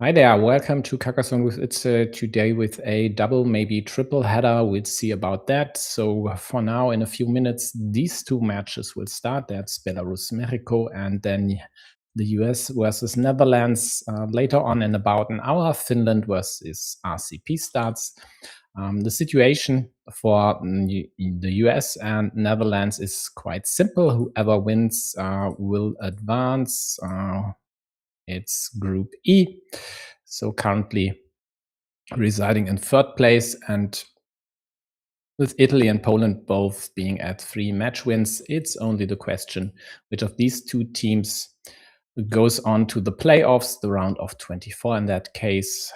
Hi there, welcome to Carcassonne with It's today with a double, maybe triple header. We'll see about that. So for now, in a few minutes, these two matches will start. That's Belarus, Mexico, and then the US versus Netherlands. Later on, in about an hour, Finland versus RCP starts. The situation for the US and Netherlands is quite simple. Whoever wins will advance. It's Group E, so currently residing in third place, and with Italy and Poland both being at 3 match wins, it's only the question which of these two teams goes on to the playoffs, the round of 24 in that case.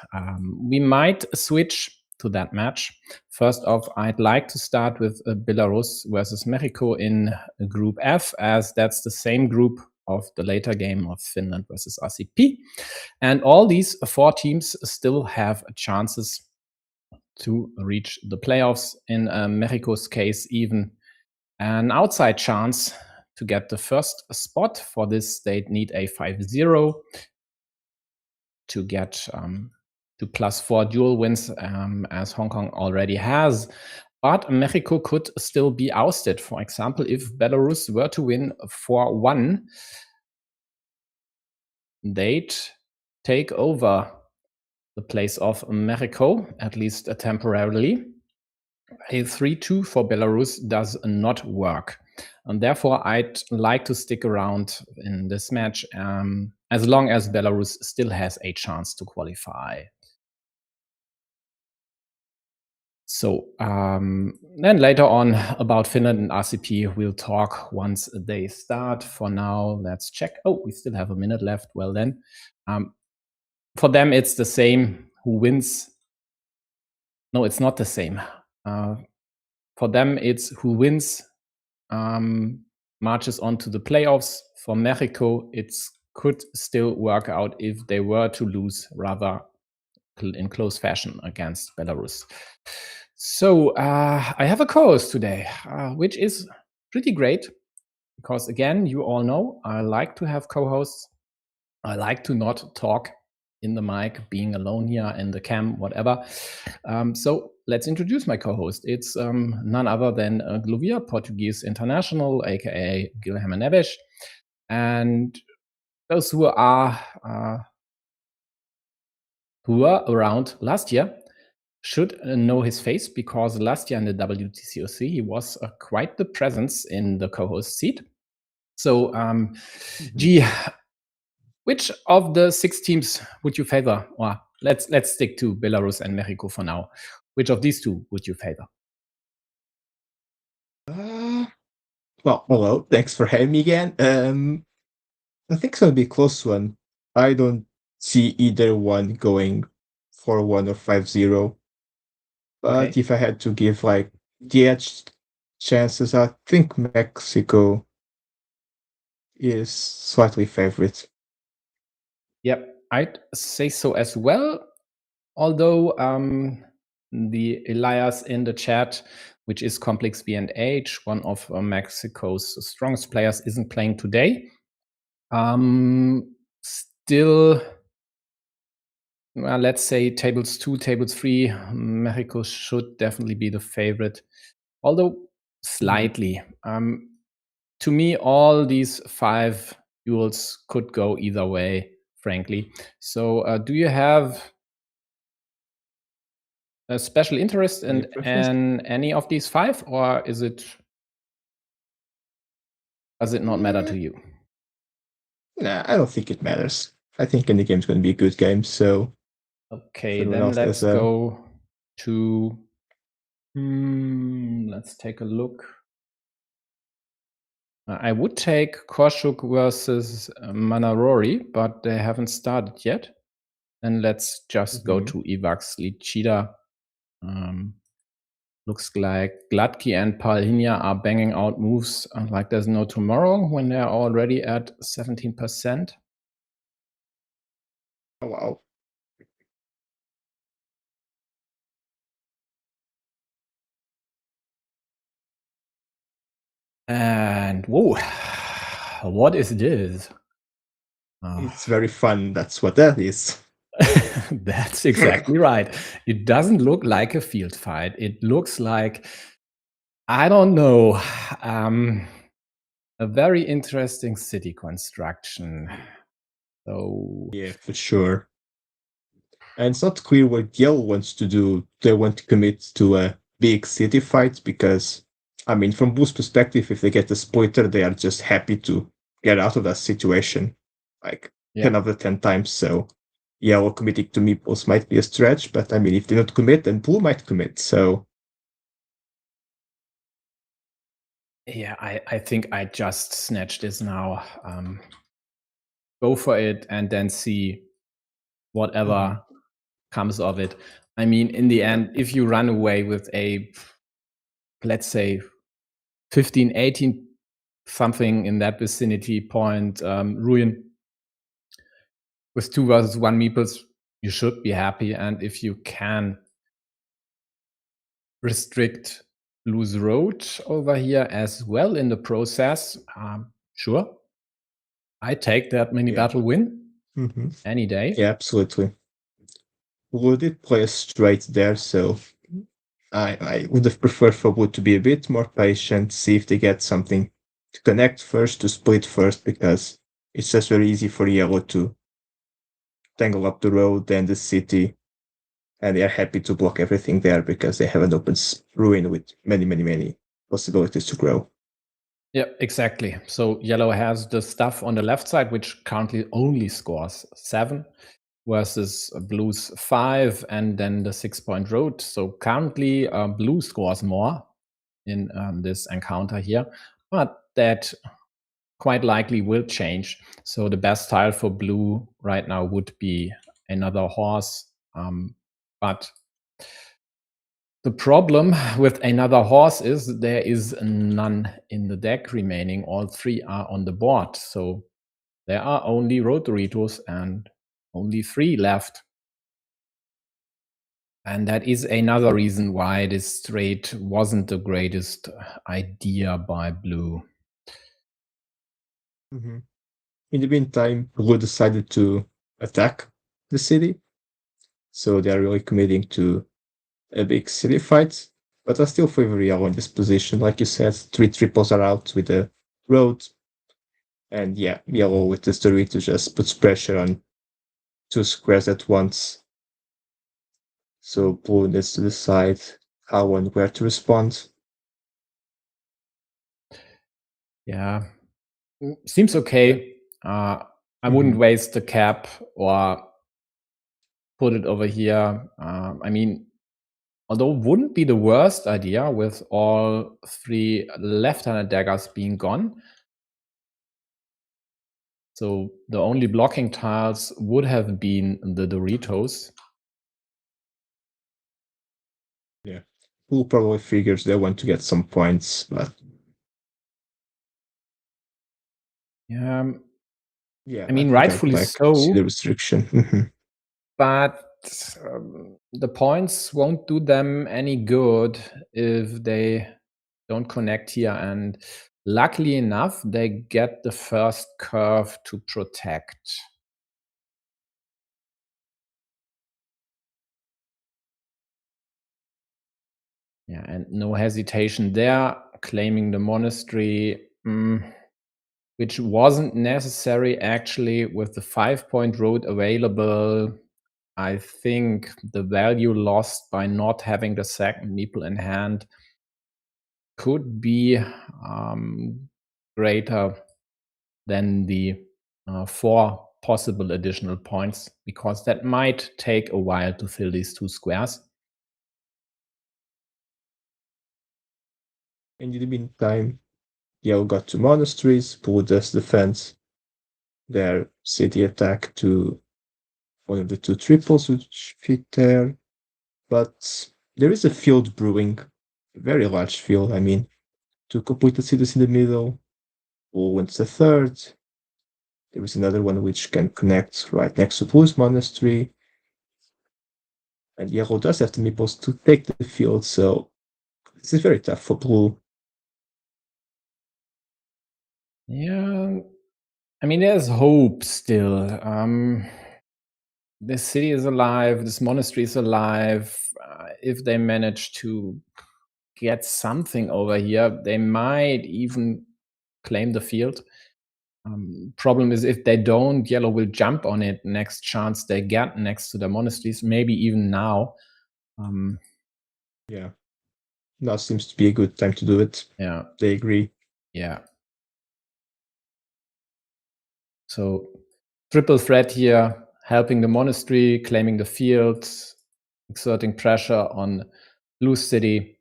We might switch to that match. First off, I'd like to start with Belarus versus Mexico in Group F, as that's the same group of the later game of Finland versus RCP. And all these 4 teams still have chances to reach the playoffs. In Mexico's case, even an outside chance to get the first spot. For this, they'd need a 5-0 to get to +4 dual wins, as Hong Kong already has. But Mexico could still be ousted. For example, if Belarus were to win 4-1, they'd take over the place of Mexico, at least temporarily. A 3-2 for Belarus does not work. And therefore, I'd like to stick around in this match as long as Belarus still has a chance to qualify. So then later on about Finland and RCP, we'll talk once they start. For now, let's check. Oh, we still have a minute left. Well then, for them, it's the same who wins. No, it's not the same. For them, it's who wins marches on to the playoffs. For Mexico, it could still work out if they were to lose rather in close fashion against Belarus. So I have a co-host today, which is pretty great because, again, you all know I like to have co-hosts. I like to not talk in the mic, being alone here in the cam, whatever. So let's introduce my co-host. It's none other than Glovir, Portuguese international, aka Guilherme Neves. And those who were around last year should know his face, because last year in the WTCOC he was quite the presence in the co-host seat. So, G, which of the 6 teams would you favor? Or let's stick to Belarus and Mexico for now. Which of these 2 would you favor? Well, hello. Thanks for having me again. I think it's going to be a close one. I don't see either one going 4-1 or 5-0. But Okay. if I had to give like the edge chances, I think Mexico is slightly favorite. Yep, I'd say so as well. Although the Elias in the chat, which is Complex B&H, one of Mexico's strongest players, isn't playing today. Still, well, let's say tables 2, tables 3, Mexico should definitely be the favorite, although slightly. To me, all these 5 duels could go either way, frankly. So do you have a special interest in any of these 5, or does it not matter to you? Nah, I don't think it matters. I think any game's going to be a good game. So okay, then let's go to. Let's take a look. I would take Koshuk versus Manarori, but they haven't started yet. And let's just go to Ivax Lichida. Looks like Gladki and Palhinha are banging out moves like there's no tomorrow when they're already at 17%. Oh, wow. And whoa, what is this? It's very fun. That's what that is. That's exactly right. It doesn't look like a field fight. It looks like, I don't know, a very interesting city construction. So Yeah, for sure. And it's not clear what Yale wants to do. They want to commit to a big city fight because, I mean, from Blue's perspective, if they get a splitter, they are just happy to get out of that situation, like yeah, 10 of the 10 times. So Yellow committing to meeples might be a stretch, but I mean, if they don't commit, then Blue might commit. So yeah, I think I just snatch this now. Go for it and then see whatever comes of it. I mean, in the end, if you run away with a, let's say, 15, 18, something in that vicinity point ruin with 2 versus 1 meeples, you should be happy. And if you can restrict Blue's road over here as well in the process, sure, I take that mini yeah. battle win Mm-hmm. any day. Yeah, absolutely. Blue did play a straight there, so I would have preferred for Blue to be a bit more patient, see if they get something to connect first, to split first, because it's just very easy for Yellow to tangle up the road and the city, and they are happy to block everything there because they have an open ruin with many, many, many possibilities to grow. Yeah, exactly. So yellow has the stuff on the left side, which currently only scores 7 versus blue's 5 and then the 6-point road. So currently blue scores more in this encounter here, but that quite likely will change. So the best tile for blue right now would be another horse. But the problem with another horse is there is none in the deck remaining. All 3 are on the board. So there are only road Doritos and only 3 left. And that is another reason why this straight wasn't the greatest idea by blue. Mm-hmm. In the meantime, Blue decided to attack the city, so they are really committing to a big city fight. But I still favor Yellow in this position. Like you said, 3 triples are out with the road. And yeah, Yellow with this Dorito just puts pressure on 2 squares at once. So Blue needs to decide how and where to respond. Yeah, seems okay. I wouldn't waste the cap or put it over here. I mean, although it wouldn't be the worst idea with all 3 left-handed daggers being gone. So the only blocking tiles would have been the Doritos. Yeah. Blue probably figures they want to get some points, but Yeah, yeah, I mean, I think I'd rightfully like to see the so, restriction. but the points won't do them any good if they don't connect here. And luckily enough, they get the first curve to protect. Yeah, and no hesitation there, claiming the monastery, which wasn't necessary actually with the 5-point road available. I think the value lost by not having the second meeple in hand could be greater than the 4 possible additional points, because that might take a while to fill these 2 squares. And in the meantime, Yellow got 2 monasteries, Blue does defense their city attack to one of the 2 triples which fit there. But there is a field brewing, a very large field, I mean, 2 complete cities in the middle. Blue wins the third. There is another one which can connect right next to Blue's monastery. And Yellow does have the meeples to take the field, so this is very tough for Blue. Yeah, I mean, there's hope still. this city is alive, this monastery is alive. If they manage to get something over here, they might even claim the field. Problem is, if they don't, yellow will jump on it next chance they get next to the monasteries, maybe even now. Yeah. Now seems to be a good time to do it. Yeah. They agree. Yeah. So triple threat here, helping the monastery, claiming the field, exerting pressure on blue city.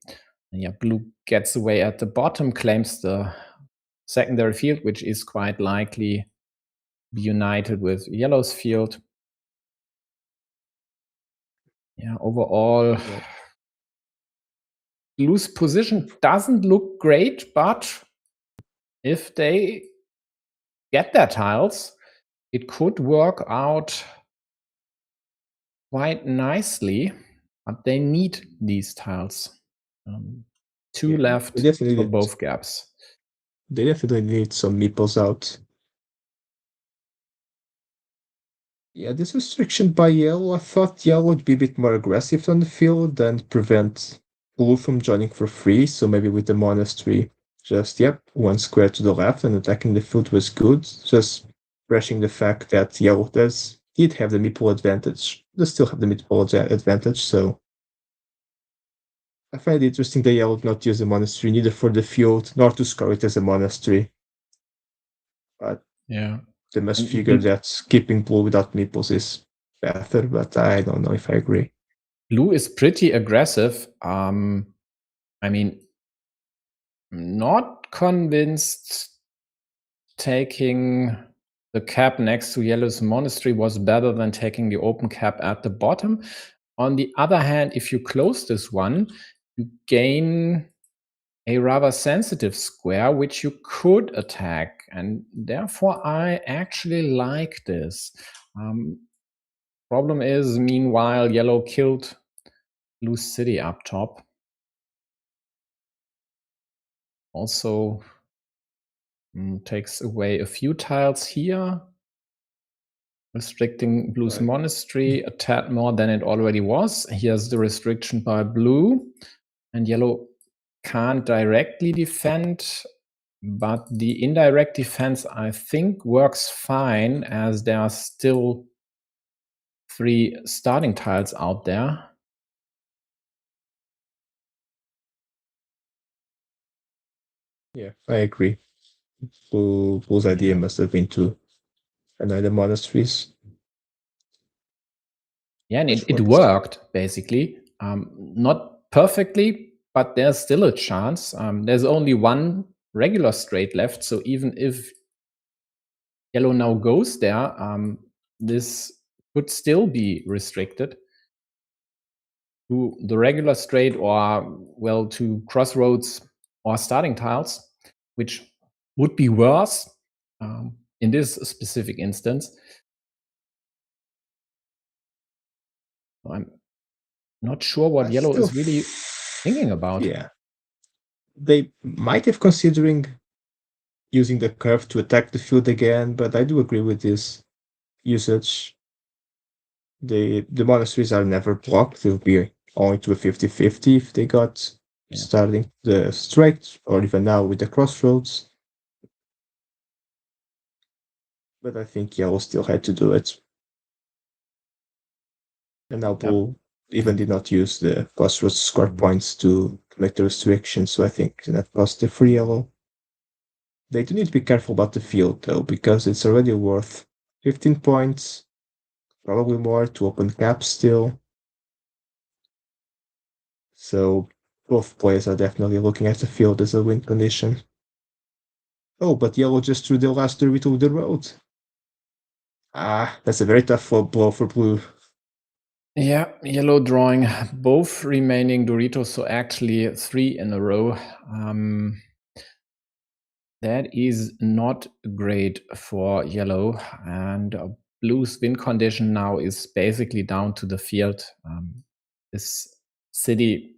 And yeah, blue gets away at the bottom, claims the secondary field, which is quite likely be united with yellow's field. Yeah, overall, Yeah. blue's position doesn't look great, but if they get their tiles, it could work out quite nicely, but they need these tiles. Two left for both gaps. They definitely need some meeples out. Yeah, this restriction by yellow, I thought yellow would be a bit more aggressive on the field and prevent blue from joining for free. So maybe with the monastery, just, one square to the left and attacking the field was good. Just brushing the fact that yellow did have the meeple advantage. They still have the meeple advantage, so I find it interesting that yellow did not use the monastery, neither for the field nor to score it as a monastery. But yeah, they must figure that keeping blue without meeples is better, but I don't know if I agree. Blue is pretty aggressive. I mean, not convinced taking the cap next to yellow's monastery was better than taking the open cap at the bottom. On the other hand, if you close this one, you gain a rather sensitive square, which you could attack. And therefore, I actually like this. Problem is, meanwhile, yellow killed blue city up top. Also takes away a few tiles here, restricting blue's monastery a tad more than it already was. Here's the restriction by blue, and yellow can't directly defend, but the indirect defense, I think, works fine, as there are still 3 starting tiles out there. Yeah, I agree. Blue's idea must have been to annoy the monasteries. Yeah, and it worked, basically. Not perfectly, but there's still a chance. There's only one regular straight left, so even if yellow now goes there, this could still be restricted to the regular straight, or, well, to crossroads or starting tiles, which would be worse in this specific instance. I'm not sure what yellow is really thinking about. Yeah. They might have considering using the curve to attack the field again, but I do agree with this usage. The monasteries are never blocked. They'll be only to a 50-50 if they got starting the straight, or even now with the crossroads. But I think yellow still had to do it. And now blue even did not use the crossroads score points to make the restriction, so I think that positive for yellow. They do need to be careful about the field, though, because it's already worth 15 points, probably more to open cap still. So both players are definitely looking at the field as a win condition. Oh, but yellow just threw the last Dorito to the road. That's a very tough blow for blue. Yeah, yellow drawing both remaining Doritos, so actually 3 in a row. That is not great for yellow, and blue's win condition now is basically down to the field. This city,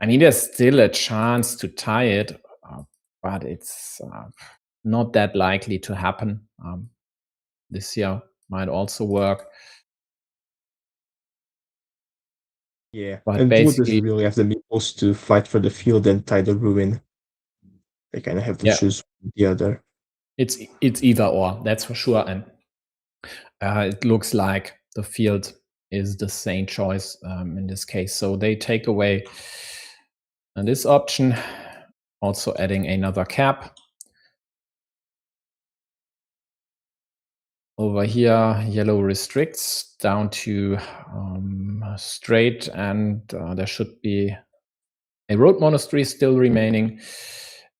I mean, there's still a chance to tie it, but it's not that likely to happen. This year might also work. Yeah, But and blue basically, doesn't really have the meeples to fight for the field and tie the ruin. They kind of have to yeah, choose the other. it's either or, that's for sure. And it looks like the field is the same choice in this case. So they take away this option, also adding another cap. Over here, yellow restricts down to straight, and there should be a road monastery still remaining.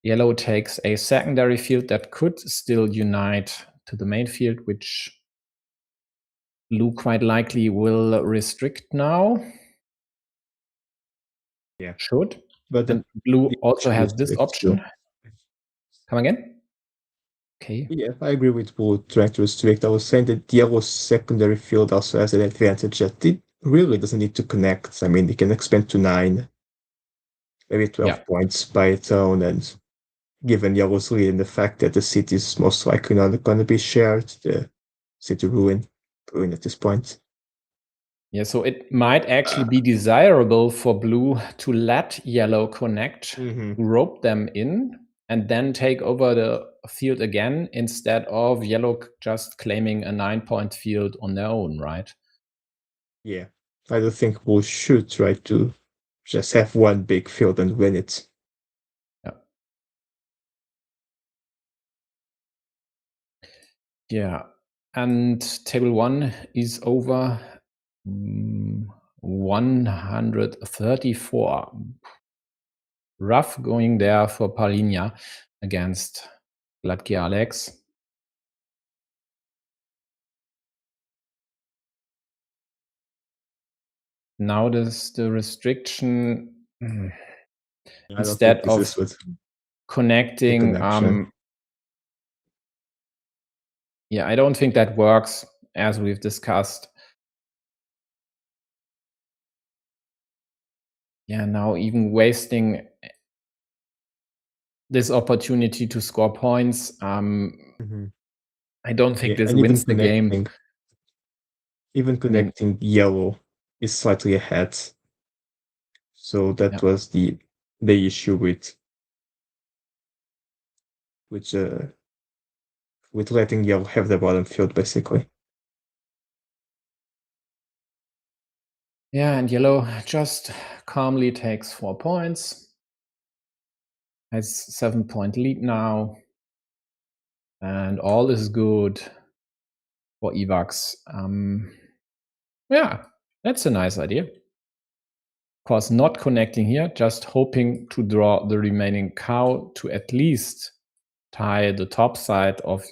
Yellow takes a secondary field that could still unite to the main field, which blue quite likely will restrict now. Yeah. Should. But And blue also has this restrict option. too. Come again? Okay. Yeah, I agree with blue trying to restrict. I was saying that yellow's secondary field also has an advantage that it really doesn't need to connect. I mean, it can expand to 9, maybe 12 points by its own, and given yellow's lead and the fact that the city is most likely not going to be shared, the city ruin at this point. Yeah, so it might actually be desirable for blue to let yellow connect, rope them in, and then take over the field again instead of yellow just claiming a 9-point field on their own, right? Yeah, I don't think blue should try to just have one big field and win it. Yeah. Yeah, and table 1 is over 134. Rough going there for Paulinia against Gladki Alex. Now this the restriction instead of connecting. Yeah, I don't think that works, as we've discussed. Yeah, now even wasting this opportunity to score points. I don't think this wins the game. Even connecting yellow is slightly ahead. So that was the issue with letting yellow have the bottom field, basically. Yeah, and yellow just calmly takes 4 points. Has 7-point lead now. And all is good for Evax. Yeah, that's a nice idea. Of course, not connecting here, just hoping to draw the remaining cow to at least tie the top side of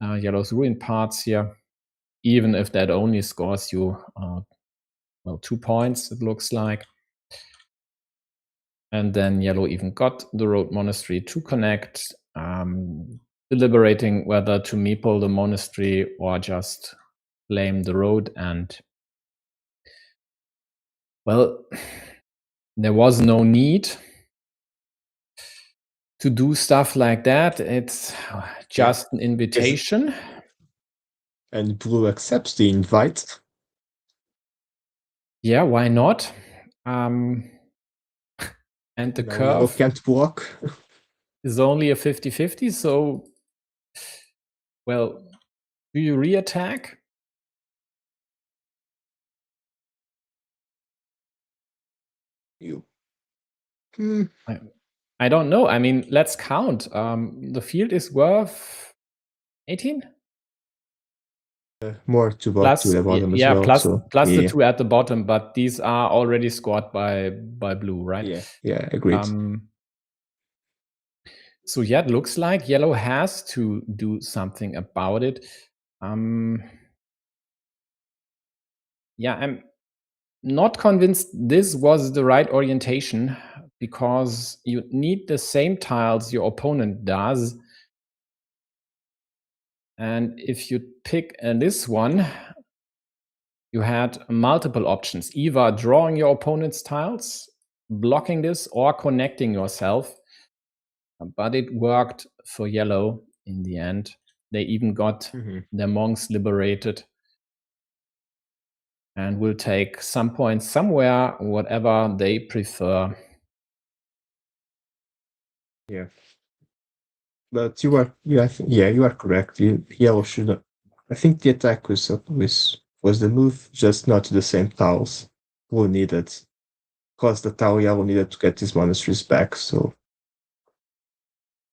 yellow's ruin parts here, even if that only scores you, 2 points, it looks like. And then yellow even got the road monastery to connect, deliberating whether to meeple the monastery or just blame the road. And well, there was no need to do stuff like that. It's just an invitation. And blue accepts the invite. Yeah, why not? And the now yellow curve can't block. is only a 50-50, so well, do you re-attack? I don't know. I mean, let's count. The field is worth 18? More to the bottom as well. Plus the 2 at the bottom, but these are already scored by blue, right? Yeah, agreed. So yeah, it looks like yellow has to do something about it. Yeah, I'm not convinced this was the right orientation, because you need the same tiles your opponent does. And if you pick this one, you had multiple options, either drawing your opponent's tiles, blocking this, or connecting yourself. But it worked for yellow in the end. They even got their monks liberated. and will take some points somewhere, whatever they prefer. Yeah. But you are correct. Yellow should not. I think the attack was the move, just not the same tiles. Blue needed, because the tile yellow needed to get his monasteries back. So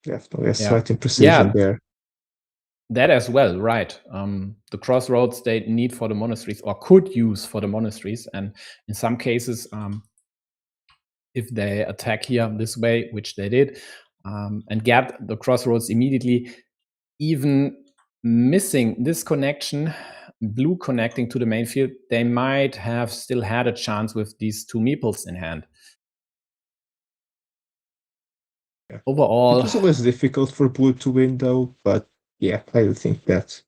definitely a slight imprecision there. That as well, right. The crossroads they need for the monasteries, or could use for the monasteries, and in some cases, if they attack here this way, which they did, and get the crossroads immediately, even missing this connection, blue connecting to the main field, they might have still had a chance with these two meeples in hand. Yeah. Overall, it was always difficult for blue to win, though. But yeah, I do think that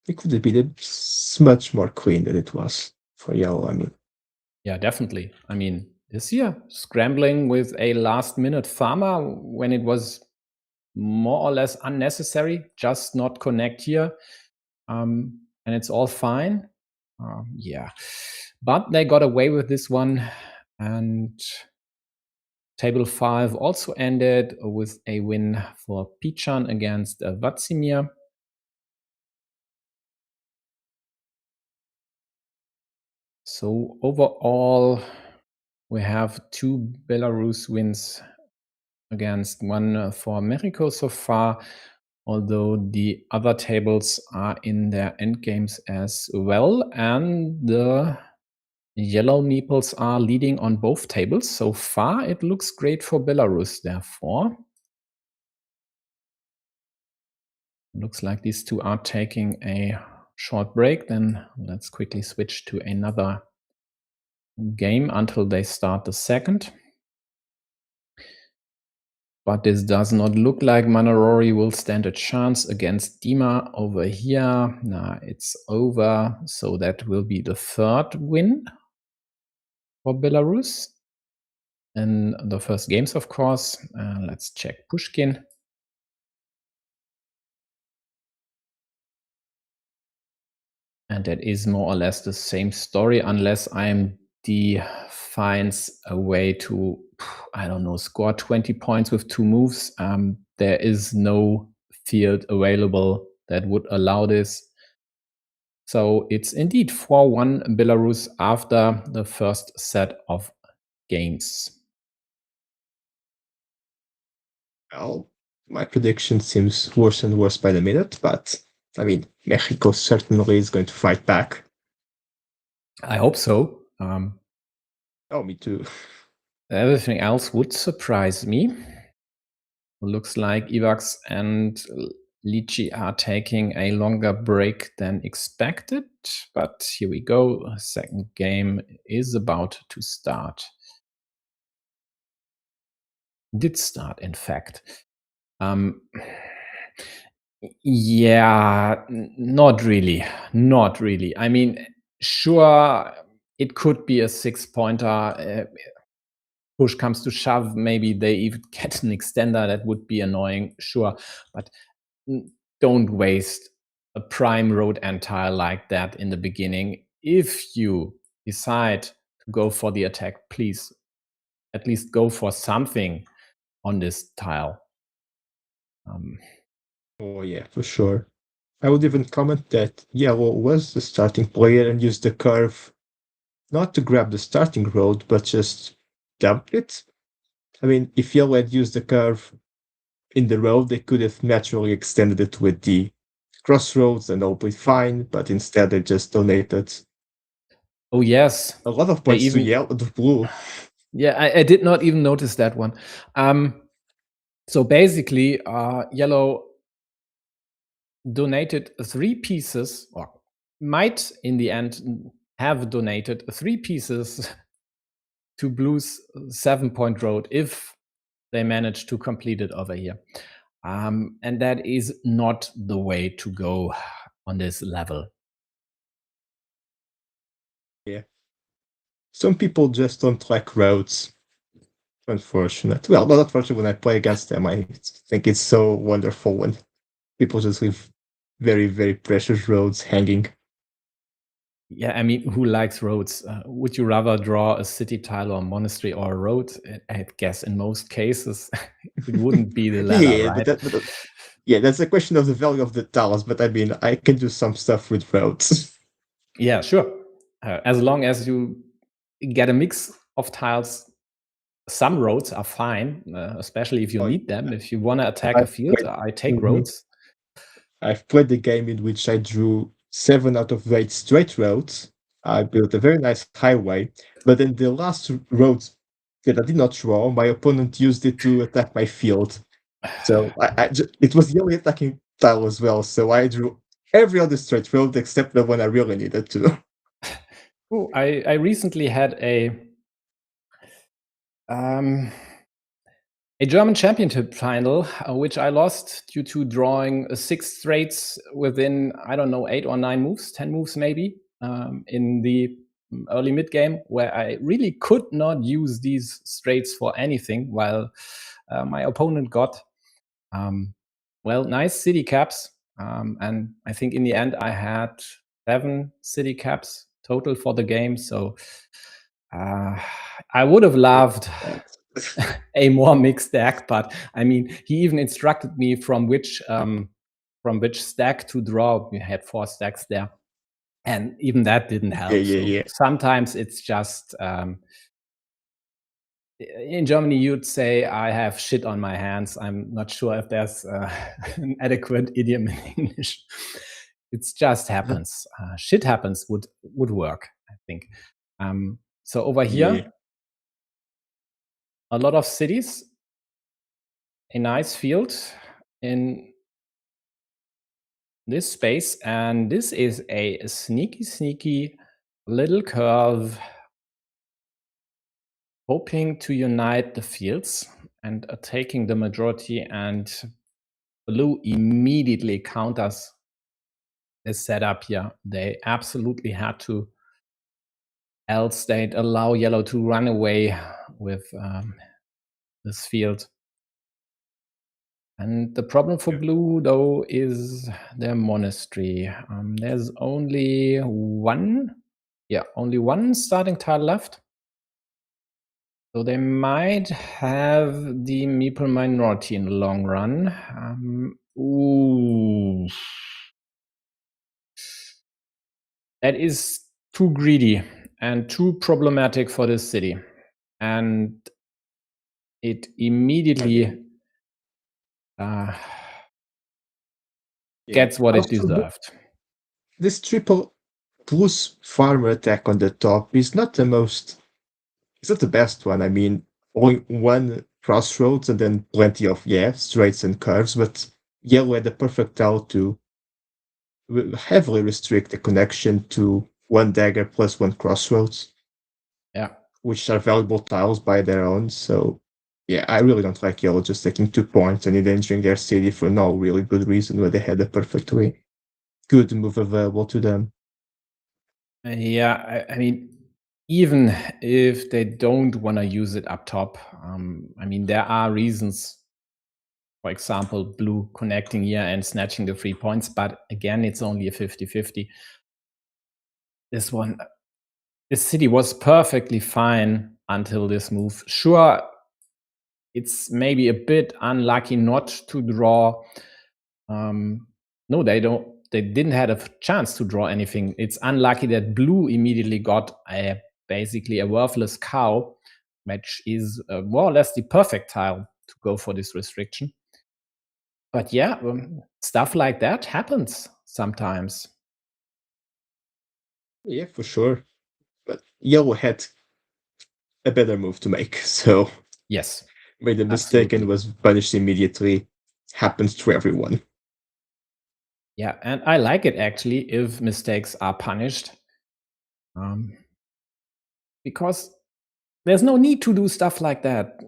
it could have been much more clean than it was for yellow. I mean, yeah, definitely. I mean, this year scrambling with a last-minute farmer when it was more or less unnecessary, just not connect here, and it's all fine. Yeah, but they got away with this one, and table 5 also ended with a win for Pichan against Vladimir. So overall, we have 2 Belarus wins against 1 for Mexico so far, although the other tables are in their endgames as well, and the yellow meeples are leading on both tables. So far, it looks great for Belarus, therefore. Looks like these two are taking a short break. Then let's quickly switch to another game until they start the second. But this does not look like Manarori will stand a chance against Dima over here. Nah, it's over. So that will be the third win for Belarus in the first games, of course. Let's check Pushkin. And that is more or less the same story, unless IMD finds a way to, I don't know, score 20 points with 2 moves. There is no field available that would allow this. So it's indeed 4-1 Belarus after the first set of games. Well, my prediction seems worse and worse by the minute, but I mean, Mexico certainly is going to fight back. I hope so. Oh, me too. Everything else would surprise me. Looks like Ivax and Lychee are taking a longer break than expected, but here we go. Second game is about to start. Did start, in fact. Yeah, not really. Not really. I mean, sure, it could be a 6-pointer. Push comes to shove, maybe they even get an extender. That would be annoying, sure. But don't waste a prime road end tile like that in the beginning. If you decide to go for the attack, please at least go for something on this tile. Oh yeah, for sure. I would even comment that Yellow was the starting player and used the curve not to grab the starting road, but just dump it. I mean, if Yellow had used the curve in the road, they could have naturally extended it with the crossroads and all be fine, but instead they just donated. Oh yes, a lot of points to Yellow, to Blue. Yeah, I did not even notice that one. So basically, Yellow donated 3 pieces, or might in the end have donated 3 pieces to Blue's 7-point road if they manage to complete it over here. And that is not the way to go on this level. Yeah. Some people just don't like roads. Unfortunate. Well, not unfortunate when I play against them. I think it's so wonderful when people just leave very, very precious roads hanging. Yeah, I mean, who likes roads? Would you rather draw a city tile or a monastery or a road? I guess in most cases, it wouldn't be the latter, Yeah, right? yeah, that's a question of the value of the tiles, but I mean, I can do some stuff with roads. Yeah, sure. As long as you get a mix of tiles, some roads are fine, especially if you Oh, need them. If you want to attack a I've field, played, I take Mhm. roads. I've played the game in which I drew 7 out of 8 straight roads. I built a very nice highway, but then the last roads that I did not draw, my opponent used it to attack my field. So it was the only attacking tile as well. So I drew every other straight road except the one I really needed to. Oh, I recently had a German championship final, which I lost due to drawing 6 straights within, I don't know, 8 or 9 moves, 10 moves maybe, in the early mid game, where I really could not use these straights for anything, while my opponent got, well, nice city caps. And I think in the end, I had 7 city caps total for the game. So I would have loved a more mixed deck, but I mean, he even instructed me from which stack to draw. We had 4 stacks there, and even that didn't Yeah, help. yeah, So yeah. sometimes it's just in Germany you'd say I have shit on my hands. I'm not sure if there's an adequate idiom in English. It just happens. Shit happens would work, I think. So over Yeah. here, a lot of cities, a nice field in this space, and this is a sneaky little curve hoping to unite the fields and taking the majority, and blue immediately counters this setup here. They absolutely had to, else they'd allow yellow to run away with this field. And the problem for blue, though, is their monastery. There's only one starting tile left. So they might have the meeple minority in the long run. Ooh. That is too greedy and too problematic for this city. And it immediately gets what it deserved. This triple plus farmer attack on the top is not it's not the best one. I mean, only one crossroads and then plenty of, straights and curves, but yellow had the perfect tile to heavily restrict the connection to one dagger plus one crossroads. Yeah. Which are valuable tiles by their own. So, yeah, I really don't like yellow just taking 2 points and endangering their city for no really good reason when they had a perfectly good move available to them. Yeah, I mean, even if they don't want to use it up top, I mean, there are reasons. For example, blue connecting here and snatching the 3 points, but again, it's only a 50-50. This city was perfectly fine until this move. Sure, it's maybe a bit unlucky not to draw. No, they didn't have a chance to draw anything. It's unlucky that blue immediately got basically a worthless cow, which is more or less the perfect tile to go for this restriction. But yeah, stuff like that happens sometimes. Yeah, for sure. But yellow had a better move to make, so Yes, made a mistake and absolutely. was punished immediately. Happens to everyone. Yeah, and I like it actually if mistakes are punished, because there's no need to do stuff like that.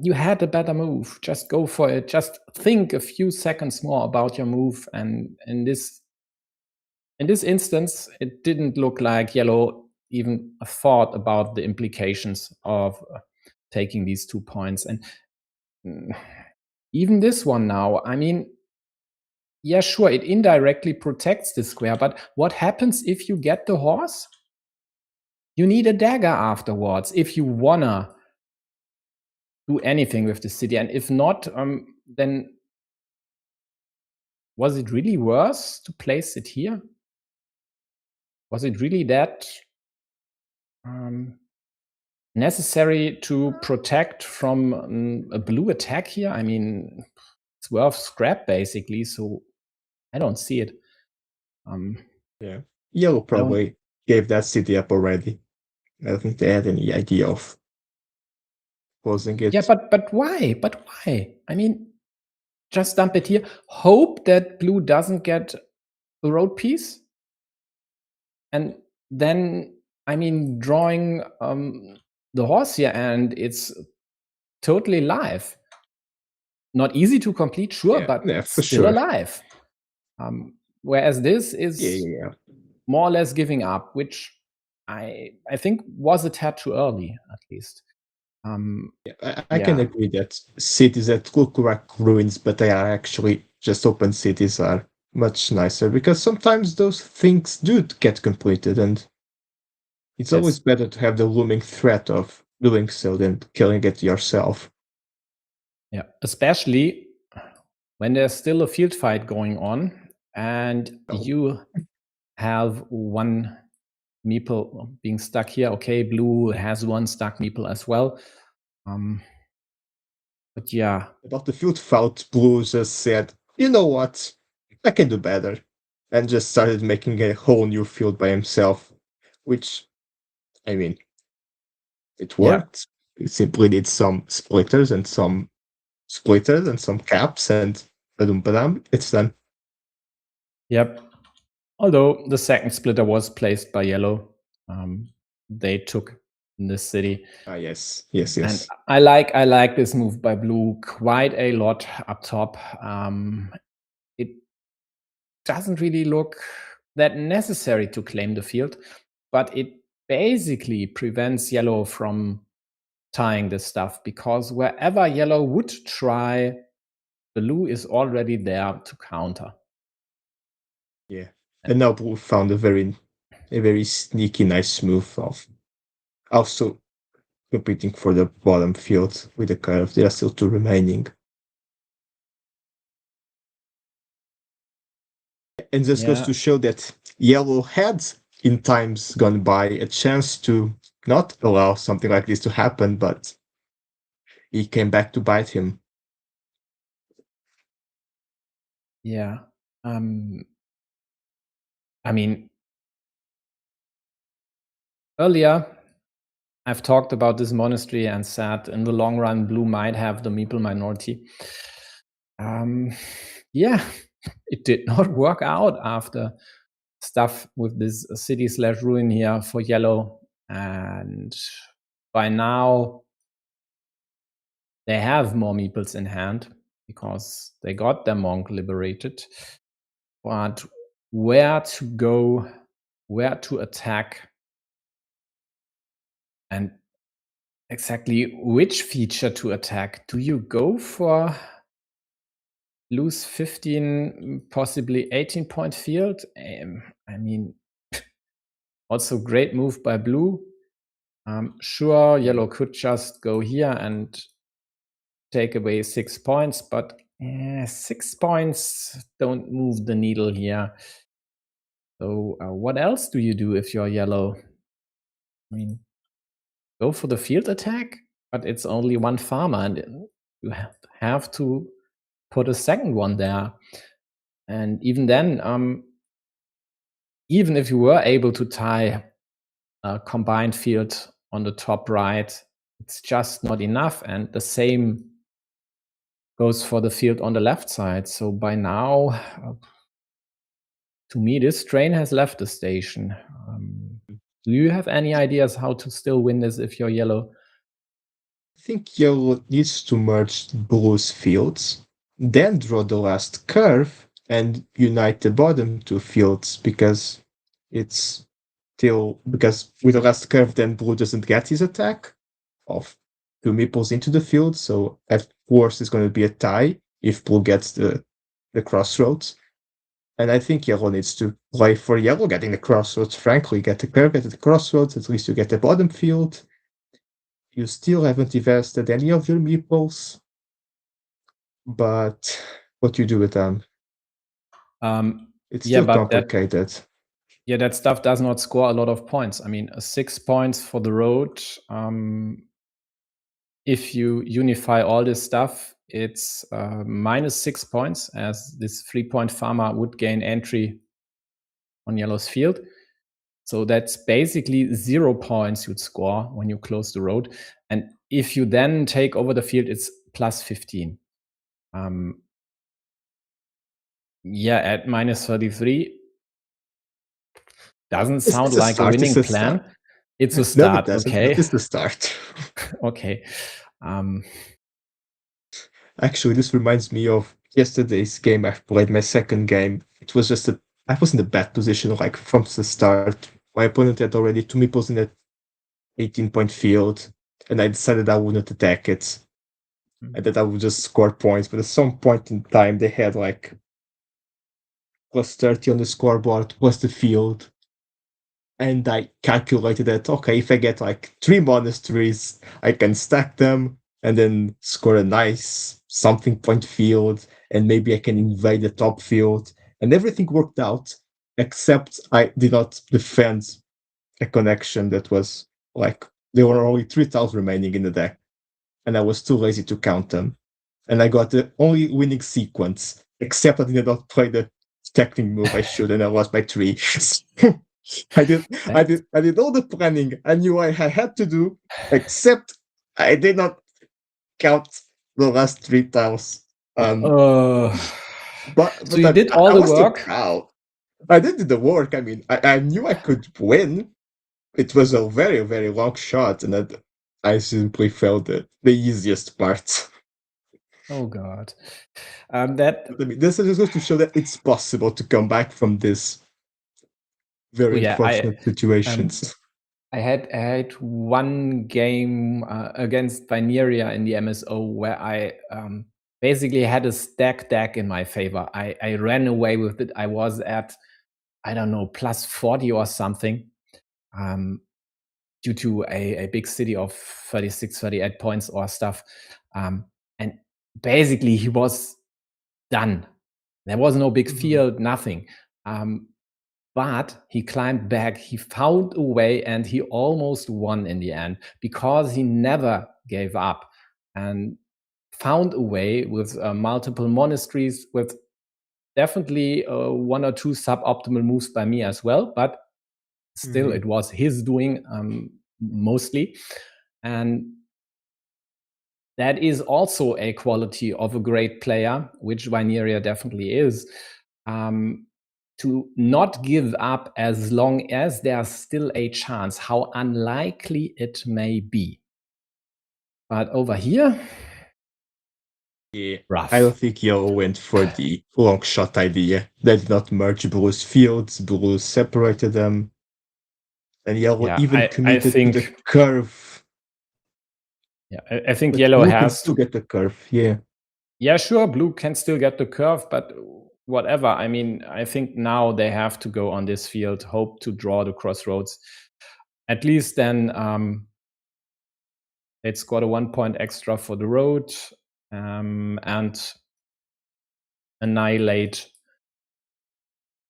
You had a better move. Just go for it. Just think a few seconds more about your move. And in this instance, it didn't look like yellow even thought about the implications of taking these 2 points. And even this one now, I mean, Yeah, sure, it indirectly protects the square, but what happens if you get the horse? You need a dagger afterwards if you wanna do anything with the city, and if not, then was it really worse to place it here? Was it really that necessary to protect from a blue attack here? I mean, it's worth scrap basically, so I don't see it. Yeah. Yellow I don't. probably gave that city up already. I don't think they had any idea of closing Yeah, it. but why? But why? I mean, just dump it here. Hope that blue doesn't get a road piece, and then I mean, drawing the horse here, and it's totally live. Not easy to complete, sure, Yeah, but yeah, for still sure. alive. Whereas this Yeah, is yeah, yeah. more or less giving up, which I think was a tad too early, at least. Yeah, I can Yeah. agree that cities that look like ruins, but they are actually just open cities, are much nicer because sometimes those things do get completed, and it's always Yes. better to have the looming threat of doing so than killing it yourself. Yeah. Especially when there's still a field fight going on and Oh, you have one meeple being stuck here. Okay, blue has one stuck meeple as well. But yeah. about the field fight, Blue just said, "You know what? I can do better," and just started making a whole new field by himself, which, I mean, it Yeah. worked. It simply needs some splitters and some caps, and badum, it's done. Yep. Although the second splitter was placed by yellow. They took this city. Ah, yes, yes, And yes. I like this move by blue quite a lot up top. It doesn't really look that necessary to claim the field, but it basically prevents yellow from tying this stuff, because wherever yellow would try, blue is already there to counter. Yeah. And now Blue found a very sneaky, nice move of also competing for the bottom field with the curve. There are still two remaining. And this goes Yeah. to show that Yellow had, in times gone by, a chance to not allow something like this to happen, but he came back to bite him. Yeah. I mean, earlier I've talked about this monastery and said in the long run, blue might have the meeple minority. Yeah, it did not work out after stuff with this city/ruin here for yellow. And by now, they have more meeples in hand because they got their monk liberated. But where to go, where to attack, and exactly which feature to attack. Do you go for lose 15, possibly 18-point field? I mean, also great move by blue. Sure, yellow could just go here and take away 6 points, but 6 points don't move the needle here. So what else do you do if you're yellow? I mean, go for the field attack, but it's only one farmer, and you have to put a second one there. And even then, even if you were able to tie a combined field on the top right, it's just not enough. And the same goes for the field on the left side. So by now, to me, this train has left the station. Do you have any ideas how to still win this if you're yellow? I think Yellow needs to merge Blue's fields, then draw the last curve and unite the bottom two fields, because it's still, because with the last curve then Blue doesn't get his attack of two meeples into the field, so at worst it's going to be a tie if Blue gets the crossroads. And I think yellow needs to play for yellow, getting the crossroads. Frankly, get the curve, get the crossroads. At least you get the bottom field. You still haven't invested any of your meeples. But what do you do with them? It's still complicated. That stuff does not score a lot of points. I mean, 6 points for the road. If you unify all this stuff, it's minus 6 points, as this 3-point farmer would gain entry on yellow's field. So that's basically 0 points you'd score when you close the road. And if you then take over the field, it's plus 15. At minus 33, doesn't sound like a winning plan. It's a start. No, it doesn't. Okay. It's the start. Okay. Actually, this reminds me of yesterday's game. I played my second game. It was just I was in a bad position, like from the start. My opponent had already 2 meeples in that 18-point field, and I decided I wouldn't attack it, and that I would just score points. But at some point in time, they had like plus 30 on the scoreboard, plus the field. And I calculated that, okay, if I get like 3 monasteries, I can stack them and then score a nice something point field, and maybe I can invade the top field. And everything worked out, except I did not defend a connection that was like, there were only 3 tiles remaining in the deck, and I was too lazy to count them. And I got the only winning sequence, except I did not play the stacking move I should, and I lost by 3. I did all the planning I knew I had to do, except I did not count the last 3 tiles. But so you did all the work? Proud. I did the work. I mean, I knew I could win. It was a very, very long shot, and I simply felt the easiest part. Oh God. This is just to show that it's possible to come back from this very unfortunate situations. I had one game against Vineria in the MSO where I basically had a stack deck in my favor. I ran away with it. I was at, I don't know, plus 40 or something, due to a big city of 36, 38 points or stuff. And basically he was done. There was no big field, nothing. But he climbed back, he found a way, and he almost won in the end because he never gave up and found a way with multiple monasteries, with definitely 1 or 2 suboptimal moves by me as well, but still it was his doing mostly. And that is also a quality of a great player, which Vineria definitely is. To not give up as long as there's still a chance, how unlikely it may be. But over here, rough. I don't think Yellow went for the long shot idea. They did not merge Blue's fields. Blue separated them. And Yellow committed to the curve. Yeah, I think Yellow Blue has can still get the curve, yeah. Yeah, sure, Blue can still get the curve, but whatever. I mean, I think now they have to go on this field, hope to draw the crossroads. At least then they'd scored a 1 point extra for the road and annihilate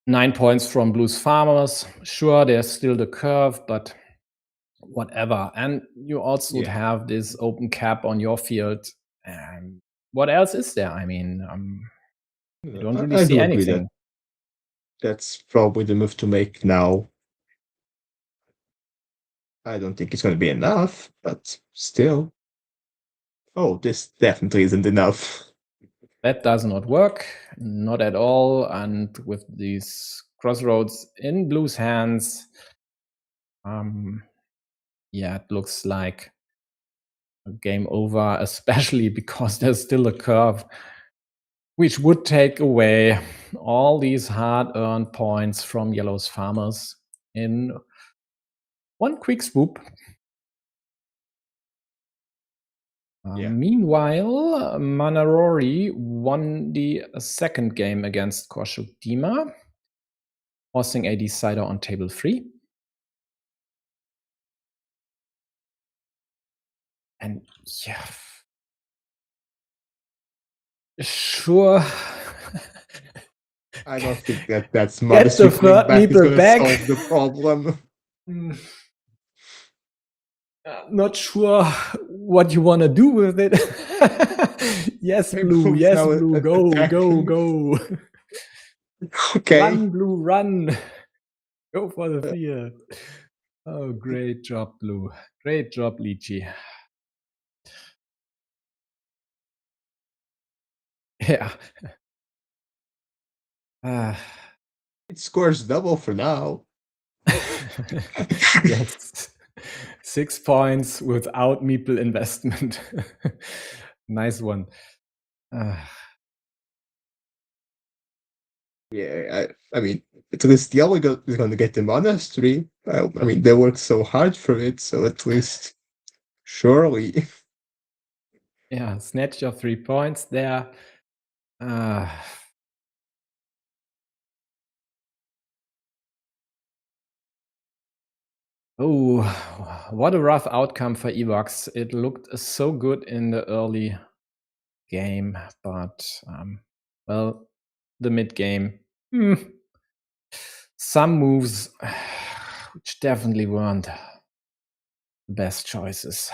9 points from Blue's farmers. Sure, there's still the curve, but whatever. And you also would have this open cap on your field. What else is there? I mean, I don't really see anything. That's probably the move to make now. I don't think it's going to be enough, but still. Oh, this definitely isn't enough. That does not work, not at all. And with these crossroads in Blue's hands, it looks like a game over, especially because there's still a curve, which would take away all these hard-earned points from Yellow's farmers in one quick swoop. Meanwhile, Manarori won the second game against Korshuk Dima, forcing a decider on table 3. And yeah, sure. I don't think that's Get modesty the coming third back is meeple going to back. solve the problem. Not sure what you want to do with it. Yes, My blue. blue's Yes, now blue. Go, go, attacking. go. Okay. Run, blue, run. Go for the field. Oh, great job, blue. Great job, Lychee. Yeah. It scores double for now. Yes. 6 points without meeple investment. Nice one. Yeah, I mean, at least Yellow is going to get the monastery. I mean, they worked so hard for it, so at least, surely. Yeah, snatch your 3 points there. Oh, what a rough outcome for Evox. It looked so good in the early game, but, well, the mid game, some moves which definitely weren't the best choices.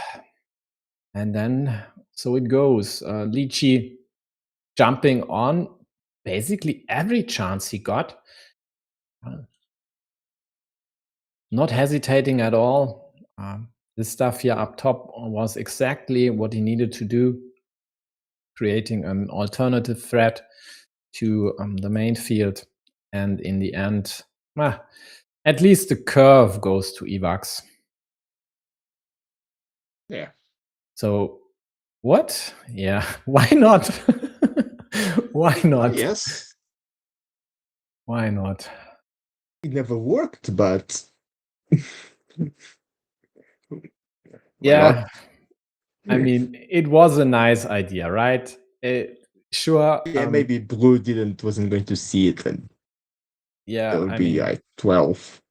And then, so it goes. Lychee jumping on basically every chance he got. Not hesitating at all. This stuff here up top was exactly what he needed to do, creating an alternative threat to the main field. And in the end, at least the curve goes to Evox. Yeah. So what? Yeah, why not? Why not? Yes. Why not? It never worked, but yeah, I mean, it was a nice idea, right? Sure. Yeah, maybe blue wasn't going to see it, and yeah, it would I be mean, like 12.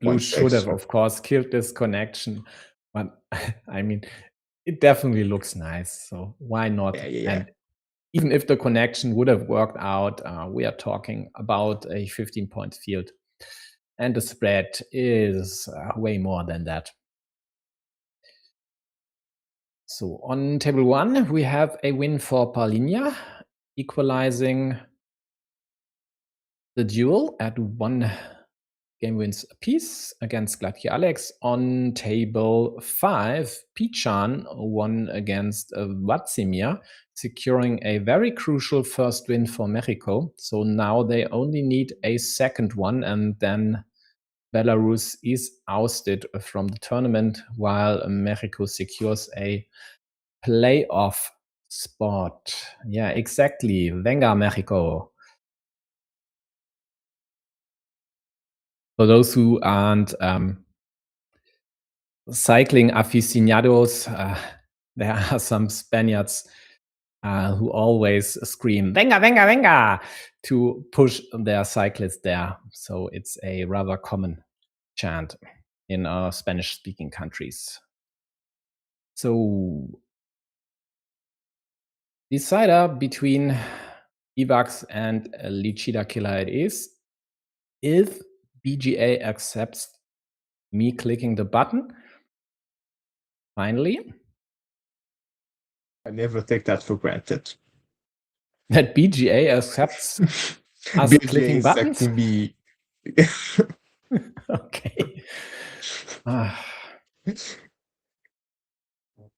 blue should have, of course, killed this connection, but I mean, it definitely looks nice. So why not? Yeah. And even if the connection would have worked out, we are talking about a 15-point field, and the spread is way more than that. So on table 1, we have a win for Paulinia, equalizing the duel at 1 game wins apiece against Gladki Alex. On table 5, Pichan won against Vladimir, securing a very crucial first win for Mexico. So now they only need a second one, and then Belarus is ousted from the tournament, while Mexico secures a playoff spot. Yeah, exactly. Venga, Mexico. For those who aren't cycling aficionados, there are some Spaniards who always scream "Venga, venga, venga" to push their cyclists there. So it's a rather common chant in Spanish-speaking countries. So decider between Evox and Lichida Killer it is if BGA accepts me clicking the button. Finally, I never take that for granted. That BGA accepts us BGA clicking is buttons? acting me. Okay.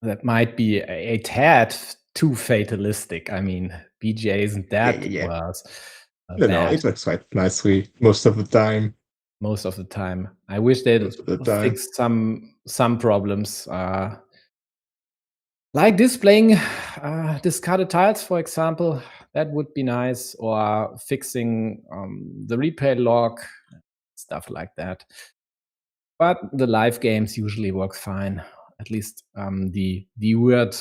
That might be a tad too fatalistic. I mean, BGA isn't that worse. No, it looks quite nicely most of the time. Most of the time. I wish they'd fix some problems. Like displaying discarded tiles, for example, that would be nice, or fixing the replay log, stuff like that. But the live games usually work fine. At least the weird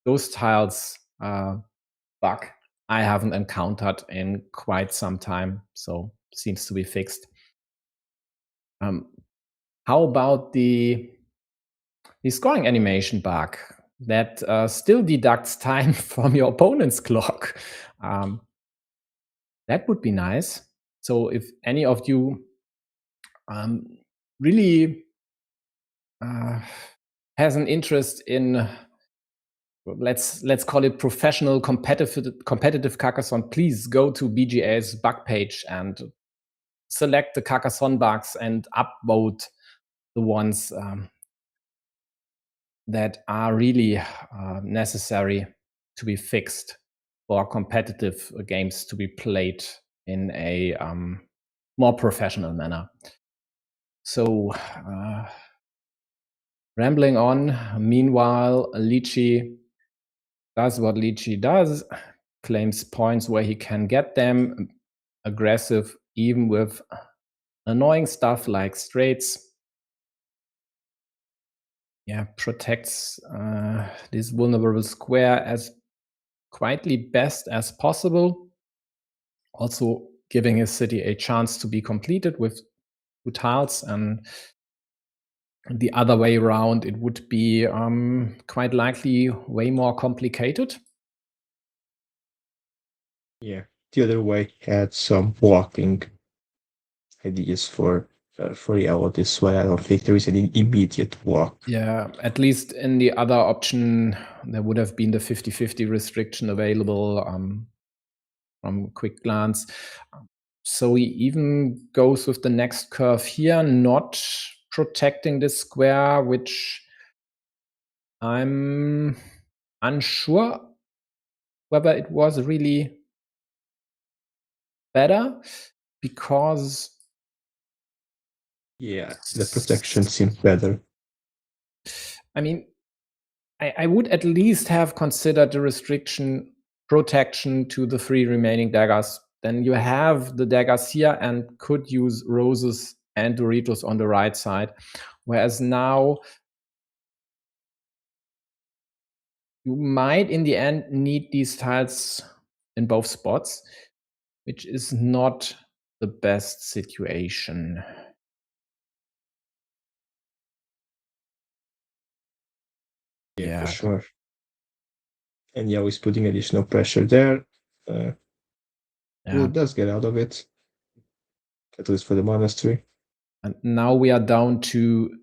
ghost tiles bug I haven't encountered in quite some time, so seems to be fixed. How about the scoring animation bug that still deducts time from your opponent's clock? That would be nice. So if any of you really has an interest in, let's call it professional competitive Carcassonne, please go to BGA's bug page and select the Carcassonne bugs and upvote the ones that are really necessary to be fixed for competitive games to be played in a more professional manner. So rambling on, meanwhile, Lychee does what Lychee does, claims points where he can get them, aggressive even with annoying stuff like straights. Yeah, protects this vulnerable square as quietly best as possible. Also giving his city a chance to be completed with 2 tiles, and the other way around, it would be quite likely way more complicated. Yeah, the other way had some blocking ideas for yellow. This way, I don't think there is any immediate block. Yeah, at least in the other option, there would have been the 50-50 restriction available from quick glance. So he even goes with the next curve here, not protecting this square, which I'm unsure whether it was really better, because yeah, the protection seems better. I mean, I would at least have considered the protection to the 3 remaining daggers. Then you have the daggers here and could use roses and Doritos on the right side. Whereas now you might in the end need these tiles in both spots, which is not the best situation. Yeah, for sure. And yeah, he's putting additional pressure there. Blue does get out of it, at least for the monastery. And now we are down to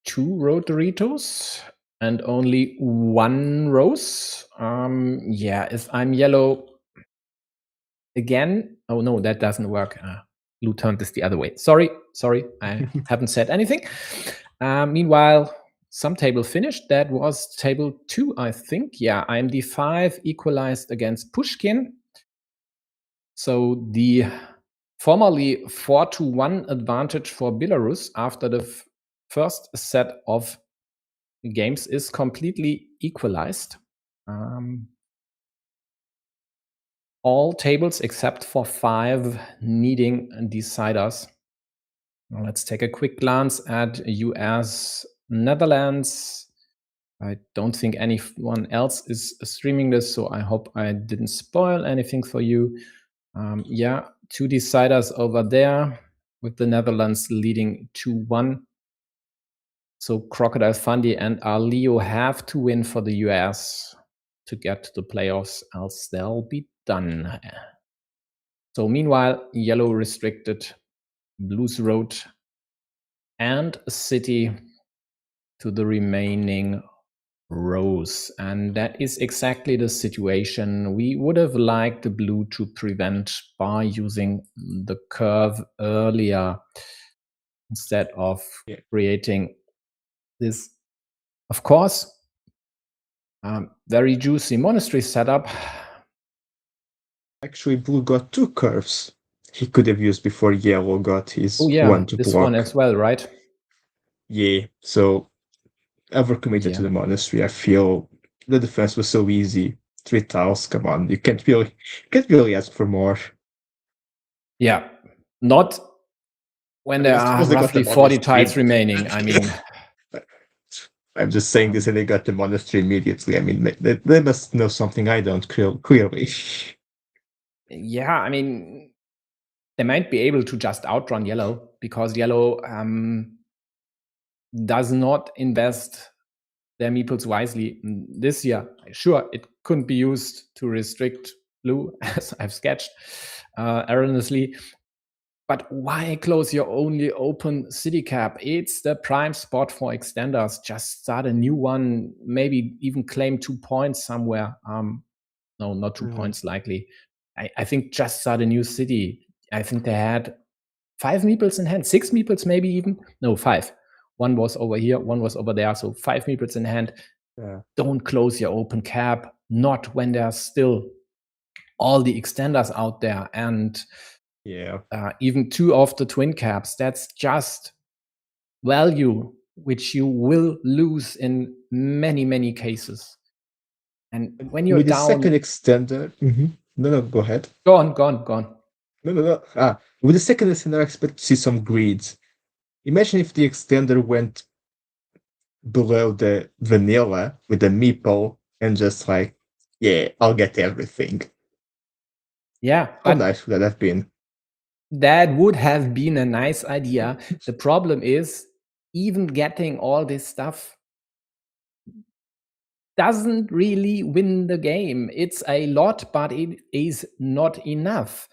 2 road Doritos and only 1 rose. Yeah, if I'm yellow again, oh no, that doesn't work. Blue turned this the other way. Sorry, I haven't said anything. Meanwhile, some table finished. That was table 2, I think. Yeah, IMD 5 equalized against Pushkin. So the formerly 4-1 advantage for Belarus after the first set of games is completely equalized. All tables except for 5 needing deciders. Now let's take a quick glance at US, Netherlands. I don't think anyone else is streaming this, so I hope I didn't spoil anything for you. Yeah, 2 deciders over there with the Netherlands leading 2-1. So Crocodile Fundy and Arleo have to win for the US to get to the playoffs, else they'll be done. So meanwhile, yellow restricted, blues road and city to the remaining rows. And that is exactly the situation we would have liked the blue to prevent by using the curve earlier instead of creating this, of course, very juicy monastery setup. Actually, blue got 2 curves he could have used before yellow got his one to this block. one as well, right? Yeah, so overcommitted to the monastery. I feel the defense was so easy. 3 tiles, come on, you can't really ask for more. Yeah, not when there are roughly 40 tiles remaining. I mean, I'm just saying this and they got the monastery immediately. I mean, they must know something I don't, clearly. Yeah, I mean, they might be able to just outrun yellow because yellow does not invest their meeples wisely this year. Sure, it couldn't be used to restrict blue, as I've sketched erroneously. But why close your only open city cap? It's the prime spot for extenders. Just start a new one, maybe even claim 2 points somewhere. No, not 2 points likely. I think just start a new city. I think they had 5 meeples in hand, 6 meeples maybe even. No, 5. One was over here, one was over there. So 5 meeples in hand. Yeah. Don't close your open cap, not when there's still all the extenders out there. And Yeah. even 2 of the twin caps, that's just value which you will lose in many, many cases. And when you're With the down, second extender, no, go ahead. go on. No. With the second extender, I expect to see some greeds. Imagine if the extender went below the vanilla with the meeple and just like, yeah, I'll get everything. Yeah, How but nice would that have been? that would have been a nice idea. The problem is, even getting all this stuff doesn't really win the game. It's a lot, but it is not enough.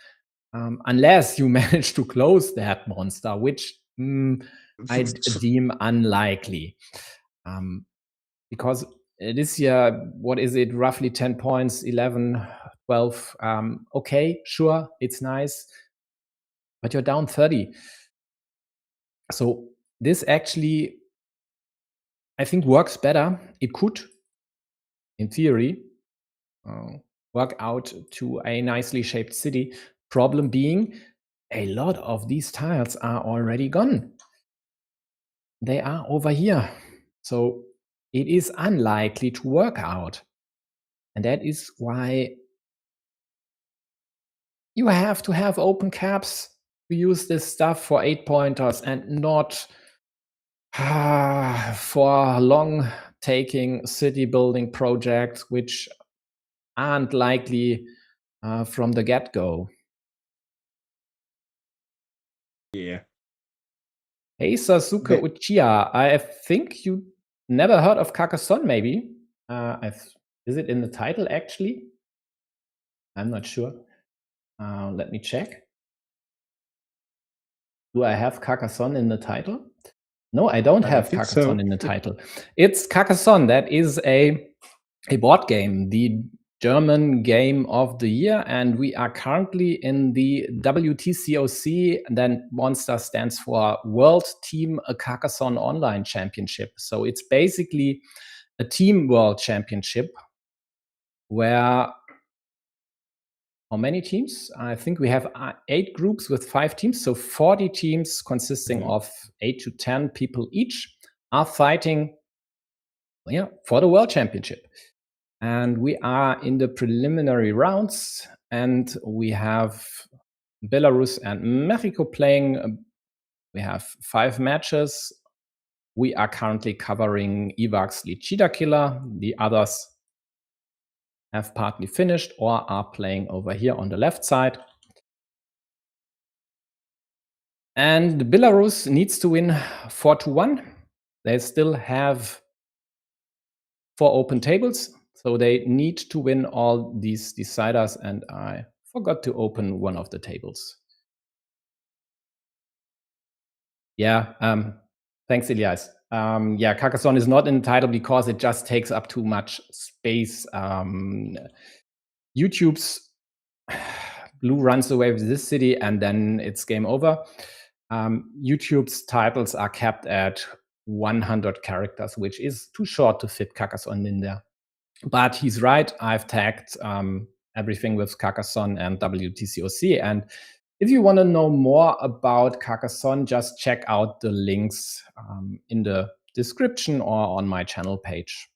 Unless you manage to close that monster, which I deem unlikely. Because this year, what is it, roughly 10 points, 11, 12. Okay, sure, it's nice, but you're down 30. So this actually, I think, works better. It could, in theory, work out to a nicely shaped city. Problem being, a lot of these tiles are already gone. They are over here. So it is unlikely to work out. And that is why you have to have open caps to use this stuff for 8-pointers and not for long taking city building projects which aren't likely from the get-go. Yeah. Hey, Sasuke Uchiha, I think you never heard of Carcassonne, maybe? Is it in the title, actually? I'm not sure. Let me check. Do I have Carcassonne in the title? No, I don't have Carcassonne in the title. It's Carcassonne. That is a board game, the German game of the year, and we are currently in the WTCOC. Then Monster stands for World Team Carcassonne Online Championship. So it's basically a team world championship where how many teams? I think we have 8 groups with 5 teams. So 40 teams consisting of 8 to 10 people each are fighting for the world championship. And we are in the preliminary rounds, and we have Belarus and Mexico playing. We have 5 matches. We are currently covering Ivak's Cheetah Killer. The others have partly finished or are playing over here on the left side. And Belarus needs to win 4-1. They still have 4 open tables, so they need to win all these deciders, and I forgot to open one of the tables. Yeah, thanks, Elias. Yeah, Carcassonne is not in the title because it just takes up too much space. YouTube's blue runs away with this city, and then it's game over. YouTube's titles are capped at 100 characters, which is too short to fit Carcassonne in there. But he's right. I've tagged everything with Carcassonne and WTCOC. And if you want to know more about Carcassonne, just check out the links in the description or on my channel page.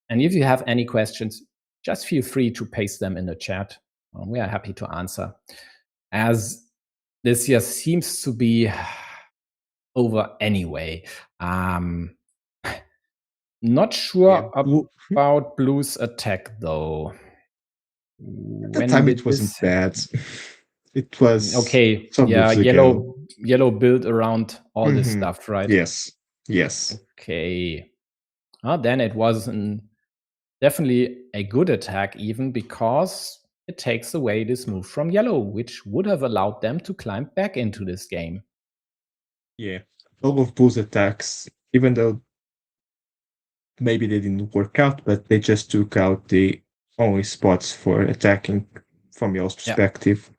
And if you have any questions, just feel free to paste them in the chat. We are happy to answer. As this year seems to be over anyway. Not sure Yeah, about Blue's attack, though. at the time it wasn't bad. It was okay? some Yeah, moves ago. yellow built around all this stuff, right? Yes, yes. Okay. Then it was definitely a good attack, even because it takes away this move from yellow, which would have allowed them to climb back into this game. Yeah, all of Blue's attacks, even though maybe they didn't work out, but they just took out the only spots for attacking from yellow's perspective.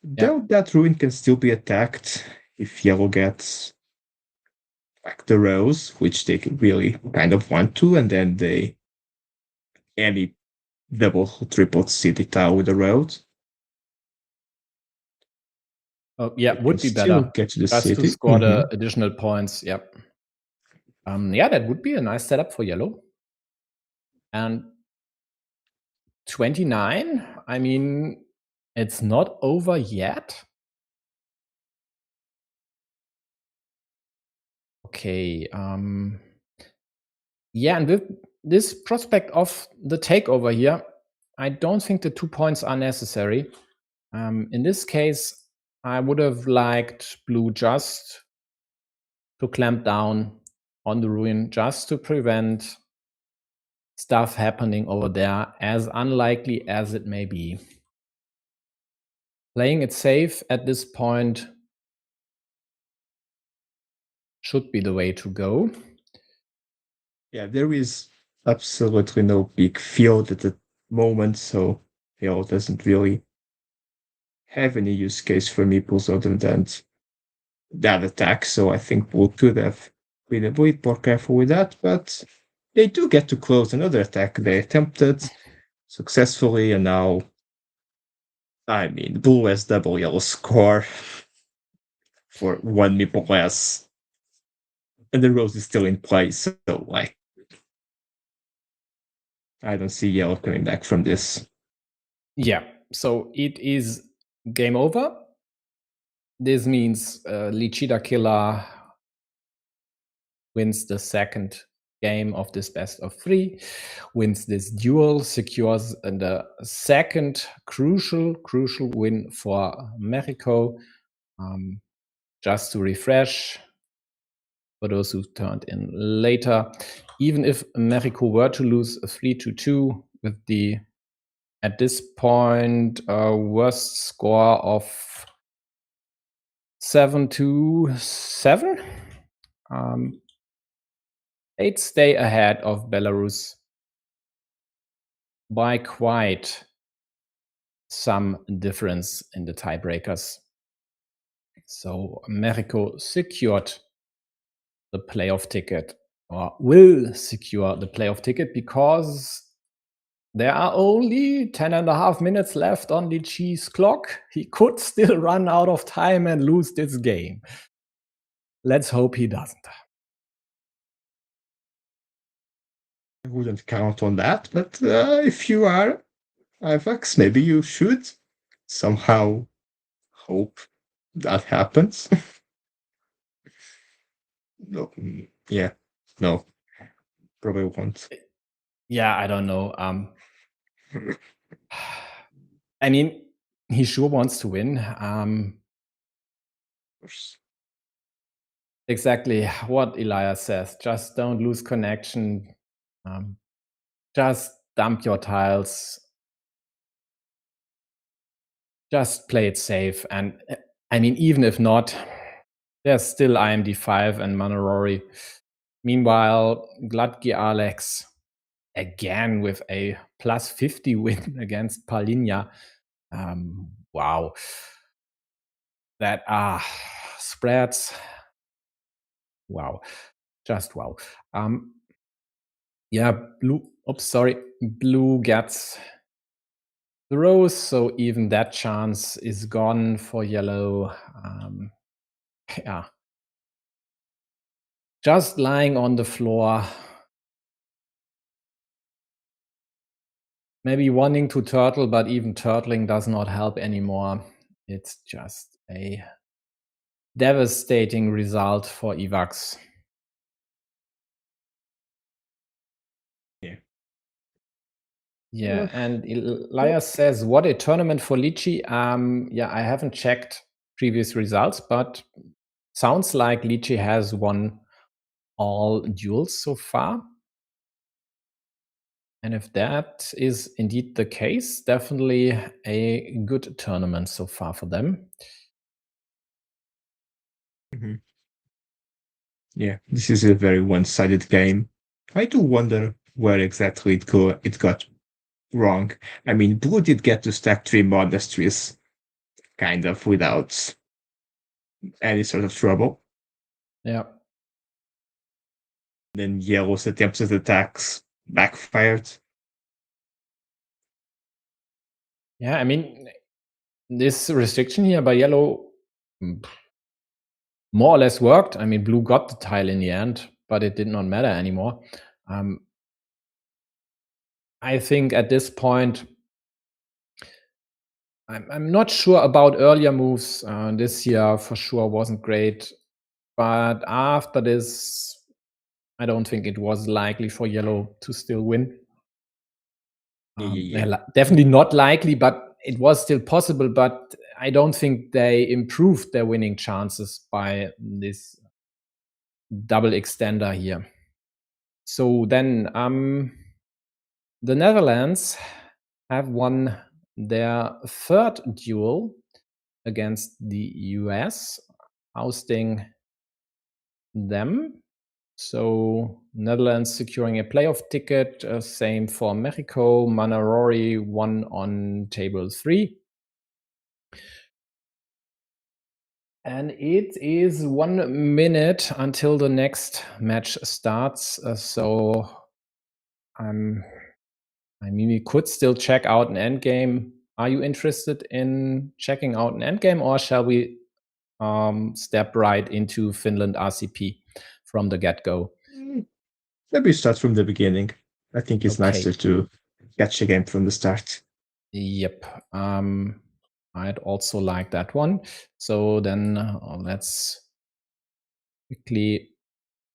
Though that ruin can still be attacked if yellow gets like the rows, which they really kind of want to, and then they any double triple city tile with the roads. Oh, yeah, They would can be still better. get to the Just city. to score the additional points. Yep. Yeah, that would be a nice setup for yellow. And 29, I mean, it's not over yet. Okay. Yeah, and with this prospect of the takeover here, I don't think the 2 points are necessary. In this case, I would have liked Blue just to clamp down on the ruin, just to prevent stuff happening over there, as unlikely as it may be. Playing it safe at this point should be the way to go. Yeah, there is absolutely no big field at the moment, so yellow doesn't really have any use case for meeples other than that attack. So I think Blue could have been a bit more careful with that, but they do get to close another attack they attempted successfully, and now I mean Blue has double yellow score for one meeple less. And the rose is still in place, so like I don't see yellow coming back from this. Yeah, so it is game over. This means Lichida Killer wins the second game of this best of 3, wins this duel, secures the second crucial win for Mexico. Just to refresh, for those who turned in later, even if Mexico were to lose 3-2 with the, at this point, worst score of 7-7, they'd stay ahead of Belarus by quite some difference in the tiebreakers. So Mexico secured the playoff ticket, or will secure the playoff ticket, because there are only 10.5 minutes left on the cheese clock. He could still run out of time and lose this game. Let's hope he doesn't. I wouldn't count on that, but if you are Ivax, maybe you should somehow hope that happens. No, yeah, no, probably won't. Yeah, I don't know. I mean, he sure wants to win. Exactly what Elias says. Just don't lose connection. Just dump your tiles. Just play it safe. And I mean, even if not, there's still IMD5 and Manorori. Meanwhile, Gladki Alex, again with a plus 50 win against Palinja. Wow. That spreads. Wow. Just wow. Yeah, Blue gets the rose, so even that chance is gone for yellow. Yeah. Just lying on the floor. Maybe wanting to turtle, but even turtling does not help anymore. It's just a devastating result for Evax. Yeah, and Elias says, what a tournament for Lychee. Yeah, I haven't checked previous results, but sounds like Lychee has won all duels so far. And if that is indeed the case, definitely a good tournament so far for them. Yeah, this is a very one-sided game. I do wonder where exactly it got wrong. I mean, Blue did get to stack 3 monasteries, kind of without any sort of trouble. Yeah. Then Yellow's attempts at attacks backfired. Yeah, I mean, this restriction here by Yellow more or less worked. I mean, Blue got the tile in the end, but it did not matter anymore. I think at this point, I'm not sure about earlier moves. This year for sure wasn't great, but after this, I don't think it was likely for Yellow to still win. Definitely not likely, but it was still possible. But I don't think they improved their winning chances by this double extender here. So then the Netherlands have won their third duel against the US, ousting them. So Netherlands securing a playoff ticket. Same for Mexico. Manarori won on table 3. And it is 1 minute until the next match starts. So I mean, we could still check out an endgame. Are you interested in checking out an endgame, or shall we step right into Finland RCP from the get-go? Let me start from the beginning. I think it's nicer to catch a game from the start. Yep. I'd also like that one. So then let's quickly.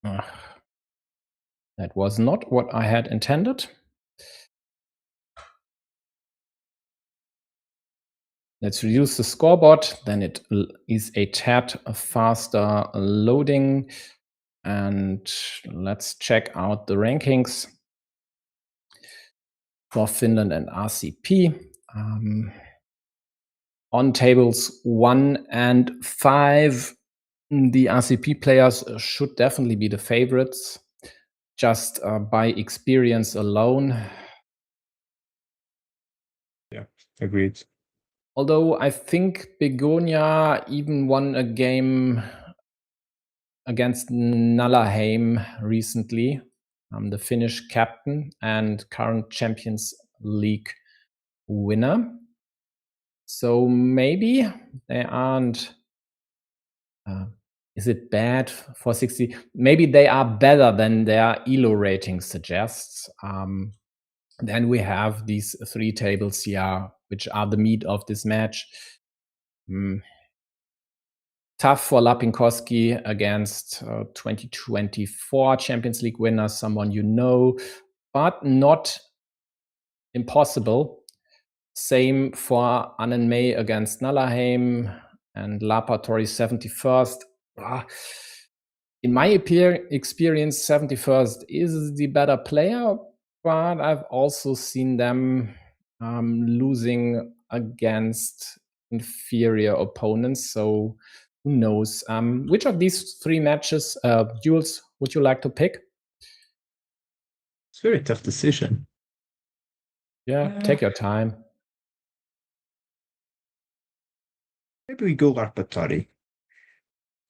That was not what I had intended. Let's reduce the scoreboard. Then it is a tad faster loading. And let's check out the rankings for Finland and RCP. On tables 1 and 5, the RCP players should definitely be the favorites, just by experience alone. Yeah, agreed. Although I think Begonia even won a game against Nalaheim recently, the Finnish captain and current Champions League winner. So maybe they aren't. Is it bad for 60? Maybe they are better than their ELO rating suggests. Then we have these 3 tables here, which are the meat of this match. Tough for Lapinkoski against 2024 Champions League winner, someone you know, but not impossible. Same for Annen May against Nalaheim and Lapatori 71st. In my experience, 71st is the better player, but I've also seen them losing against inferior opponents. So who knows? Which of these 3 matches, duels, would you like to pick? It's a very tough decision. Yeah, take your time. Maybe we go Lapatori.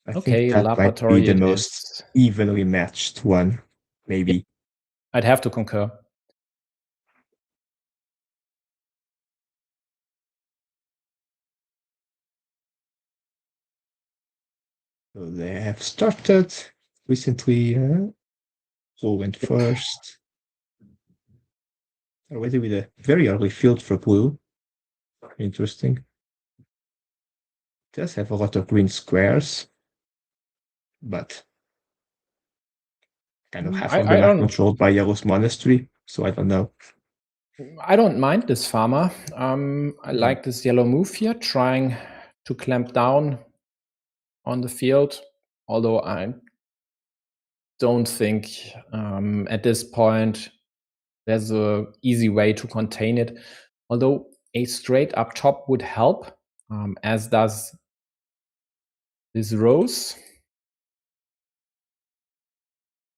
I Okay, think that might be the most evenly matched one, maybe. Yeah, I'd have to concur. So they have started recently. Who went first? Already with a very early field for Blue. Interesting. It does have a lot of green squares, but kind of half of them are controlled by Yellow's monastery, so I don't know. I don't mind this farmer. I like this yellow move here, trying to clamp down on the field, although I don't think at this point there's a easy way to contain it. Although a straight up top would help, as does this rose.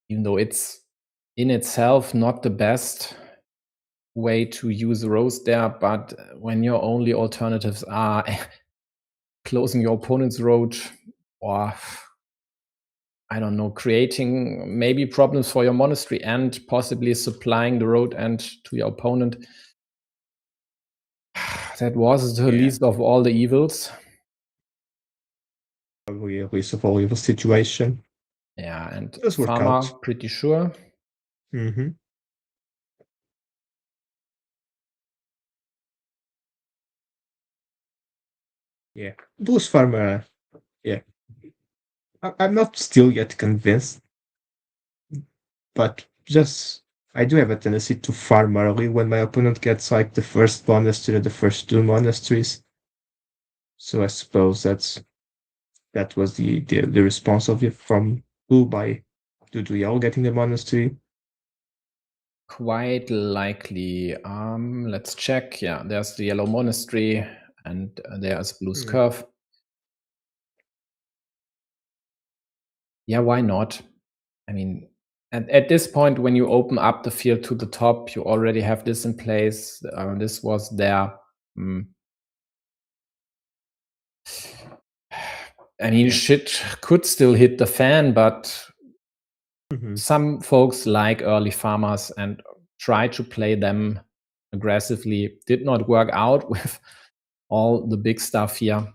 Even though it's in itself not the best way to use a rose there, but when your only alternatives are closing your opponent's road or I don't know, creating maybe problems for your monastery and possibly supplying the road end to your opponent. That was the least of all the evils. Probably a least of all evil situation. Yeah, and Does work farmer, out. pretty sure. Mm-hmm. Yeah, those farmer. Yeah, I'm not still yet convinced, but just I do have a tendency to farm early when my opponent gets like the first monastery or the first two monasteries. So I suppose that was the response of it from who by Dudu getting the monastery. Quite likely. Let's check. Yeah, there's the yellow monastery and there's blue's curve. Yeah, why not? I mean, at this point, when you open up the field to the top, you already have this in place. This was there. I mean, shit could still hit the fan, but some folks like early farmers and try to play them aggressively. Did not work out with all the big stuff here.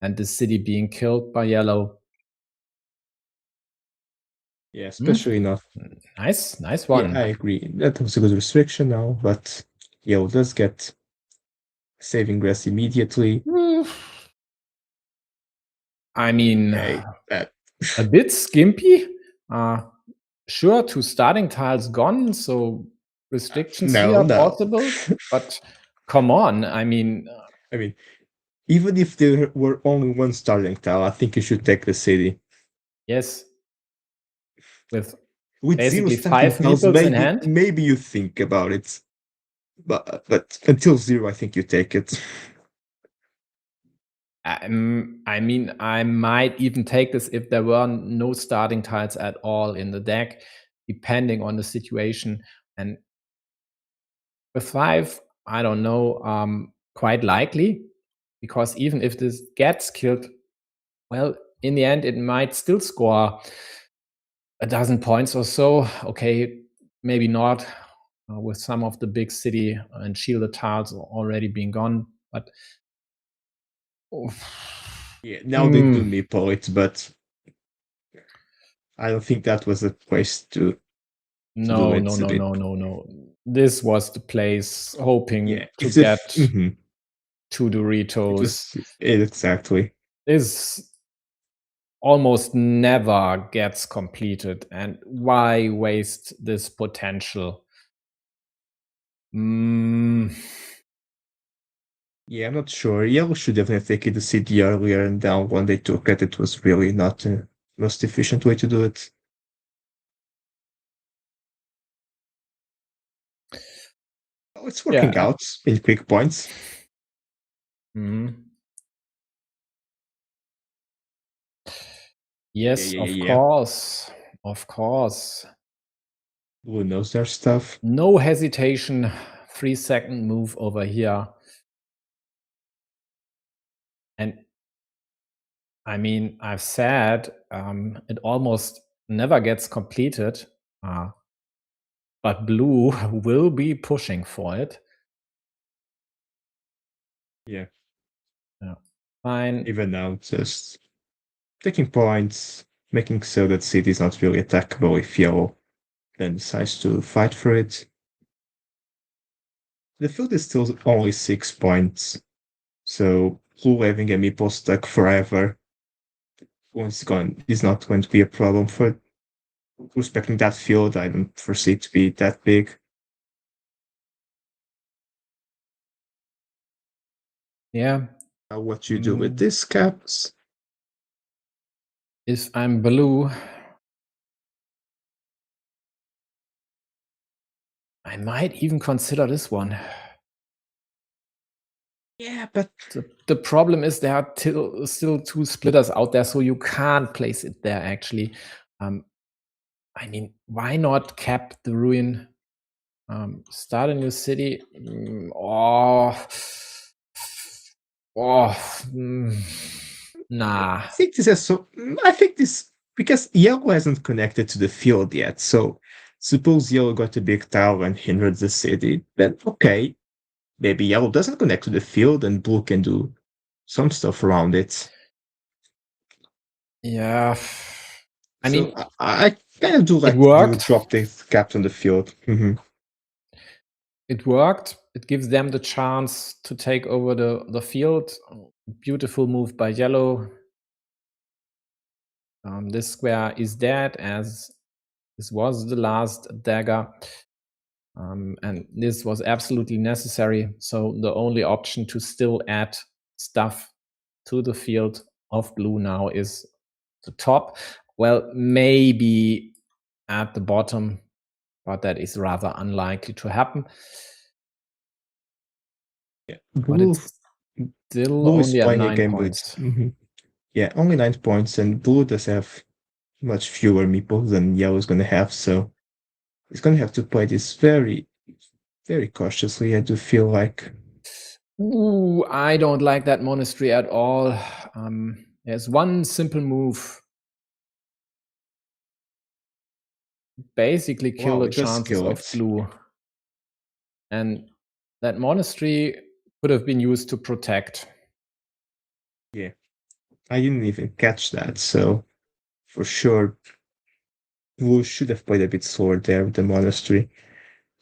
And the city being killed by yellow. Yeah, especially not. Nice one. Yeah, I agree. That was a good restriction now, but yellow does get saving grass immediately. I mean, a bit skimpy. Sure, 2 starting tiles gone, so restrictions here are possible. But come on, I mean, even if there were only one starting tile, I think you should take the city. Yes. With basically 0 5 meeples in hand, maybe you think about it, but until 0, I think you take it. I mean, I might even take this if there were no starting tiles at all in the deck, depending on the situation. And with 5, I don't know, quite likely, because even if this gets killed, well, in the end, it might still score a dozen points or so. Okay, maybe not with some of the big city and shielded tiles already being gone, but yeah, now they do meeple it, but I don't think that was a place to no. This was the place hoping to get to Doritos. Exactly. This almost never gets completed, and why waste this potential? Yeah, I'm not sure. Yellow should definitely take the city earlier, and then when they took it, it was really not the most efficient way to do it. Oh, it's working out in quick points. Yes, of course. Who knows their stuff? No hesitation. 3-second move over here. And I mean, I've said it almost never gets completed, but blue will be pushing for it. Yeah. Fine. Even now, just taking points, making so that city is not really attackable if yellow then decides to fight for it. The field is still only 6 points, so blue having a meeple stuck forever once gone is not going to be a problem for respecting that field. I don't foresee it to be that big. Yeah. What you do with these caps? If I'm blue, I might even consider this one. Yeah, but The problem is there are still two splitters out there, so you can't place it there actually. I mean, why not cap the ruin? Start a new city. Nah. I think this is so. I think this because yellow hasn't connected to the field yet. So suppose yellow got a big tower and hindered the city, then okay, maybe yellow doesn't connect to the field and blue can do some stuff around it. Yeah. I So mean, I kind of do it like blue worked. drop the caps on the field. It worked. It gives them the chance to take over the field. Beautiful move by yellow. This square is dead, as this was the last dagger. And this was absolutely necessary. So the only option to still add stuff to the field of blue now is the top. Well, maybe at the bottom, but that is rather unlikely to happen. Yeah, But it's still blue is only at playing a 9 game points. with yeah, only 9 points, and blue does have much fewer meeples than yellow is going to have. So he's going to have to play this very, very cautiously. I do feel like. Ooh, I don't like that monastery at all. There's one simple move. Basically kill Wow, the it does chances kill of it. blue. And that monastery could have been used to protect. Yeah, I didn't even catch that. So for sure, blue should have played a bit slower there with the monastery.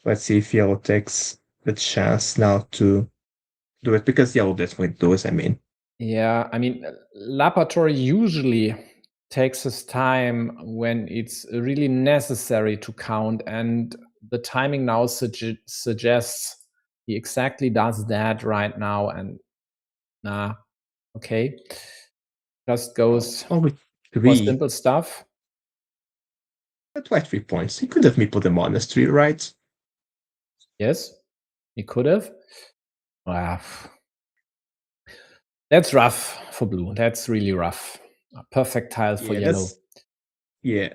Let's see if yellow takes the chance now to do it because yellow definitely does. I mean, Yeah, I mean, laboratory usually takes his time when it's really necessary to count, and the timing now suggests he exactly does that right now. And okay, just goes only for three. simple stuff. That's why 3 points. He could have meepled the monastery, right? Yes, he could have. Ah, that's rough for blue. That's really rough. A perfect tile for Yeah, yellow. yeah.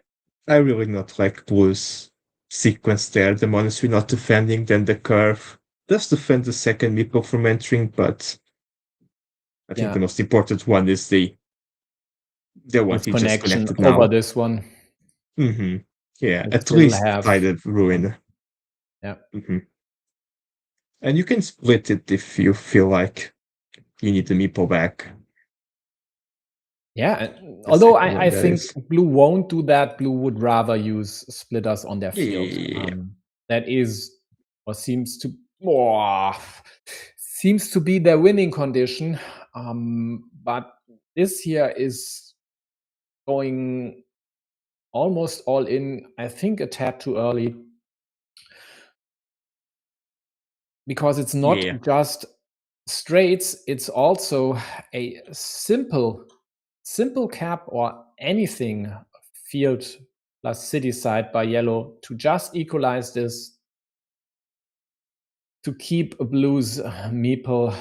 I really not like blue's sequence there. The monastery not defending, then the curve does defend the second meeple from entering, but I think Yeah, the most important one is the one this he just connection connected over now. this one. Yeah, I at still least by have. the ruin. Yeah. And you can split it if you feel like you need the meeple back. Yeah. The Although second I one, that think is. blue won't do that. Blue would rather use splitters on their Yeah, field. yeah, yeah. That is or seems to be their winning condition. But this here is going almost all in. I think a tad too early, because it's not Yeah, just straights, it's also a simple cap or anything field plus city side by yellow to just equalize this, to keep a blues meeple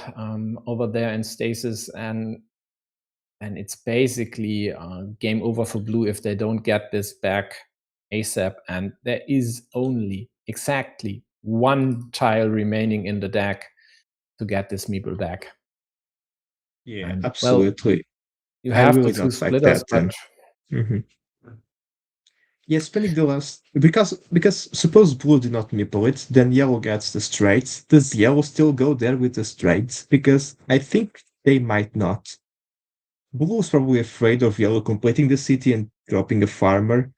over there in stasis, and it's basically game over for blue if they don't get this back ASAP. And there is only exactly one tile remaining in the deck to get this meeple back. yeah, And well, absolutely. you I have the really two don't like splitters, that but then. Yeah, spending the last because suppose blue did not meeple it, then yellow gets the straights. Does yellow still go there with the straights? Because I think they might not. Blue is probably afraid of yellow completing the city and dropping a farmer.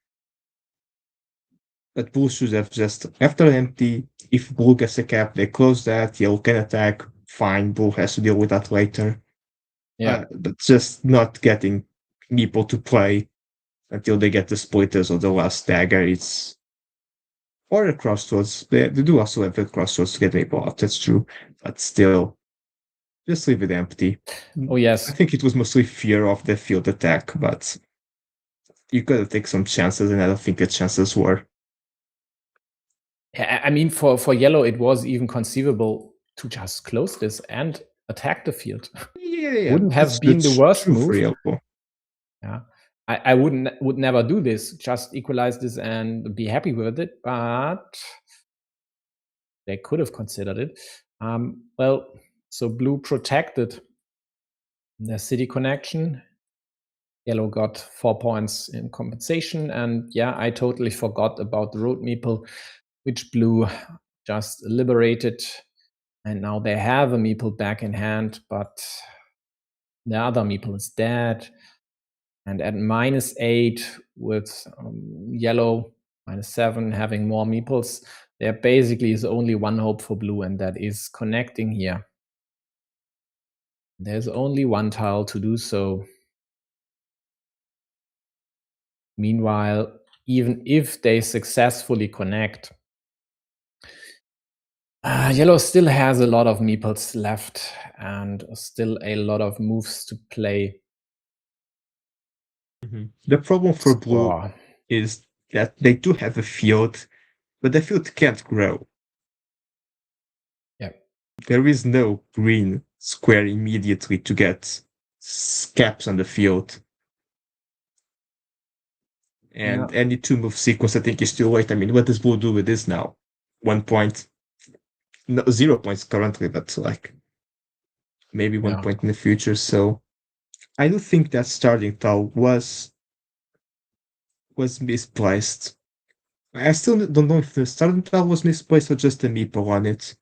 But blue should have just after empty. If blue gets a cap, they close that. Yellow can attack. Fine, blue has to deal with that later. yeah, But just not getting meeple to play until they get the splitters or the last dagger. It's or a crossroads. They do also have a crossroads to get people out. That's true, but still, Just leave it empty. Oh, yes. I think it was mostly fear of the field attack, but you gotta take some chances, and I don't think the chances were. I mean, for yellow, it was even conceivable to just close this and attack the field. Yeah. Wouldn't have been the that's worst true for move. yellow. Yeah, I would never do this. Just equalize this and be happy with it. But they could have considered it. Well, so blue protected the city connection. Yellow got 4 points in compensation. And yeah, I totally forgot about the road meeple, which blue just liberated. And now they have a meeple back in hand, but the other meeple is dead. And at -8 with yellow, -7, having more meeples, there basically is only one hope for blue, and that is connecting here. There's only one tile to do so. Meanwhile, even if they successfully connect, yellow still has a lot of meeples left and still a lot of moves to play. The problem for blue is that they do have a field, but the field can't grow. Yeah. There is no green square immediately to get caps on the field. And any 2-move sequence, I think, is too late. I mean, what does blue do with this now? 1 point. No, 0 points currently, but like maybe 1 point in the future. So I do think that starting tile was misplaced. I still don't know if the starting tile was misplaced or just a meeple on it.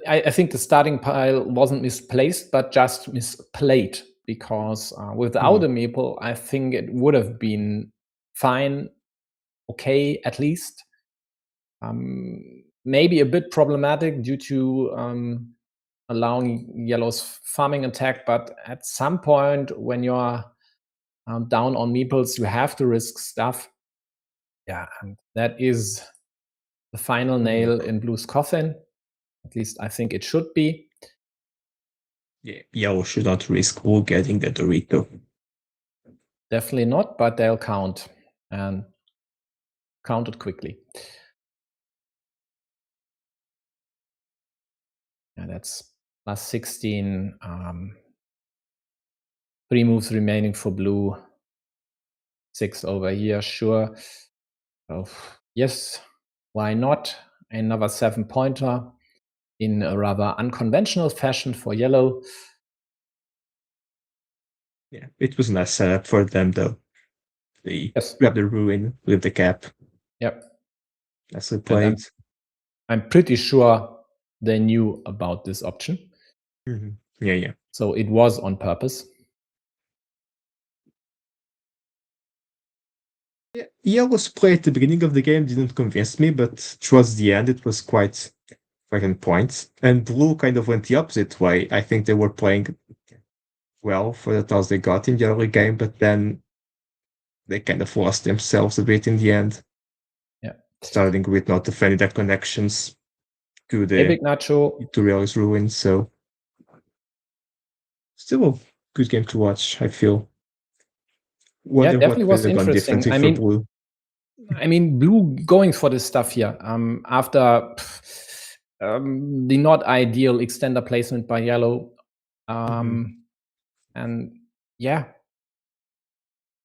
I think the starting pile wasn't misplaced, but just misplayed, because without a meeple, I think it would have been fine, okay, at least. Maybe a bit problematic due to allowing yellow's farming attack, but at some point when you're down on meeples, you have to risk stuff. Yeah, and that is the final nail in blue's coffin. At least I think it should be. Yeah, yellow should not risk blue getting the Dorito. Definitely not, but they'll count, and count it quickly. Yeah, that's +16. 3 moves remaining for blue. 6 over here, sure. Oh, yes, why not? Another 7-pointer in a rather unconventional fashion for yellow. Yeah, it was a nice setup for them, though. They grab the ruin with the cap. Yep. That's the played. I'm pretty sure they knew about this option. Yeah. So it was on purpose. Yeah, yellow's play at the beginning of the game didn't convince me, but towards the end it was quite on point. And blue kind of went the opposite way. I think they were playing well for the tiles they got in the early game, but then they kind of lost themselves a bit in the end. Yeah. Starting with not defending their connections to the Big Nacho. to Real's ruin. So still a good game to watch, I feel. Wonder definitely what was interesting. For blue. I mean, blue going for this stuff here after the not ideal extender placement by yellow. And yeah,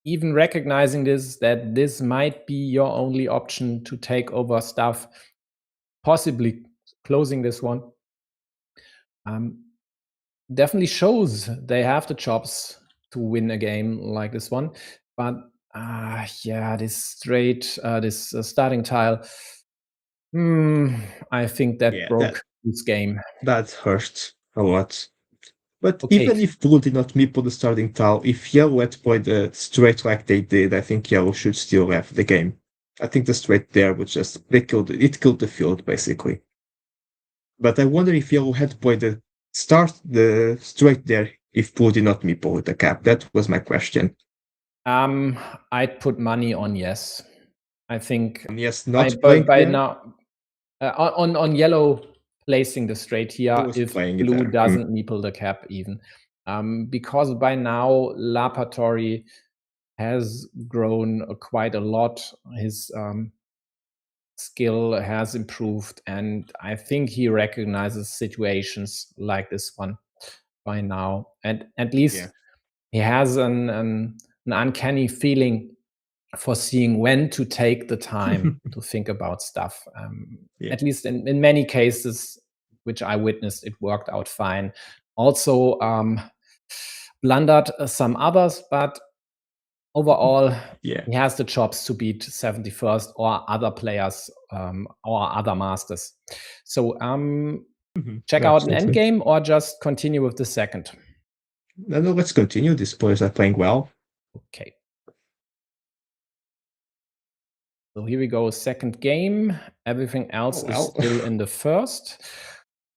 even recognizing that this might be your only option to take over stuff, possibly closing this one, definitely shows they have the chops to win a game like this one. But yeah, this straight, this starting tile, I think that broke this game. That hurt a lot. But even if blue did not meeple the starting tile, if yellow had played the straight like they did, I think yellow should still have the game. I think the straight there was just it killed the field basically. But I wonder if yellow had played the straight there if blue did not meeple with the cap. That was my question. I'd put money on yes. I think yes, not playing by now on yellow placing the straight here if blue doesn't meeple the cap even. Because by now Lapatori has grown quite a lot. His skill has improved, and I think he recognizes situations like this one by now. And at least he has an uncanny feeling for seeing when to take the time to think about stuff. At least in many cases, which I witnessed, it worked out fine. Also blundered some others, but overall, he has the chops to beat 71st or other players or other masters. So check out an endgame or just continue with the second? No, let's continue. These players are playing well. Okay. So here we go, second game. Everything else is still in the first.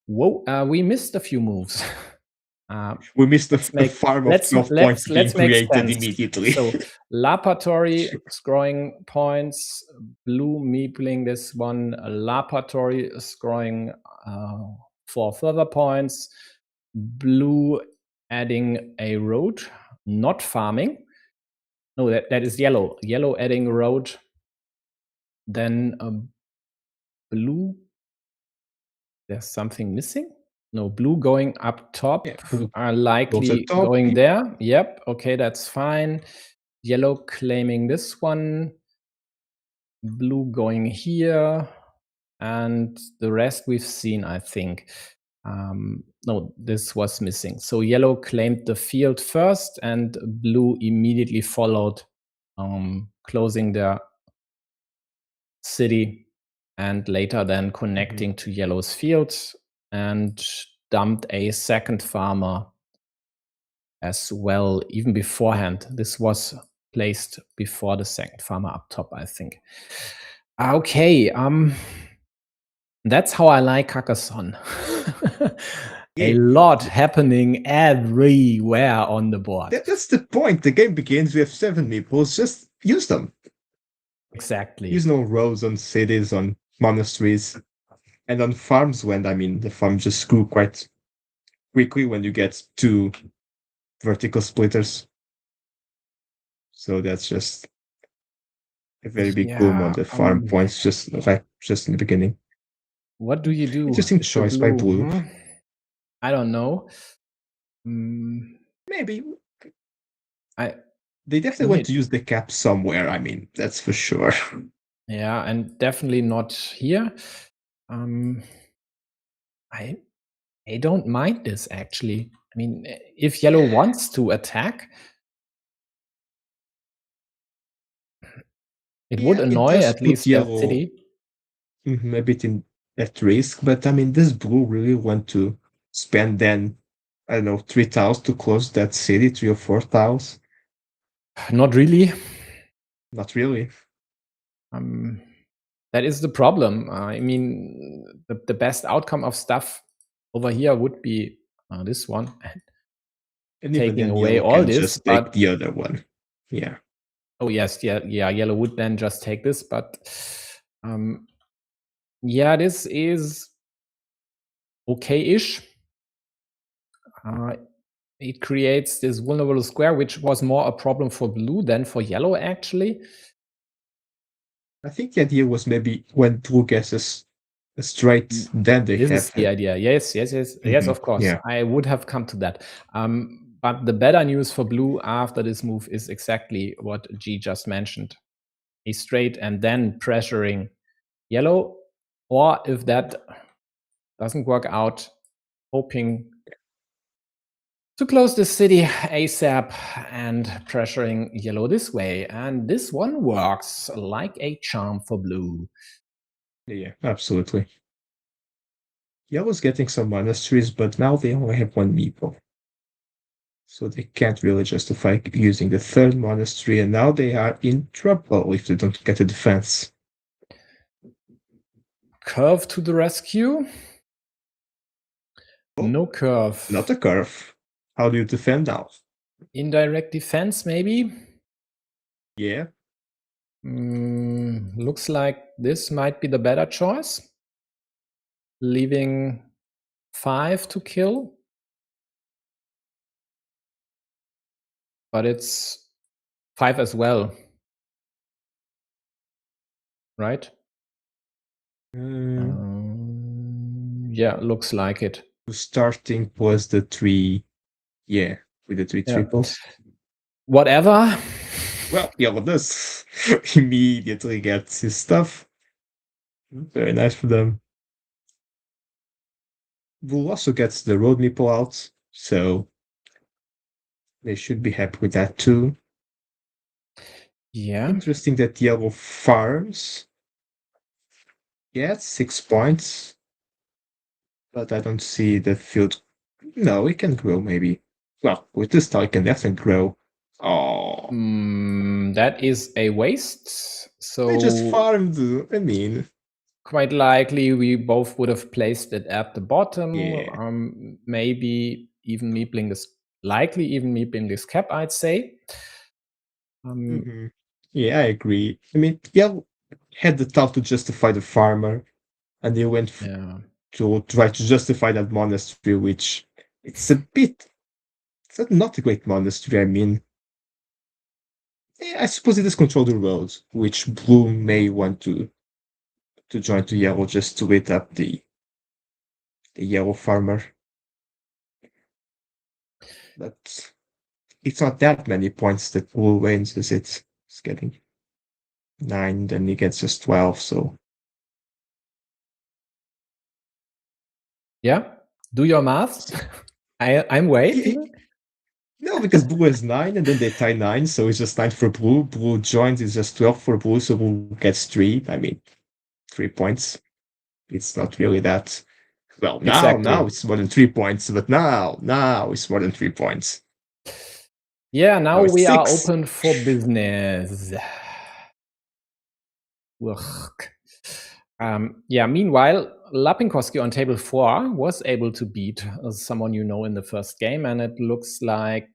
Whoa, we missed a few moves. We missed the farm of 12 points being created immediately. So Lapatori scoring points, blue meepling this one, Lapatori scoring 4 further points, blue adding a road, not farming. No, that is yellow. Yellow adding road. Then blue, there's something missing. No, blue going up top are likely going there. Yep, okay, that's fine. Yellow claiming this one. Blue going here. And the rest we've seen, I think. No, this was missing. So yellow claimed the field first and blue immediately followed, closing their city and later then connecting to yellow's fields and dumped a second farmer as well, even beforehand. This was placed before the second farmer up top, I think. Okay, that's how I like Carcassonne. A lot happening everywhere on the board. That's the point. The game begins, we have 7 meeples, just use them. Exactly. Use no roads on cities, on monasteries, and on farms when, the farm just grew quite quickly when you get 2 vertical splitters. So that's just a very big boom on the farm points just in the beginning. What do you do? Interesting choice by blue. I don't know. Maybe. They definitely want to use the cap somewhere, that's for sure. Yeah, and definitely not here. I don't mind this, actually. If yellow wants to attack, it would annoy at least yellow, that city. A bit at risk, but this blue really want to spend then, 3 tiles to close that city, 3 or 4 tiles. Not really. Not really. That is the problem. The best outcome of stuff over here would be this one. And taking away all this, just take the other one. Yeah. Oh yes, yeah. Yellow would then just take this, but yeah, this is okay-ish. It creates this vulnerable square, which was more a problem for blue than for yellow, actually. I think the idea was maybe when blue gets straight, then they this have is the idea. Yes, of course. Yeah. I would have come to that. But the better news for blue after this move is exactly what G just mentioned. A straight and then pressuring yellow, or if that doesn't work out, hoping to close the city ASAP and pressuring yellow this way. And this one works like a charm for blue. Yeah, absolutely. Yellow's getting some monasteries, but now they only have 1 meeple. So they can't really justify using the 3rd monastery, and now they are in trouble if they don't get a defense. Curve to the rescue. No curve. Not a curve. How do you defend now? Indirect defense, maybe? Yeah. Looks like this might be the better choice. leaving 5 to kill. But it's 5 as well. Right? Yeah, looks like it. Starting was the 3, yeah, with the 3 triples. Whatever. Well, yellow does immediately gets his stuff. Very nice for them. Blue also gets the road meeple out, so they should be happy with that too. Yeah. Interesting that yellow farms. Yeah, 6 points. But I don't see the field. No, it can grow maybe. Well, with this style, it can definitely grow. Oh. That is a waste. So I just farmed. I mean, quite likely we both would have placed it at the bottom. Yeah. Maybe even meepling this, likely even meepling this cap, I'd say. Yeah, I agree. I mean, Yell had the thought to justify the farmer, and they went to try to justify that monastery, which it's not a great monastery. I mean, I suppose it does control the roads, which Blue may want to join to Yellow just to wait up the Yellow farmer. But it's not that many points that Blue wins, is it? It's getting 9, then he gets just 12, so. Yeah, do your math. I'm waiting. No, because Blue has 9, and then they tie 9, so it's just 9 for Blue. Blue joins, it's just 12 for Blue, so Blue gets 3. I mean, 3 points. It's not really that. Well, now it's more than 3 points, but now it's more than 3 points. Yeah, now we are open for business. Yeah, meanwhile, Lapinkoski on table 4 was able to beat someone you know in the first game, and it looks like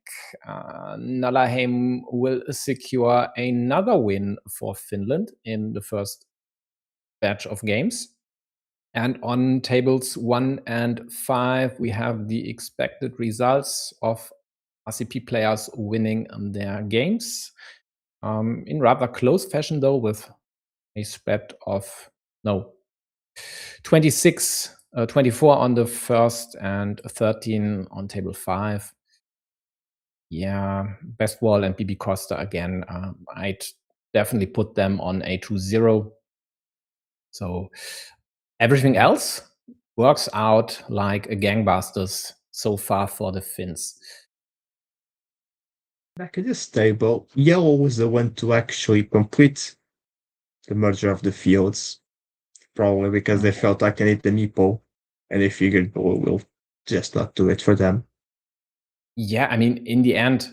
Nalaheim will secure another win for Finland in the first batch of games. And on tables 1 and 5, we have the expected results of RCP players winning their games in rather close fashion, though, with a spread of 24 on the first and 13 on table 5. Yeah, Best Wall and BB Costa again. I'd definitely put them on a 2-0. So everything else works out like a gangbusters so far for the Finns. Back at this table, Yellow was the one to actually complete the merger of the fields, probably because they felt like they need the meeple, and they figured Blue will just not do it for them. Yeah, I mean, in the end,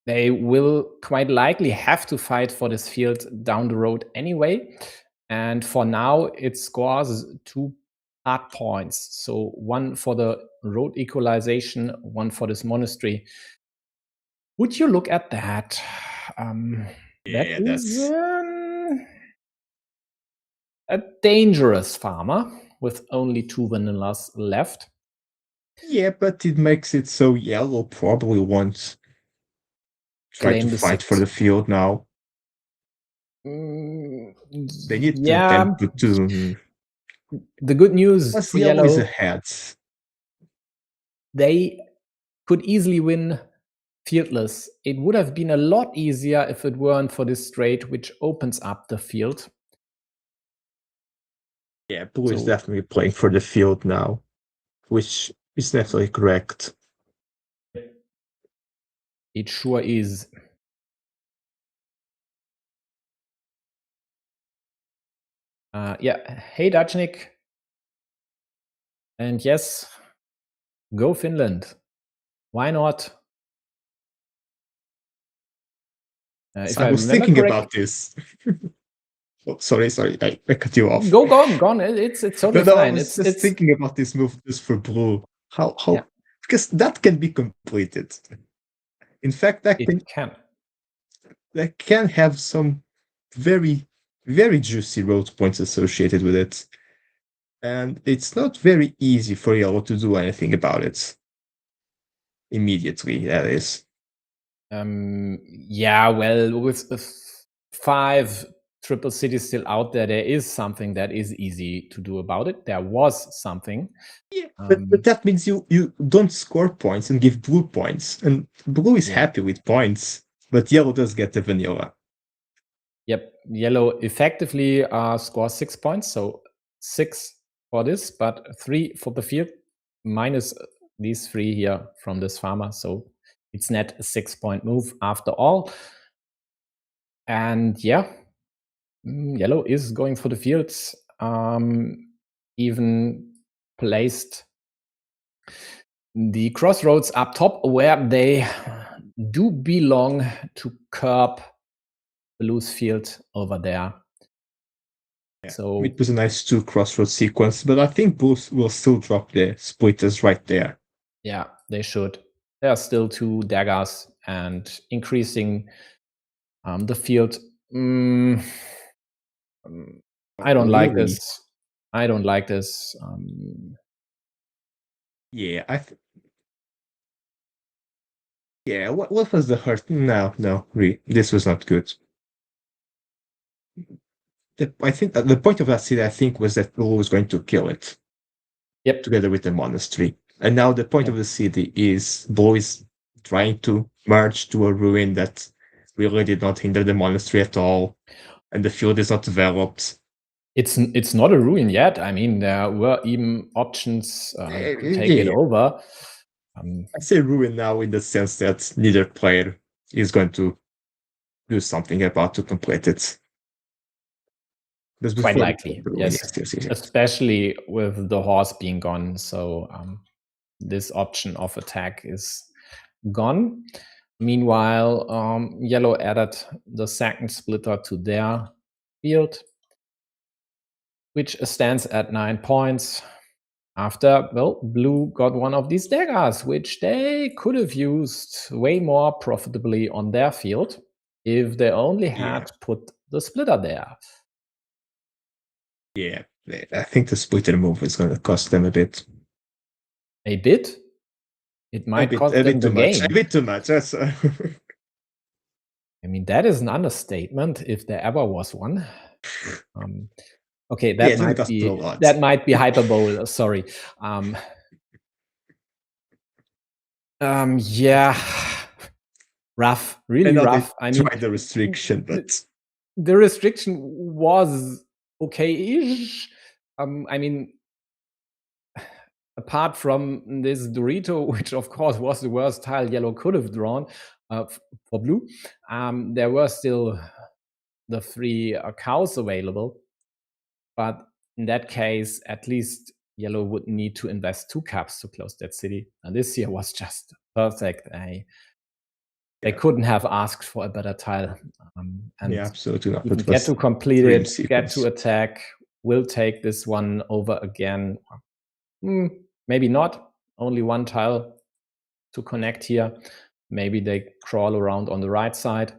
they will quite likely have to fight for this field down the road anyway. And for now, it scores 2 hard points. So 1 for the road equalization, 1 for this monastery. Would you look at that? That is a dangerous farmer with only 2 vanillas left. Yeah, but it makes it so Yellow probably won't try to fight for the field now. They need to attempt to. The good news for Yellow is ahead. They could easily win fieldless. It would have been a lot easier if it weren't for this straight, which opens up the field. Yeah, Blue is definitely playing for the field now, which is definitely correct. It sure is. Yeah, hey Dachnik. And yes, go Finland. Why not? I was thinking about this. Oh, sorry, I cut you off. Go on. It's totally fine. I was just thinking about this move just for Blue. How? Yeah. Because that can be completed. In fact, that can have some very very juicy road points associated with it. And it's not very easy for yellow to do anything about it. Immediately, that is. Yeah, well, with 5 triple cities still out there is something that is easy to do about it. There was something. Yeah, but that means you don't score points and give blue points. And blue is happy with points, but yellow does get the vanilla. Yep, yellow effectively scores 6 points, so 6 for this, but 3 for the field, minus these 3 here from this farmer. So it's net a 6-point move after all. And yeah, yellow is going for the fields, even placed the crossroads up top where they do belong to curb the loose field over there. Yeah, so it was a nice 2 crossroads sequence, but I think both will still drop the splitters right there. Yeah, they should. There are still 2 daggers and increasing the field. I don't like this. I don't like this. Yeah, yeah, what was the hurt? No, this was not good. I think the point of that city, I think, was that Blue was going to kill it. Yep. Together with the monastery. And now the point of the city is Blue is trying to merge to a ruin that really did not hinder the monastery at all, and the field is not developed. It's not a ruin yet. I mean, there were even options to take it over. I say ruin now in the sense that neither player is going to do something about to complete it. Quite likely, yes. Especially with the horse being gone. So this option of attack is gone. Meanwhile, yellow added the second splitter to their field, which stands at 9 points. After, well, blue got one of these daggers, which they could have used way more profitably on their field if they only had put the splitter there. Yeah, I think the splitter move is going to cost them a bit. A bit? It might cost them the game. A bit too much. That's, I mean, that is an understatement if there ever was one. Okay, that might be hyperbole. Sorry. Yeah, rough, really rough. I mean, the restriction, but the restriction was okay-ish. I mean, apart from this Dorito, which of course was the worst tile yellow could have drawn for blue, there were still the 3 cows available. But in that case, at least yellow would need to invest 2 caps to close that city. And this here was just perfect. They couldn't have asked for a better tile. And absolutely not. Even get to complete it, get to attack, will take this one over again. Maybe not. Only 1 tile to connect here. Maybe they crawl around on the right side.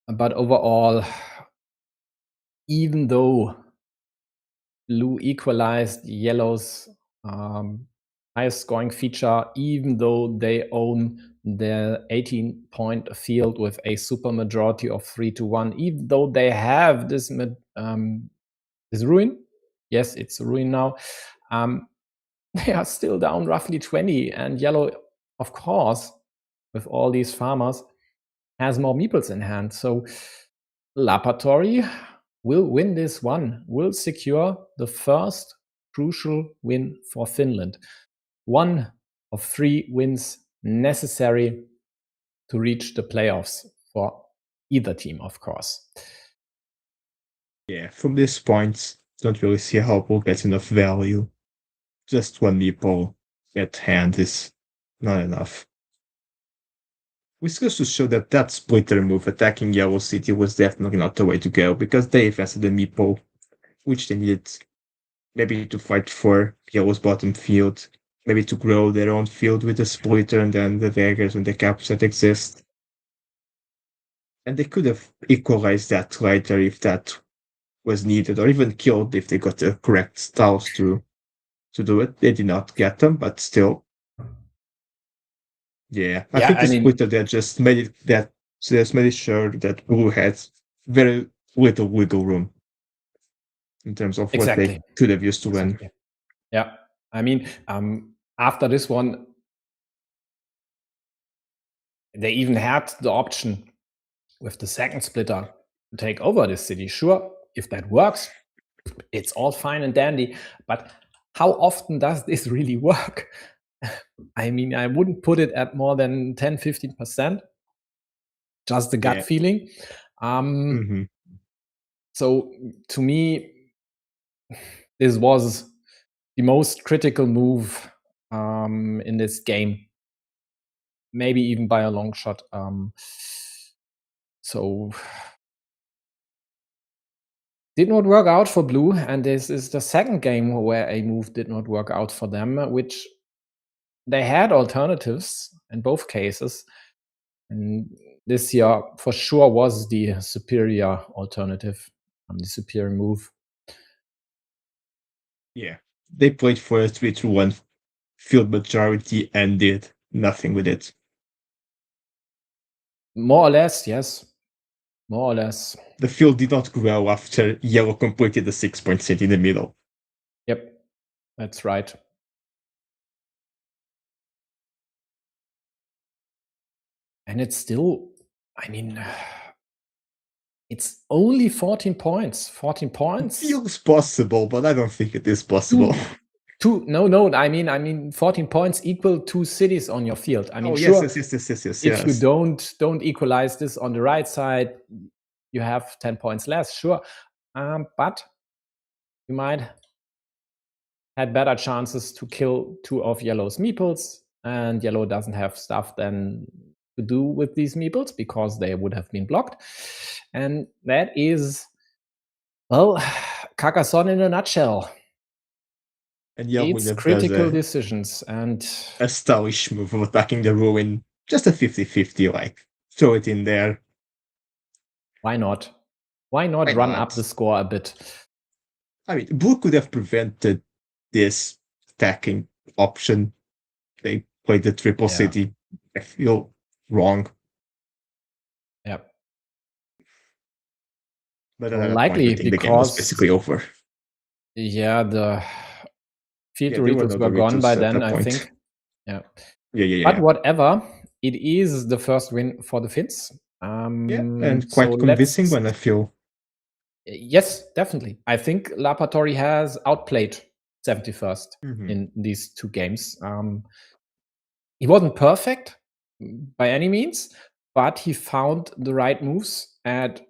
But overall, even though blue equalized yellow's highest scoring feature, even though they own the 18-point field with a super majority of 3-1, even though they have this ruin, yes, it's a ruin now, they are still down roughly 20, and yellow, of course, with all these farmers, has more meeples in hand. So Laboratory will win this one, will secure the first crucial win for Finland. 1 of 3 wins necessary to reach the playoffs for either team, of course. Yeah, from this point, don't really see how we'll get enough value. Just 1 meeple at hand is not enough. Which goes to show that that splitter move attacking Yellow City was definitely not the way to go, because they invested in meeple, which they needed maybe to fight for Yellow's bottom field, maybe to grow their own field with the splitter and then the daggers and the caps that exist. And they could have equalized that later if that was needed, or even killed if they got the correct styles to do it. They did not get them, but still. Yeah, I think I the mean, splitter that just made it sure that Blue had very little wiggle room in terms of what they exactly. could have used to win. Exactly. Yeah. I mean, after this one, they even had the option with the second splitter to take over this city. Sure, if that works, it's all fine and dandy. But how often does this really work? I mean, I wouldn't put it at more than 10, 15%. Just the gut Yeah. feeling. Mhm. So to me, this was the most critical move in this game. Maybe even by a long shot. So did not work out for Blue, and this is the second game where a move did not work out for them, which they had alternatives in both cases. And this year for sure was the superior alternative, the superior move. Yeah. They played for a 3-1 field majority and did nothing with it. More or less, yes. More or less. The field did not grow after Yellow completed the 6-point set in the middle. Yep, that's right. And it's still, I mean, it's only 14 points. 14 points. It feels possible, but I don't think it is possible. No. I mean, 14 points equal 2 cities on your field. I mean, sure. Yes. If you don't equalize this on the right side, you have 10 points less, sure. But you might had better chances to kill 2 of Yellow's meeples, and Yellow doesn't have stuff then to do with these meeples because they would have been blocked. And that is, well, Carcassonne in a nutshell. And Yellow It's critical decisions and a stylish move of attacking the ruin, just a 50-50, like throw it in there. Why not? Why not run up the score a bit? I mean, Blue could have prevented this attacking option. They played the triple city. I feel wrong. Yeah. But well, likely point, the game was basically over. Yeah, the field Doritos were gone by then, I think. Yeah. But whatever, it is the first win for the Finns. And quite convincing one, I feel. Yes, definitely. I think Lapatori has outplayed 71st in these 2 games. He wasn't perfect by any means, but he found the right moves and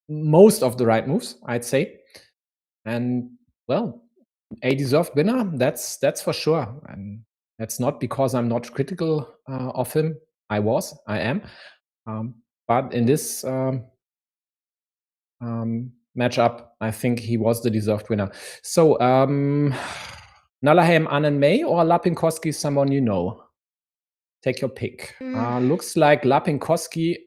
most of the right moves, I'd say. And well, a deserved winner, that's for sure. And that's not because I'm not critical of him. I am. But in this matchup, I think he was the deserved winner. So, Nalaham, Anand May, or Lapinkoski, someone you know? Take your pick. Looks like Lapinkoski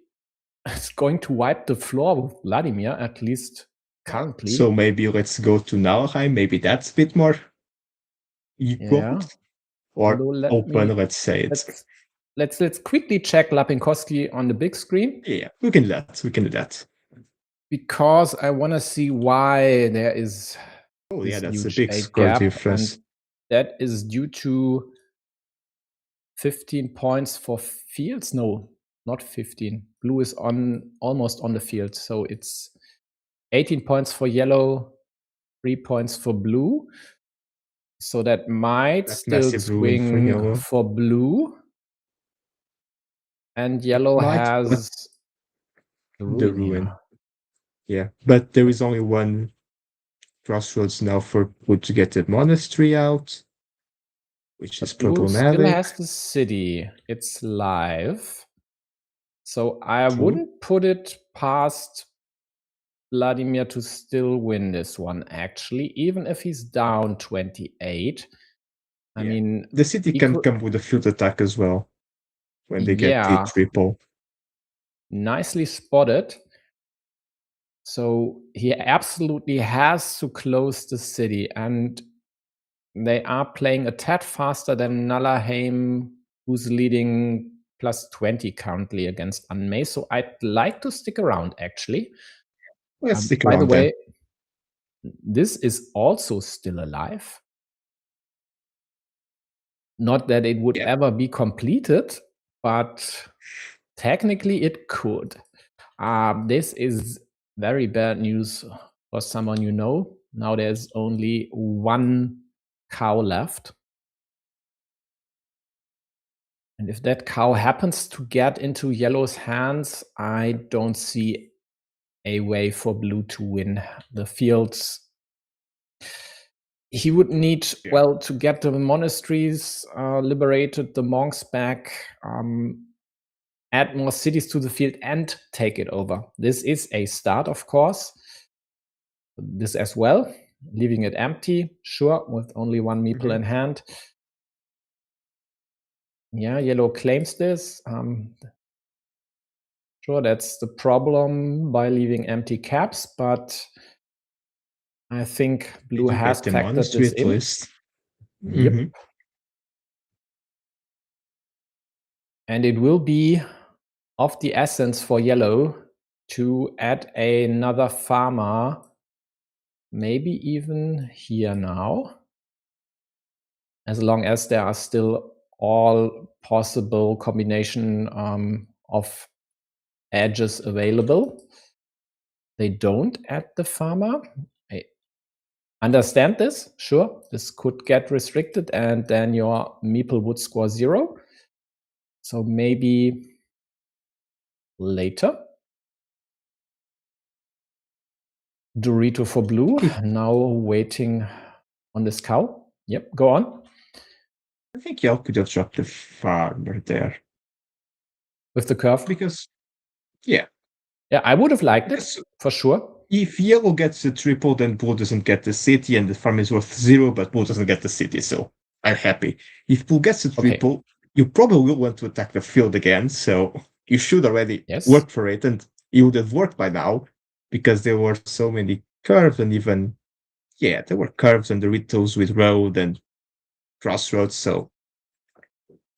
is going to wipe the floor with Vladimir, at least currently. So maybe let's go to Nalaham. Maybe that's a bit more equal. Yeah. Or open, let's say it. Let's quickly check Lapinkoski on the big screen. Yeah, we can do that. Because I want to see why there is that's a big score difference. And that is due to 15 points for fields. No, not 15. Blue is almost on the field, so it's 18 points for Yellow, 3 points for Blue. So that might still swing for Blue. And Yellow has the ruin. Yeah, but there is only one crossroads now for Blue to get the monastery out, which is problematic. Blue still has the city. It's live. So I wouldn't put it past Vladimir to still win this one, actually, even if he's down 28. I mean, the city can come with a field attack as well when they get the triple. nicely spotted. So he absolutely has to close the city, and they are playing a tad faster than Nallerheim, who's leading +20 currently against Anmei. So I'd like to stick around, actually. Let's stick By the around way, this is also still alive. Not that it would ever be completed, but technically it could. This is very bad news for someone you know. Now there's only one cow left. And if that cow happens to get into yellow's hands, I don't see a way for blue to win the fields. He would need, well, to get the monasteries liberated, the monks back, add more cities to the field, and take it over. This is a start, of course. This as well, leaving it empty, sure, with only one meeple in hand. Yeah, yellow claims this. Sure, that's the problem by leaving empty caps, but I think blue has factored this in. Yep. And it will be of the essence for yellow to add another farmer, maybe even here now, as long as there are still all possible combination of edges available. They don't add the farmer. I understand this, sure. This could get restricted and then your meeple would score 0. So maybe later. Dorito for blue, now waiting on this cow. Yep, go on. I think yellow could have dropped the farmer there. With the curve? Because, yeah. Yeah, I would have liked it, for sure. If yellow gets the triple, then blue doesn't get the city, and the farm is worth 0, but blue doesn't get the city, so I'm happy. If blue gets the triple, you probably will want to attack the field again, so you should already work for it, and it would have worked by now, because there were so many curves, and even, yeah, there were curves and Doritos with road and crossroads, so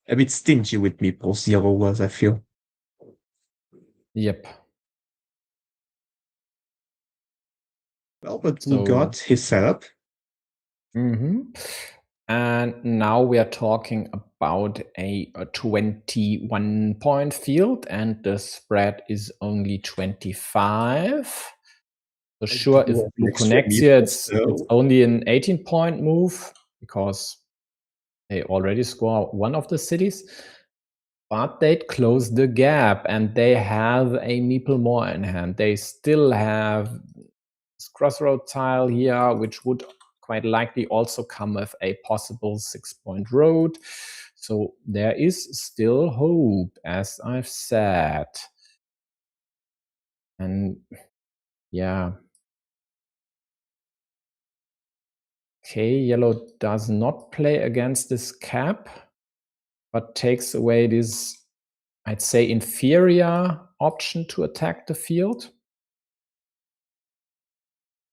a bit stingy with meeples, yellow was, I feel. Yep. Well, but blue got his setup. And now we are talking about a 21-point field, and the spread is only 25. So sure, if blue connects here, it's only an 18-point move, because they already score one of the cities. But they'd close the gap, and they have a meeple more in hand. They still have this crossroad tile here, which would quite likely also come with a possible 6-point road. So there is still hope, as I've said. And yeah. Okay, yellow does not play against this cap, but takes away this, I'd say, inferior option to attack the field.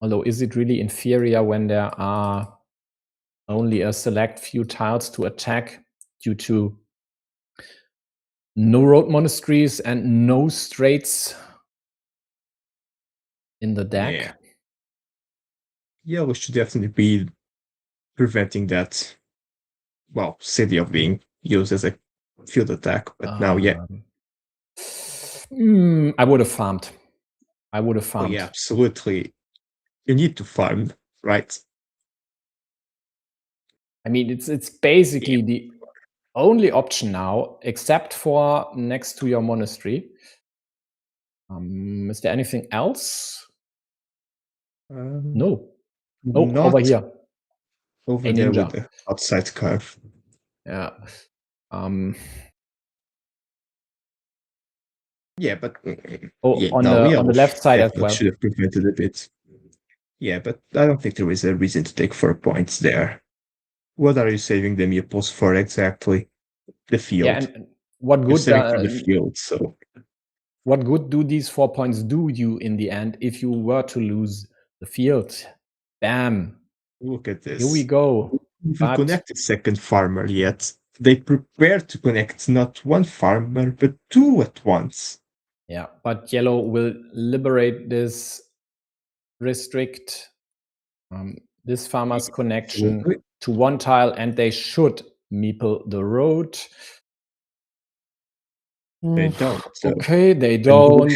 Although, is it really inferior when there are only a select few tiles to attack due to no road monasteries and no straits in the deck? Yeah, we should definitely be preventing that, well, city of being used as a field attack, but now, yeah. I would have farmed. I would have farmed. Oh, yeah, absolutely. You need to farm, right? I mean, it's basically the only option now, except for next to your monastery. Is there anything else? No. Oh, over here. Over there with the outside curve. Yeah. Yeah, but on the left side as well. Should have prevented a bit. Yeah, but I don't think there is a reason to take 4 points there. What are you saving the meeples for exactly? The field. Yeah, and what good? You're saving for the field, so what good do these 4 points do you in the end if you were to lose the field? Bam. Look at this. Here we go. Even connected second farmer yet. They prepare to connect not one farmer, but two at once. Yeah, but yellow will liberate this, restrict this farmer's connection to one tile, and they should meeple the road. They don't. So. Okay, they don't.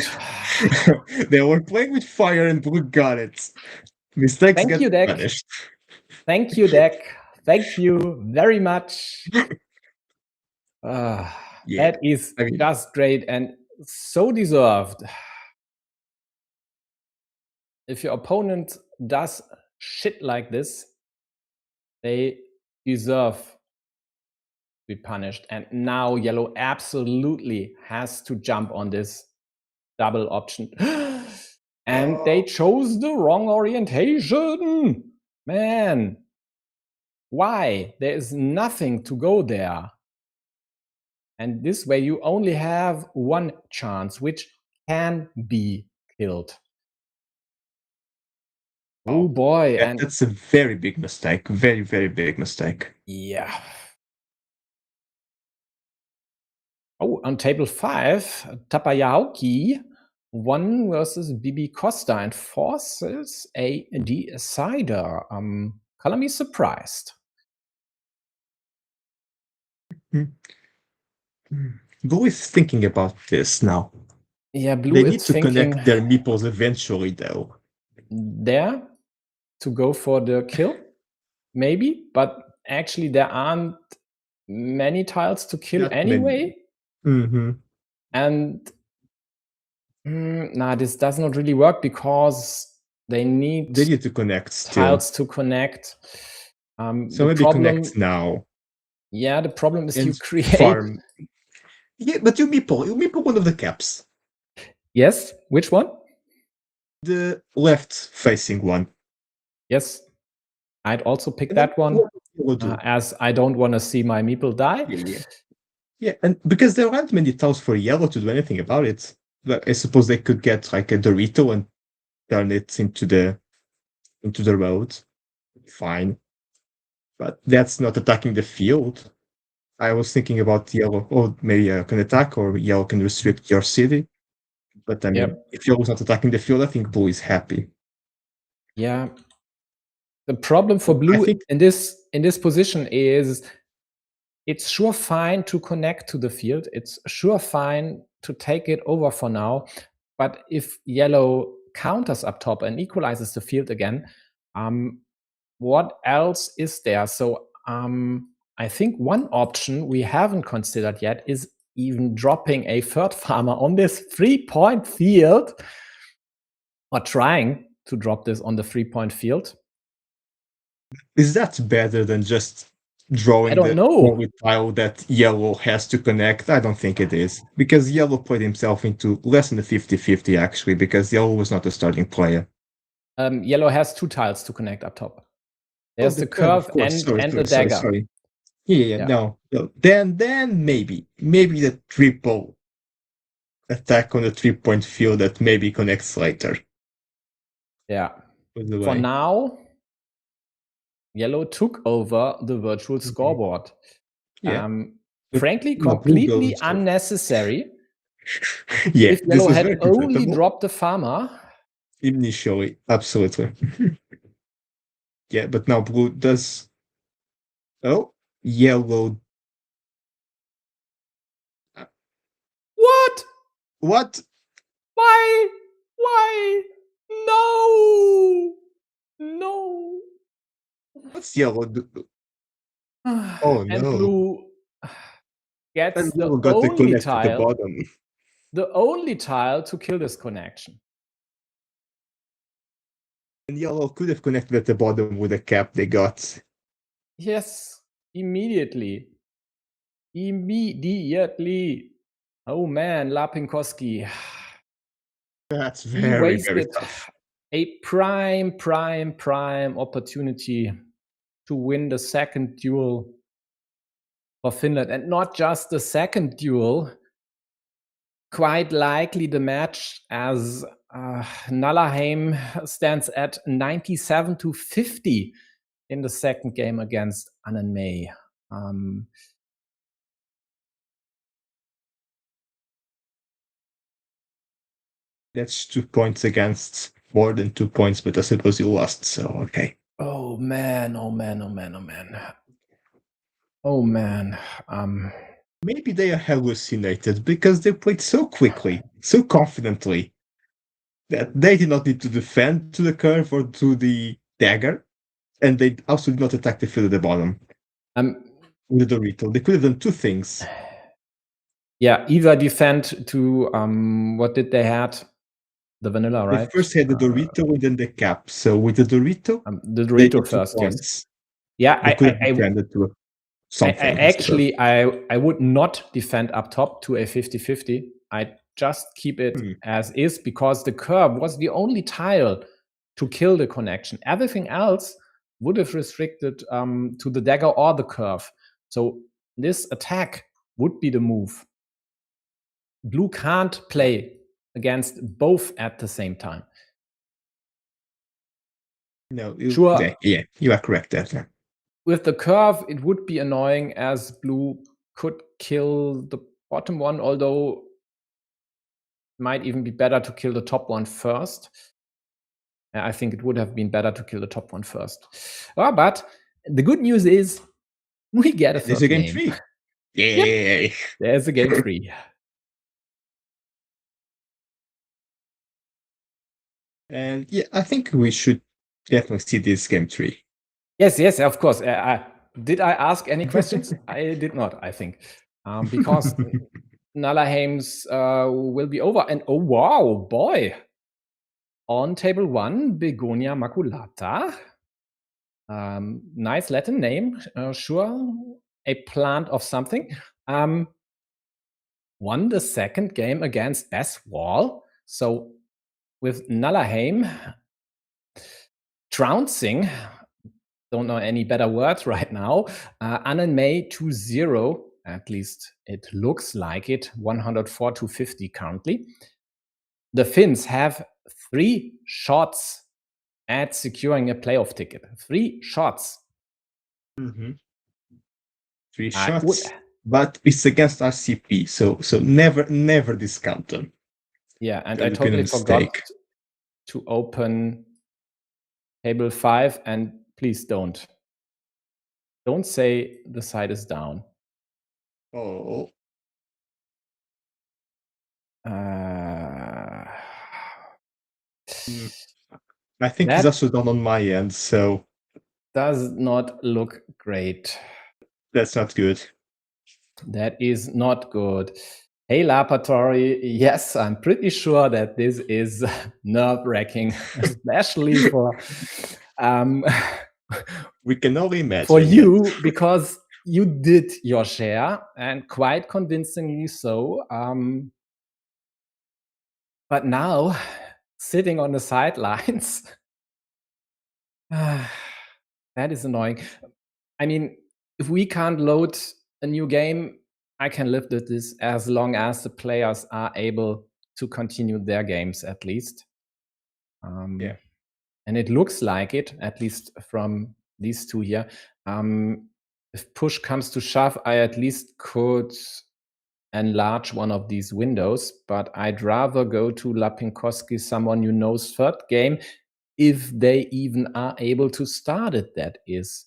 They were playing with fire and blue got it. Mistakes Thank get you, deck. punished. Thank you, deck. Thank you very much. Yeah, that is just great and so deserved. If your opponent does shit like this, they deserve to be punished. And now yellow absolutely has to jump on this double option. And they chose the wrong orientation. Man, why? There is nothing to go there. And this way you only have one chance, which can be killed. Oh boy. Yeah, and that's a very big mistake. Very, very big mistake. Yeah. Oh, on table 5, Tapayaoki 1 versus BB Costa and forces a decider. Color me surprised. Blue is thinking about this now. Yeah, blue they is need to thinking connect their meeples eventually, though. There to go for the kill, maybe, but actually there aren't many tiles to kill Not anyway. Mm-hmm. And this does not really work because they need to connect tiles still. to connect. So maybe connect now. Yeah, the problem is you create farm. Yeah, but you meeple one of the caps. Yes, which one? The left facing one. Yes, I'd also pick that one, as I don't want to see my meeple die. Yeah, and because there aren't many tiles for yellow to do anything about it. Like, I suppose they could get like a Dorito and turn it into the road. Fine. But that's not attacking the field. I was thinking about yellow, or maybe yellow can attack, or yellow can restrict your city. But I mean, if yellow's not attacking the field, I think blue is happy. Yeah. The problem for blue in this position is it's sure fine to connect to the field. It's sure fine to take it over for now. But if yellow counters up top and equalizes the field again, what else is there? So I think one option we haven't considered yet is even dropping a third farmer on this 3-point field, or trying to drop this on the 3-point field. Is that better than just drawing the only tile that yellow has to connect? I don't think it is, because yellow played himself into less than a 50-50 actually, because yellow was not a starting player. Yellow has 2 tiles to connect up top. There's the curve and the dagger. Sorry. Yeah. No. Then maybe the triple attack on the 3-point field that maybe connects later. Yeah. For now, yellow took over the virtual scoreboard. Frankly, completely unnecessary. Yeah, if yellow had only dropped the farmer. Initially, absolutely. Yeah, but now blue does. Oh, yellow. What? What? Why? No. What's yellow do? Oh no. And blue gets the only tile. The only tile to kill this connection. And yellow could have connected at the bottom with a cap they got. Yes, immediately. Oh man, Lapinkoski. That's very, very tough. A prime opportunity to win the second duel for Finland. And not just the second duel, quite likely the match, as Nallerheim stands at 97-50 in the second game against Annan May. That's 2 points against more than 2 points, but I suppose you lost, so okay. Oh man, oh man, oh man, oh man. Oh man. Maybe they are hallucinated because they played so quickly, so confidently, that they did not need to defend to the curve or to the dagger, and they also did not attack the field at the bottom. With the Dorito. They could have done two things. Yeah, either defend to what did they had? The vanilla, right? They first had the Dorito and then the cap. So with the Dorito, the Dorito first, yes. Yeah, they could have defended to something. I would not defend up top to a 50-50. I just keep it as is because the curve was the only tile to kill the connection. Everything else would have restricted to the dagger or the curve. So this attack would be the move. Blue can't play against both at the same time. No, sure. Yeah, you are correct there. With the curve, it would be annoying as blue could kill the bottom one, although it might even be better to kill the top one first. I think it would have been better to kill the top one first. But the good news is we get a third game 3. Yay! Yep. There's a game 3. And yeah, I think we should definitely see this game 3. Yes, of course. Did I ask any questions? I did not, I think. Because Nallerheim's will be over. And oh, wow, boy. On table 1, Begonia maculata. Nice Latin name. Sure, a plant of something. Won the second game against Bess Wall. So with Nallerheim trouncing, don't know any better words right now. Annan May 2-0, at least it looks like it, 104-50 currently. The Finns have 3 shots at securing a playoff ticket. 3 shots. 3 shots, but it's against RCP, so never discount them. Yeah, and I totally forgot to open table 5, and please don't say the side is down. Oh. I think it's also done on my end, so does not look great. That's not good. That is not good. Hey, Laboratory, yes, I'm pretty sure that this is nerve-wracking, especially for we can only imagine for you, because you did your share, and quite convincingly so. But now, sitting on the sidelines, that is annoying. I mean, if we can't load a new game, I can live with this as long as the players are able to continue their games, at least. Yeah. And it looks like it, at least from these two here. If push comes to shove, I at least could enlarge one of these windows, but I'd rather go to Lapinkoski, someone you know's third game, if they even are able to start it, that is.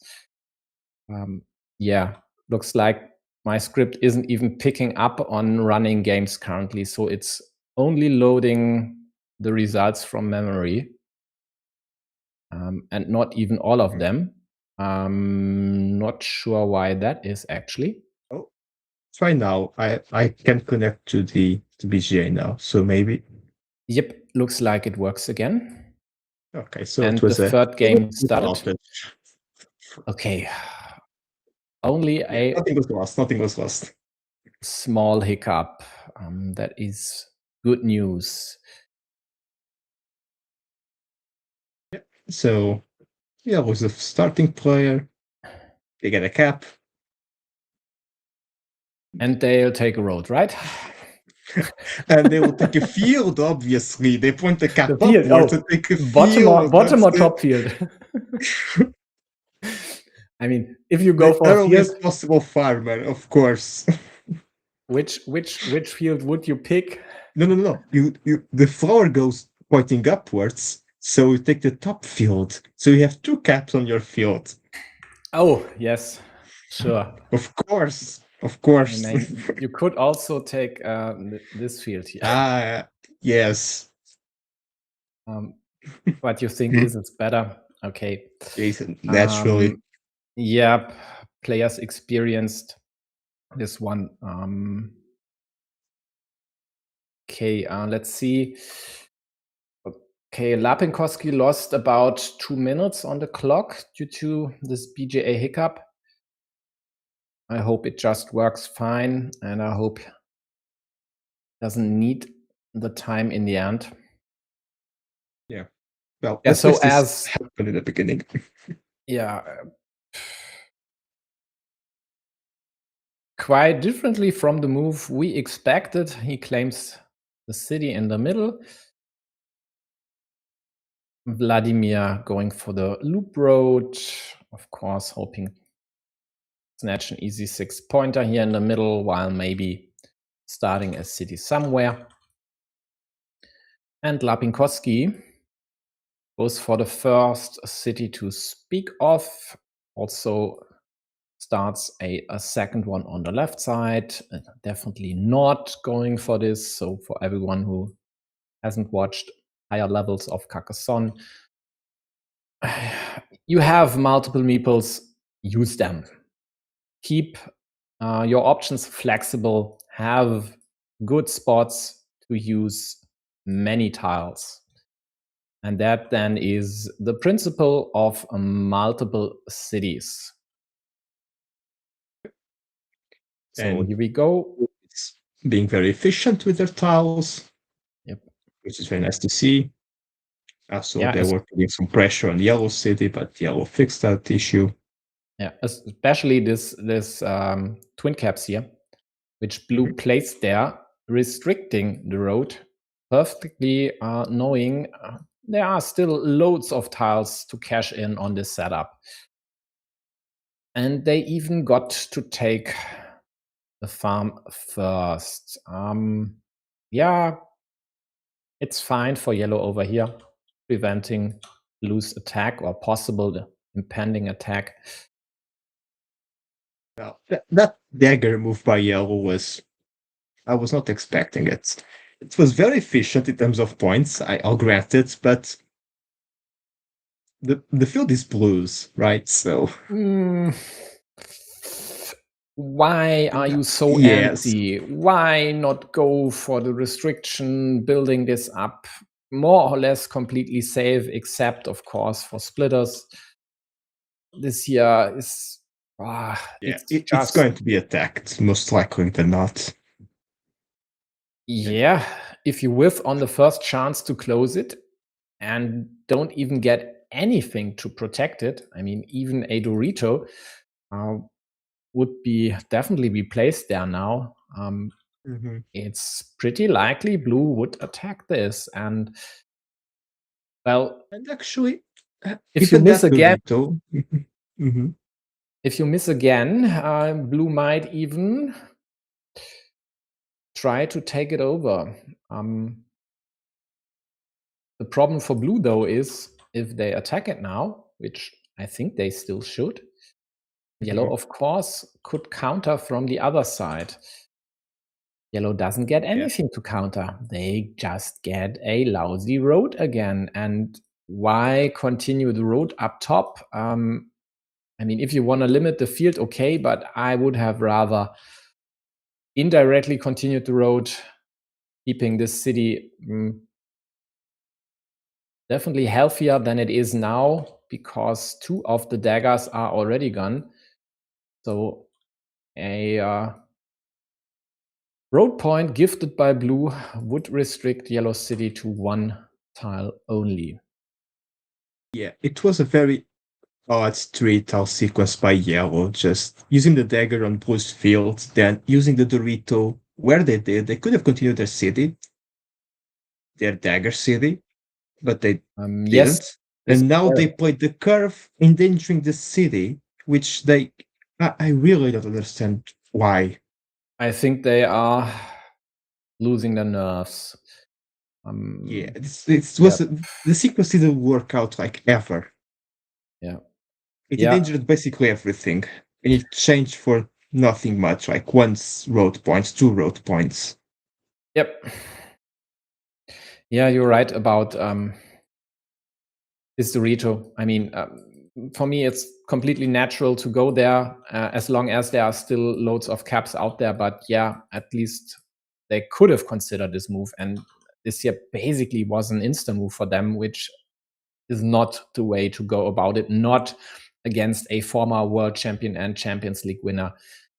Yeah, looks like my script isn't even picking up on running games currently, so it's only loading the results from memory, and not even all of them. Not sure why that is, actually. Oh, try now. I can connect to the BGA now, so maybe. Yep, looks like it works again. Okay, so and it was the third game started. Okay. Only nothing was lost. Small hiccup. That is good news. Yeah. So, yeah, was the starting player. They get a cap. And they'll take a road, right? And they will take a field, obviously. They point the cap The field. upward Oh, to take a bottom field. or top field. I mean, if you go The for a field, earliest possible farmer, of course. which field would you pick? No. The flower goes pointing upwards, so you take the top field. So you have two caps on your field. Oh, yes, sure. Of course. I mean, you could also take this field here. Yes. But you think this is better? Okay. Jason, naturally. Yep. Players experienced this one. Okay, let's see. Okay, Lapinkoski lost about 2 minutes on the clock due to this BJA hiccup. I hope it just works fine, and I hope doesn't need the time in the end. Yeah. Well, Yeah, so as happened in the beginning. Yeah. Quite differently from the move we expected, he claims the city in the middle. Vladimir going for the loop road, of course, hoping to snatch an easy 6-pointer here in the middle, while maybe starting a city somewhere. And Lapinkoski goes for the first city to speak of, also starts a second one on the left side. Definitely not going for this. So for everyone who hasn't watched higher levels of Carcassonne, you have multiple meeples, use them. Keep your options flexible, have good spots to use many tiles. And that then is the principle of multiple cities. So And here we go. It's being very efficient with their tiles. Yep. Which is very nice to see. Also, Yeah, they were putting some pressure on Yellow City, but Yellow fixed that issue. Yeah, especially this twin caps here, which Blue placed there, restricting the road, perfectly knowing there are still loads of tiles to cash in on this setup. And they even got to take the farm first. Yeah, it's fine for Yellow over here, preventing Blue's attack or possible impending attack. Now, that dagger move by Yellow I was not expecting it. It was very efficient in terms of points, I'll grant it, but the field is Blues, right? So why are you so empty? Why not go for the restriction, building this up more or less completely safe, except of course for splitters? This year is it's going to be attacked, most likely than not. Yeah, if you whiff on the first chance to close it and don't even get anything to protect it, I mean, even a Dorito would be definitely be placed there now. It's pretty likely Blue would attack this, and well, and actually, if you miss again, if you miss again, Blue might even try to take it over. The problem for Blue, though, is if they attack it now, which I think they still should, Yellow, of course, could counter from the other side. Yellow doesn't get anything to counter. They just get a lousy road again. And why continue the road up top? I mean, if you want to limit the field, okay, but I would have rather indirectly continued the road, keeping this city definitely healthier than it is now, because 2 of the daggers are already gone. So a road point gifted by Blue would restrict Yellow City to 1 tile only. Yeah, it was a very odd 3-tile sequence by Yellow, just using the dagger on Blue's field, then using the Dorito where they did, they could have continued their city, their dagger city, but they Yes, didn't. And now they correct. played the curve, endangering the city, which I really don't understand why. I think they are losing their nerves. Yeah, Yeah, the sequence didn't work out like ever. yeah, It yeah, endangered basically everything, and it changed for nothing much, like once road points, 2 road points. yep. Yeah, you're right about this Dorito. I mean, for me, it's completely natural to go there as long as there are still loads of caps out there. But yeah, at least they could have considered this move. And this here basically was an instant move for them, which is not the way to go about it, not against a former world champion and Champions League winner.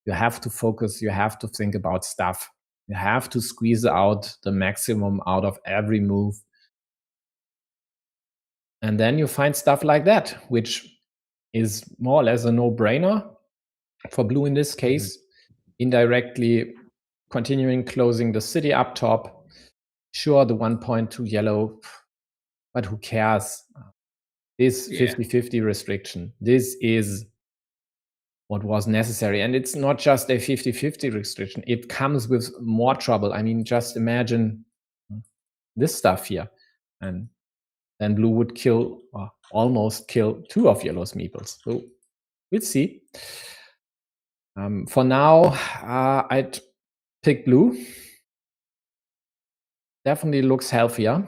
You have to focus, you have to think about stuff. You have to squeeze out the maximum out of every move. And then you find stuff like that, which is more or less a no-brainer for blue in this case, indirectly continuing closing the city up top. Sure, the 1 point to yellow, but who cares? This Yeah. 50-50 restriction, this is what was necessary. And it's not just a 50-50 restriction. It comes with more trouble. I mean, just imagine this stuff here. And then blue would kill or almost kill 2 of yellow's meeples. So we'll see. For now, I'd pick blue. Definitely looks healthier.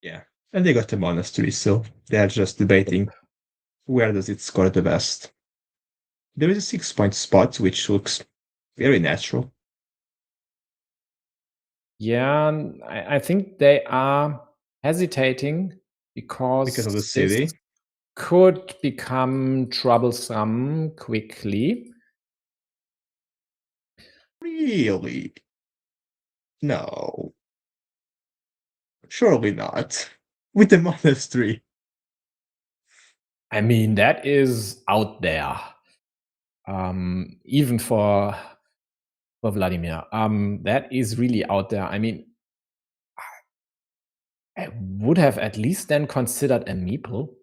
Yeah. And they got the monastery, so they're just debating where does it score the best. There is a 6-point spot, which looks very natural. Yeah, I think they are hesitating Because of the because this city. could become troublesome quickly. Really? No. Surely not. With the monastery. I mean, that is out there. Even for Vladimir. That is really out there. I mean, I would have at least then considered a meeple.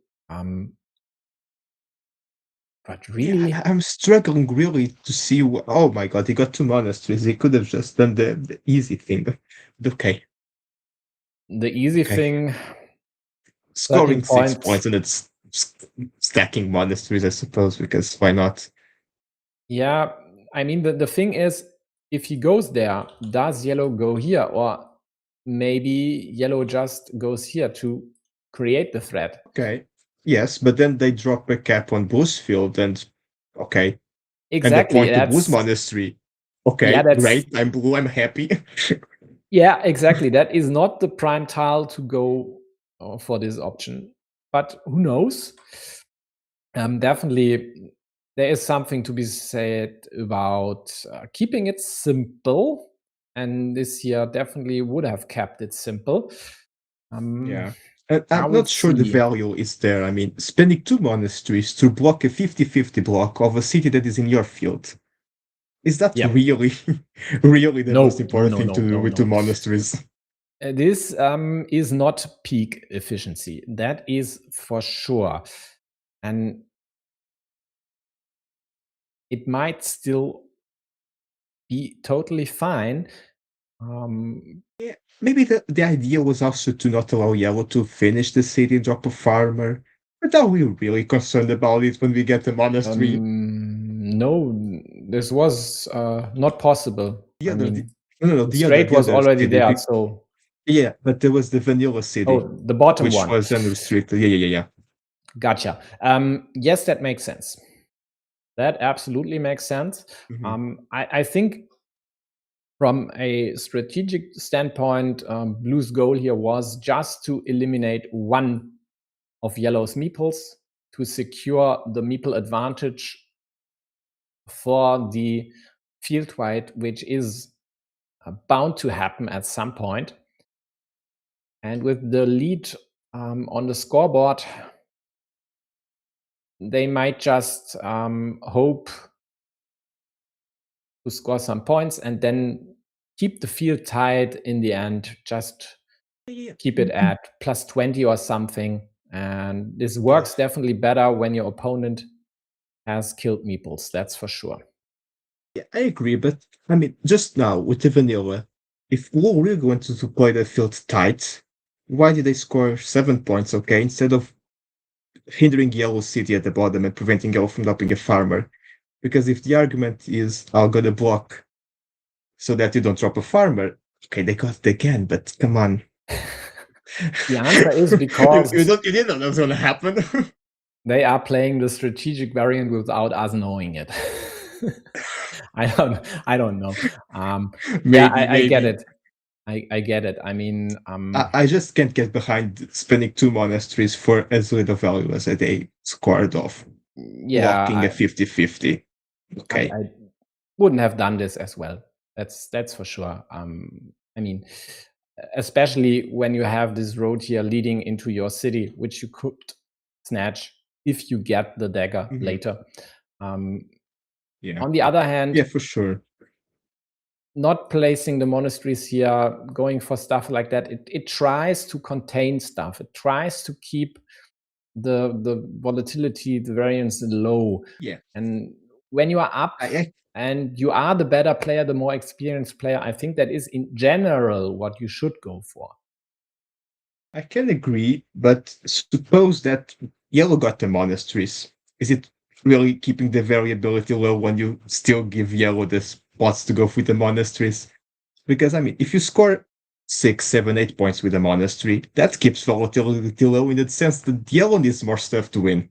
But really, Yeah, I'm struggling really to see. Oh my god, he got 2 monasteries. He could have just done the easy thing. But okay, the easy okay. thing, 13 Scoring 6 points points. and it's stacking monasteries, I suppose, because why not? Yeah, I mean, the thing is, if he goes there, does yellow go here? Or maybe yellow just goes here to create the threat. Okay. Yes, but then they drop a cap on Blue's field and okay. And the Exactly. point to Blue's monastery. Okay, That's great. I'm blue, I'm happy. yeah, exactly. That is not the prime tile to go for this option. But who knows? Definitely, there is something to be said about keeping it simple. And this year definitely would have kept it simple. Yeah. And I I'm will not sure the see. value is there. I mean, spending 2 monasteries to block a 50-50 block of a city that is in your field. Is that Yep. really, really the most No, no, important no, thing no, to do no, with two no. monasteries? This is not peak efficiency. That is for sure. And it might still be totally fine. Yeah, maybe the idea was also to not allow Yellow to finish the city and drop a farmer. But are we really concerned about it when we get the monastery? No, this was not possible. The I other, mean, no, the straight the was other already city. there. So, Yeah, but there was the vanilla city, the bottom which one. was unrestricted. Yeah. Gotcha. Yes, that makes sense. That absolutely makes sense. I think from a strategic standpoint, Blue's goal here was just to eliminate one of Yellow's meeples to secure the meeple advantage for the field wide, which is bound to happen at some point. And with the lead on the scoreboard, they might just hope to score some points and then keep the field tight in the end. Just keep it at plus 20 or something. And this works definitely better when your opponent has killed meeples, that's for sure. Yeah, I agree, but I mean, just now with the vanilla, if we're really going to play the field tight, why did they score 7 points, okay, instead of hindering Yellow City at the bottom and preventing Yellow from dropping a farmer? Because if the argument is, I'll go to block so that you don't drop a farmer, okay, they got it again, but come on. The answer is because you didn't know that was going to happen. they are playing the strategic variant without us knowing it. I don't know. I get it. I get it. I mean, I just can't get behind spending 2 monasteries for as little value as they scored off. Blocking a 50-50. Okay. I wouldn't have done this as well. That's for sure. I mean, especially when you have this road here leading into your city, which you could snatch if you get the dagger later. Yeah. On the other hand, yeah, for sure. Not placing the monasteries here, going for stuff like that, it tries to contain stuff. It tries to keep the volatility, the variance low. Yeah. And when you are up and you are the better player, the more experienced player, I think that is in general what you should go for. I can agree, but suppose that Yellow got the monasteries. Is it really keeping the variability low when you still give Yellow the spots to go with the monasteries? Because, I mean, if you score 6, 7, 8 points with a monastery, that keeps volatility low in the sense that Yellow needs more stuff to win.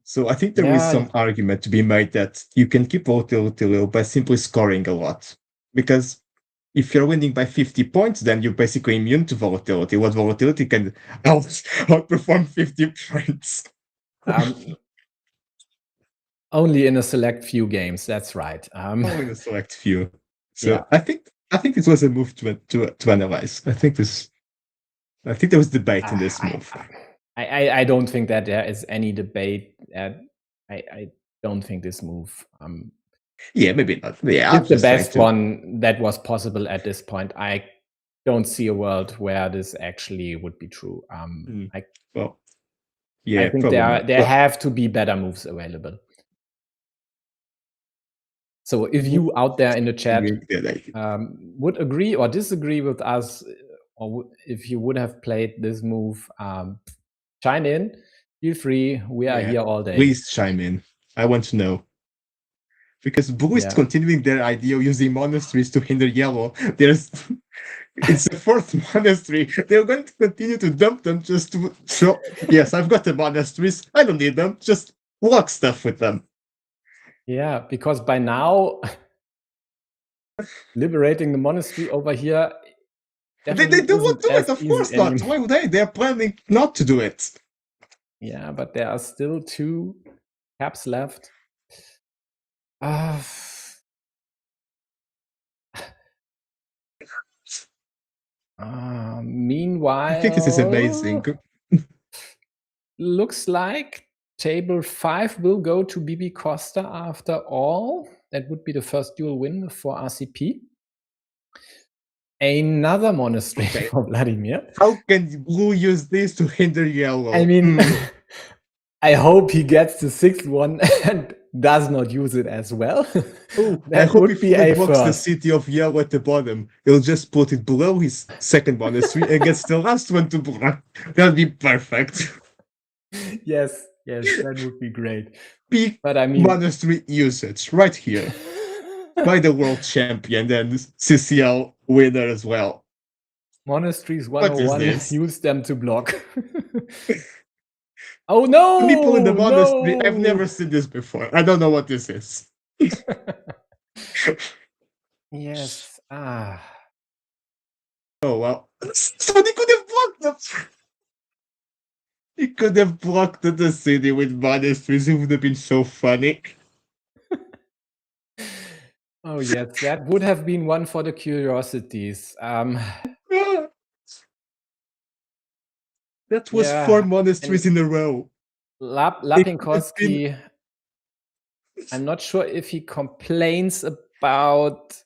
So I think there is some argument to be made that you can keep volatility low by simply scoring a lot. Because if you're winning by 50 points, then you're basically immune to volatility. What volatility can outperform 50 points? Only in a select few games, that's right. Only in a select few. So yeah. I think this was a move to analyze. I think there was debate in this move. I don't think that there is any debate. I don't think this move. Yeah, maybe not. Yeah, it's the best one that was possible at this point. I don't see a world where this actually would be true. Well, yeah, I think there have to be better moves available. So if you out there in the chat would agree or disagree with us, or if you would have played this move, chime in. Feel free. We are here all day. Please chime in. I want to know. Because Blue is continuing their idea of using monasteries to hinder Yellow. It's the fourth monastery. They're going to continue to dump them just to show, yes, I've got the monasteries. I don't need them. Just block stuff with them. Yeah, because by now, liberating the monastery over here. They don't want to do it, of course not. Why would they? They're planning not to do it. Yeah, but there are still 2 caps left. Meanwhile, I think this is amazing. Looks like table 5 will go to BB Costa after all. That would be the first dual win for RCP. Another monastery for Vladimir. How can Blue use this to hinder Yellow? I mean, I hope he gets the 6th one and does not use it as well. I hope he blocks the city of Yellow at the bottom. He'll just put it below his second monastery and gets the last one to block. That'll be perfect. Yes, that would be great. Peak monastery usage right here by the world champion and CCL winner as well. Monasteries 101, use them to block. Oh no! People in the monastery, I've never seen this before. I don't know what this is. Yes. Oh well. So they could have blocked them. He could have blocked the city with monasteries. It would have been so funny. Oh yes, that would have been one for the curiosities. That was 4 monasteries in a row. Lapinkoski I'm not sure if he complains about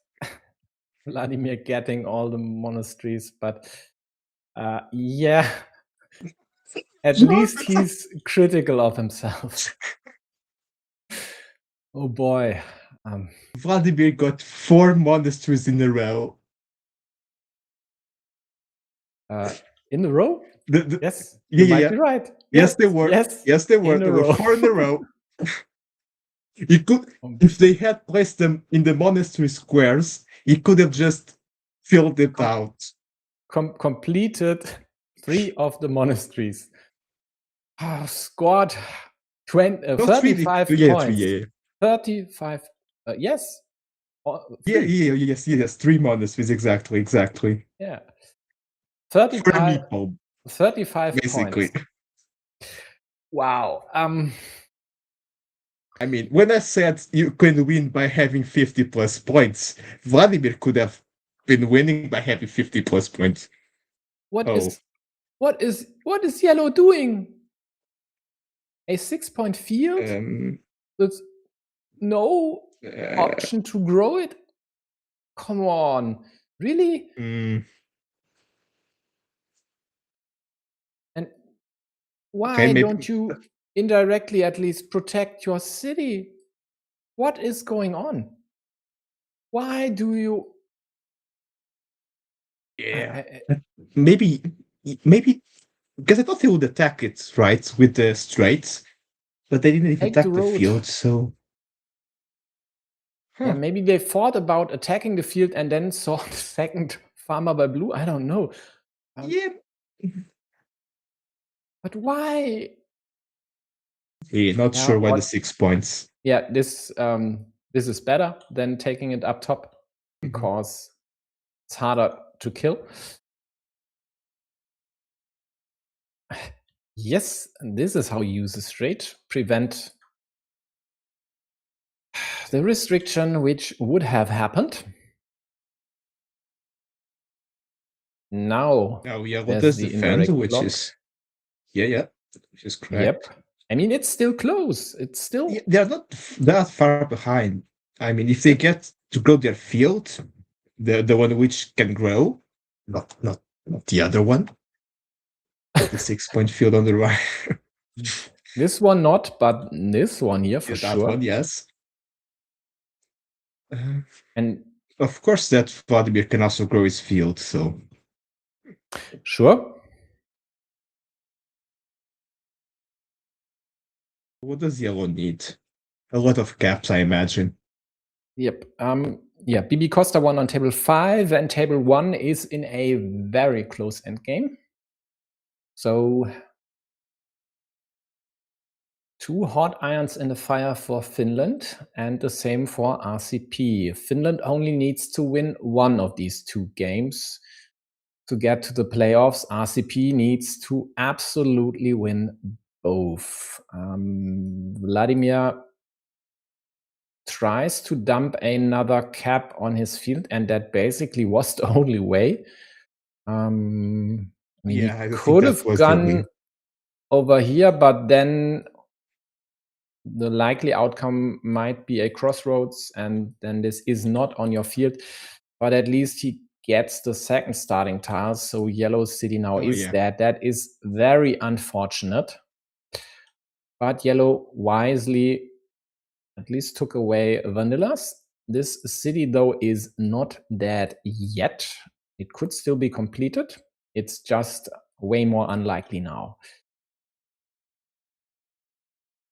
Vladimir getting all the monasteries, but yeah, at least he's critical of himself. Oh boy. Vladimir got 4 monasteries in a row. In a row? Yes, yeah, you might yeah. be right. Yes, they were. Yes, they were. There were 4 in a row. You could, if they had placed them in the monastery squares, he could have just filled it out. Completed 3 of the monasteries. Scored 35 points. 35. Yes. Yes. 3 monasteries, exactly. Yeah. 35 basically. points. Wow. I mean, when I said you can win by having 50 plus points, Vladimir could have been winning by having 50 plus points. What is yellow doing? A 6-point field? There's no option to grow it? Come on. Really? And why don't you indirectly at least protect your city? What is going on? Why do you? Yeah. Maybe because I thought they would attack it, right, with the straits, but they didn't even attack the field, so. Yeah, maybe they thought about attacking the field and then saw the second farmer by blue. I don't know. Yeah. But why? Yeah, not sure why the 6 points. Yeah, this is better than taking it up top because it's harder to kill. Yes, and this is how you use a strait. Prevent the restriction which would have happened. Now yeah, what does the defend, which block. Is which is correct. Yep. I mean, it's still close. It's still they're not that far behind. I mean, if they get to grow their field, the one which can grow, not the other one, the 6-point field on the right. This one not, but this one here for that sure. One, yes. And of course, that Vladimir can also grow his field. So sure. What does yellow need? A lot of caps, I imagine. Yep. Yeah, BB Costa won on table 5, and table 1 is in a very close endgame. So 2 hot irons in the fire for Finland, and the same for RCP. Finland only needs to win one of these 2 games to get to the playoffs. RCP needs to absolutely win both. Vladimir tries to dump another cap on his field, and that basically was the only way. I mean, he could have gone over here, but then the likely outcome might be a crossroads, and then this is not on your field. But at least he gets the second starting tile, so yellow city now is dead. That is very unfortunate. But yellow wisely at least took away vanillas. This city, though, is not dead yet. It could still be completed. It's just way more unlikely now.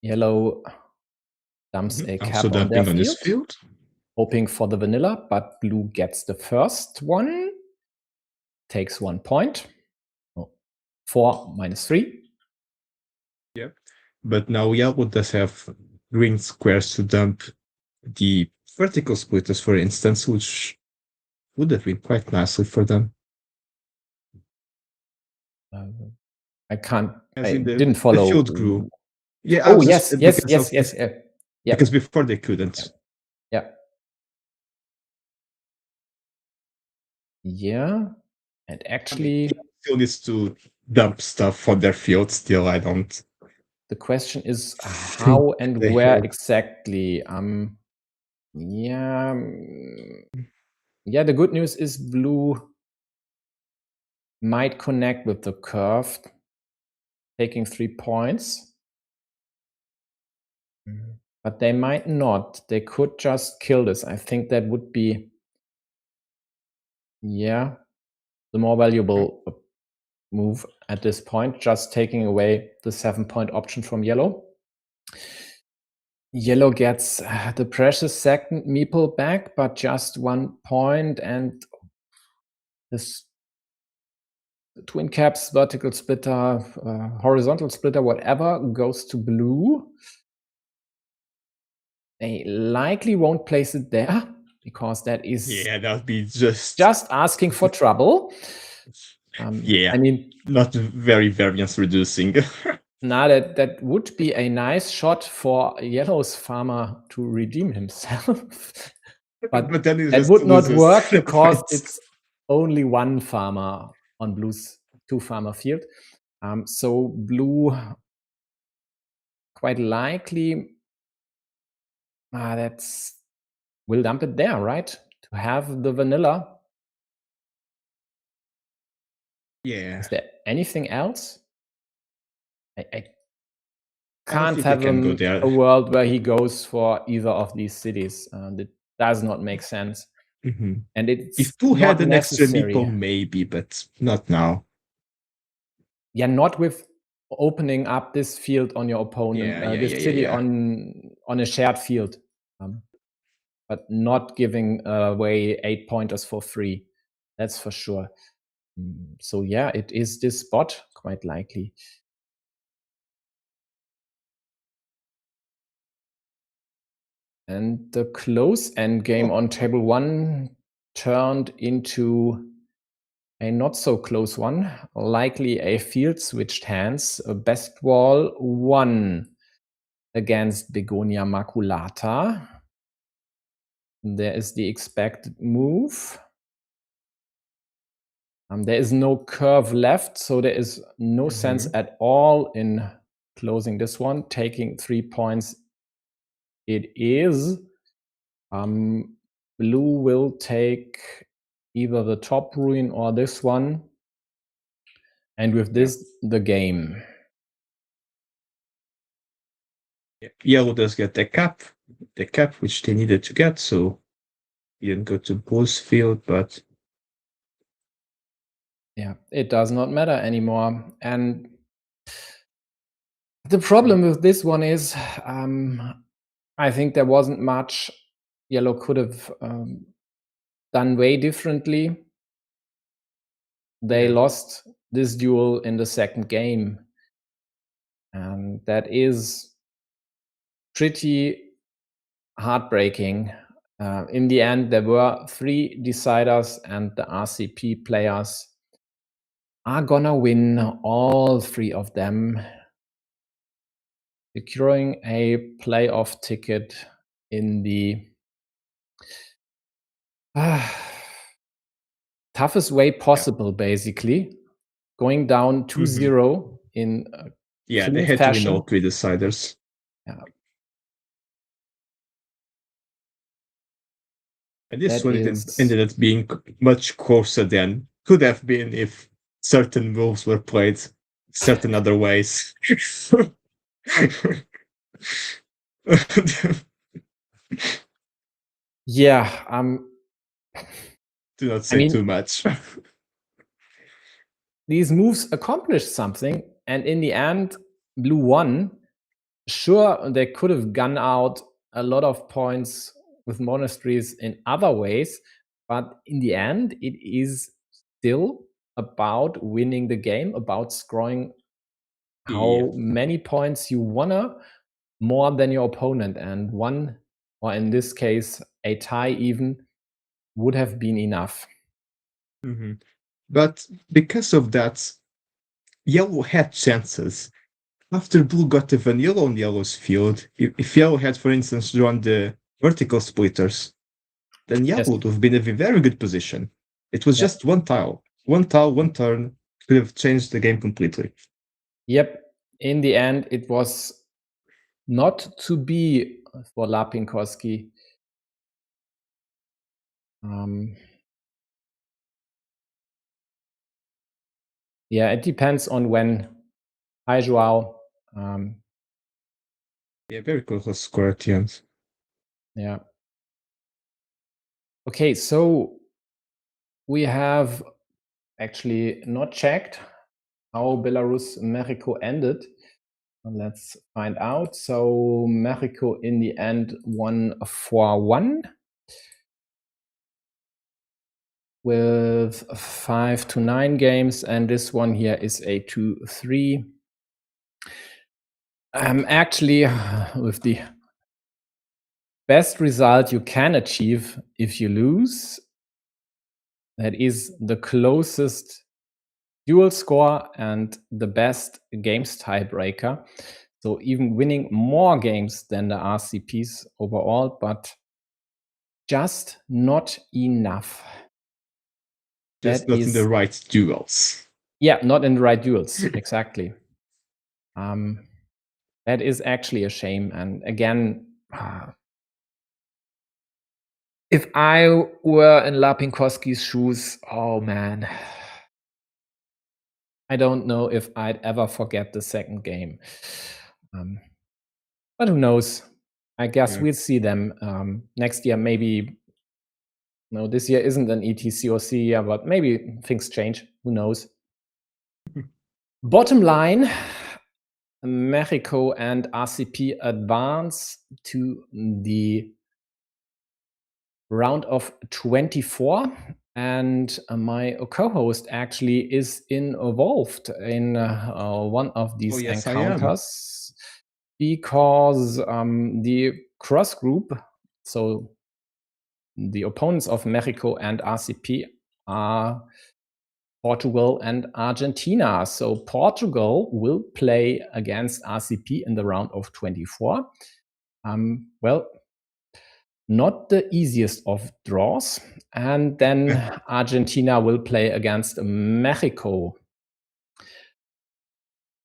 Yellow dumps a cap on their field, hoping for the vanilla, but blue gets the first one, takes 1 point. 4 minus 3. Yep. But now yellow does have green squares to dump the vertical splitters, for instance, which would have been quite nicely for them. I can't. I didn't follow. The field grew. Yeah. Oh, yes. Because before they couldn't. Yeah. Yeah. And actually, still needs to dump stuff on their field. Still, I don't. The question is how and they where have. exactly. Yeah, the good news is blue might connect with the curve, taking 3 points. But they might not. They could just kill this. I think that would be, the more valuable move at this point, just taking away the 7-point option from yellow. Yellow gets the precious second meeple back, but just 1 point, and this twin caps, vertical splitter, horizontal splitter, whatever, goes to blue. They likely won't place it there because that is that would be just asking for trouble. I mean, not very variance reducing. Now that would be a nice shot for yellow's farmer to redeem himself. but then it that would not work because it's only one farmer on blue's 2-farmer field. So blue quite likely will dump it there, right? To have the vanilla. Yeah. Is there anything else? I can't fathom a world where he goes for either of these cities. It does not make sense. Mm-hmm. And it's if blue had an extra necessary. meeple, maybe, but not now. Yeah, not with opening up this field on your opponent, this city on a shared field, but not giving away 8 pointers for free. That's for sure. So yeah, it is this spot, quite likely. And the close endgame on table 1 turned into a not so close one, likely a field switched hands, a best wall 1 against Begonia maculata. There is the expected move. There is no curve left, so there is no sense at all in closing this one. Taking 3 points it is. Blue will take either the top ruin or this one. And with this, the game. Yellow does get the cap which they needed to get, so he didn't go to Blue's field, but yeah, it does not matter anymore. And the problem with this one is, I think there wasn't much yellow could have done way differently. They lost this duel in the second game. And that is pretty heartbreaking. In the end, there were 3 deciders, and the RCP players are gonna win all 3 of them, securing a playoff ticket in the toughest way possible, basically. Going down 2-0 in they had fashion. to win all 3 deciders. Yeah. And this one ended up being much closer than could have been if certain moves were played certain other ways. Yeah. Do not say too much. These moves accomplished something, and in the end, blue won. Sure, they could have gone out a lot of points with monasteries in other ways, but in the end, it is still about winning the game, about scoring how many points you wanna more than your opponent, and 1, or in this case, a tie even, would have been enough. But because of that, yellow had chances. After blue got the vanilla on yellow's field, if yellow had, for instance, drawn the vertical splitters, then yellow would have been in a very good position. It was just one tile, one turn could have changed the game completely. Yep. in the end, it was not to be for Lapinkoski. Yeah, it depends on when. Hi, Joao. Yeah, very close score at the end. Yeah. Okay, so we have actually not checked how Belarus Mexico ended. Let's find out. So Mexico in the end won 4-1 with 5 to 9 games, and this one here is a 2-3. Actually, with the best result you can achieve if you lose, that is the closest dual score and the best games tiebreaker. So even winning more games than the RCPs overall, but just not enough. Just not in the right duels. Yeah, not in the right duels, exactly. That is actually a shame. And again, if I were in Lapinkoski's shoes, oh man, I don't know if I'd ever forget the second game. But who knows? I guess we'll see them next year. Maybe, no, this year isn't an ETCOC year, but maybe things change. Who knows? Bottom line, Mexico and RCP advance to the round of 24, and my co-host actually is involved in one of these encounters, because the cross group, so the opponents of Mexico and RCP, are Portugal and Argentina. So Portugal will play against RCP in the round of 24. Well, not the easiest of draws. And then Argentina will play against Mexico.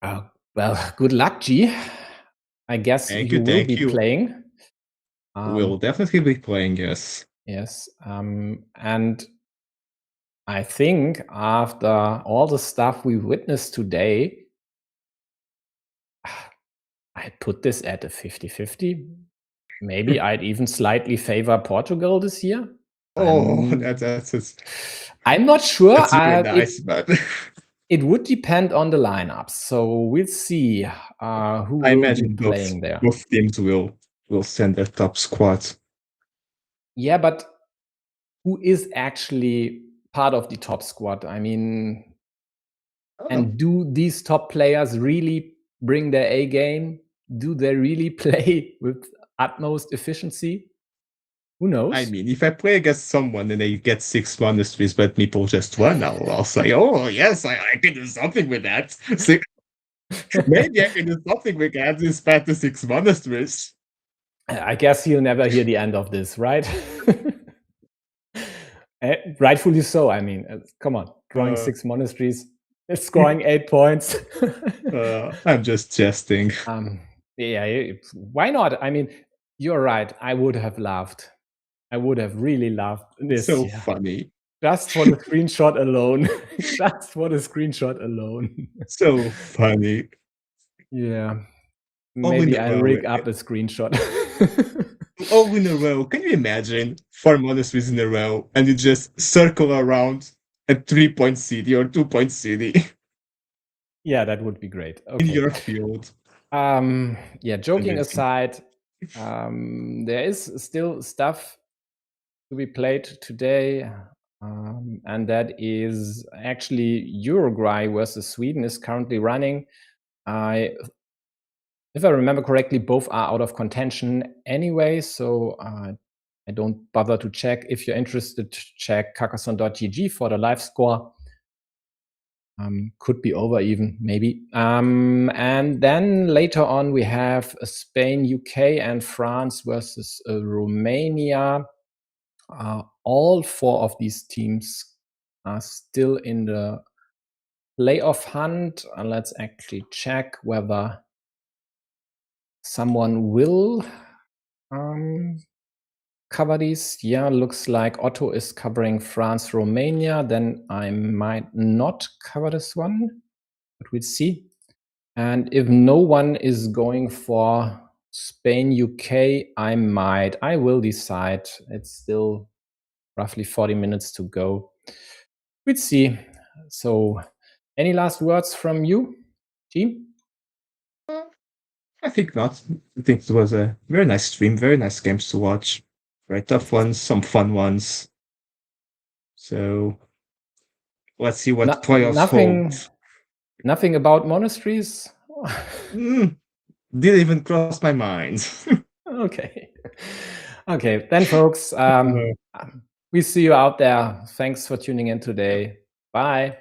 Well, good luck, G. I guess you will be playing. We'll definitely be playing, yes. Yes. And I think after all the stuff we witnessed today, I'd put this at a 50-50. Maybe I'd even slightly favor Portugal this year. I'm not sure. That's really nice, but it would depend on the lineups. So we'll see who will be playing there. Both teams will send their top squad. Yeah, but who is actually part of the top squad? I mean, and do these top players really bring their A game? Do they really play with utmost efficiency? Who knows? I mean, if I play against someone and they get 6 monasteries, but meeple just one, I'll say, oh, yes, I can do something with that. Maybe I can do something with that despite the 6 monasteries. I guess you'll never hear the end of this, right? Rightfully so. I mean, come on, drawing 6 monasteries, scoring 8 points. I'm just jesting. Yeah, why not? I mean, you're right. I would have laughed. I would have really loved this. So funny. Just for the screenshot alone. Just for the screenshot alone. So funny. Yeah. Maybe I'll rig up a screenshot. All in a row. Can you imagine 4 monasteries in a row and you just circle around a 3-point CD or 2-point CD? Yeah, that would be great. Okay. In your field. Yeah, joking aside, there is still stuff to be played today, and that is actually Uruguay versus Sweden is currently running. If I remember correctly, both are out of contention anyway, so I don't bother to check. If you're interested, check Carcassonne.gg for the live score. Could be over even, maybe. And then later on, we have Spain, UK, and France versus Romania. All 4 of these teams are still in the layoff hunt. Let's actually check whether someone will cover these. Yeah, looks like Otto is covering France, Romania. Then I might not cover this one, but we'll see. And if no one is going for Spain, UK, I will decide. It's still roughly 40 minutes to go. We'll see. So any last words from you, team? I think not. I think it was a very nice stream, very nice games to watch. Very tough ones, some fun ones. So let's see what playoffs hold. Nothing about monasteries? Didn't even cross my mind. Okay. Okay, then folks, we see you out there. Thanks for tuning in today. Bye.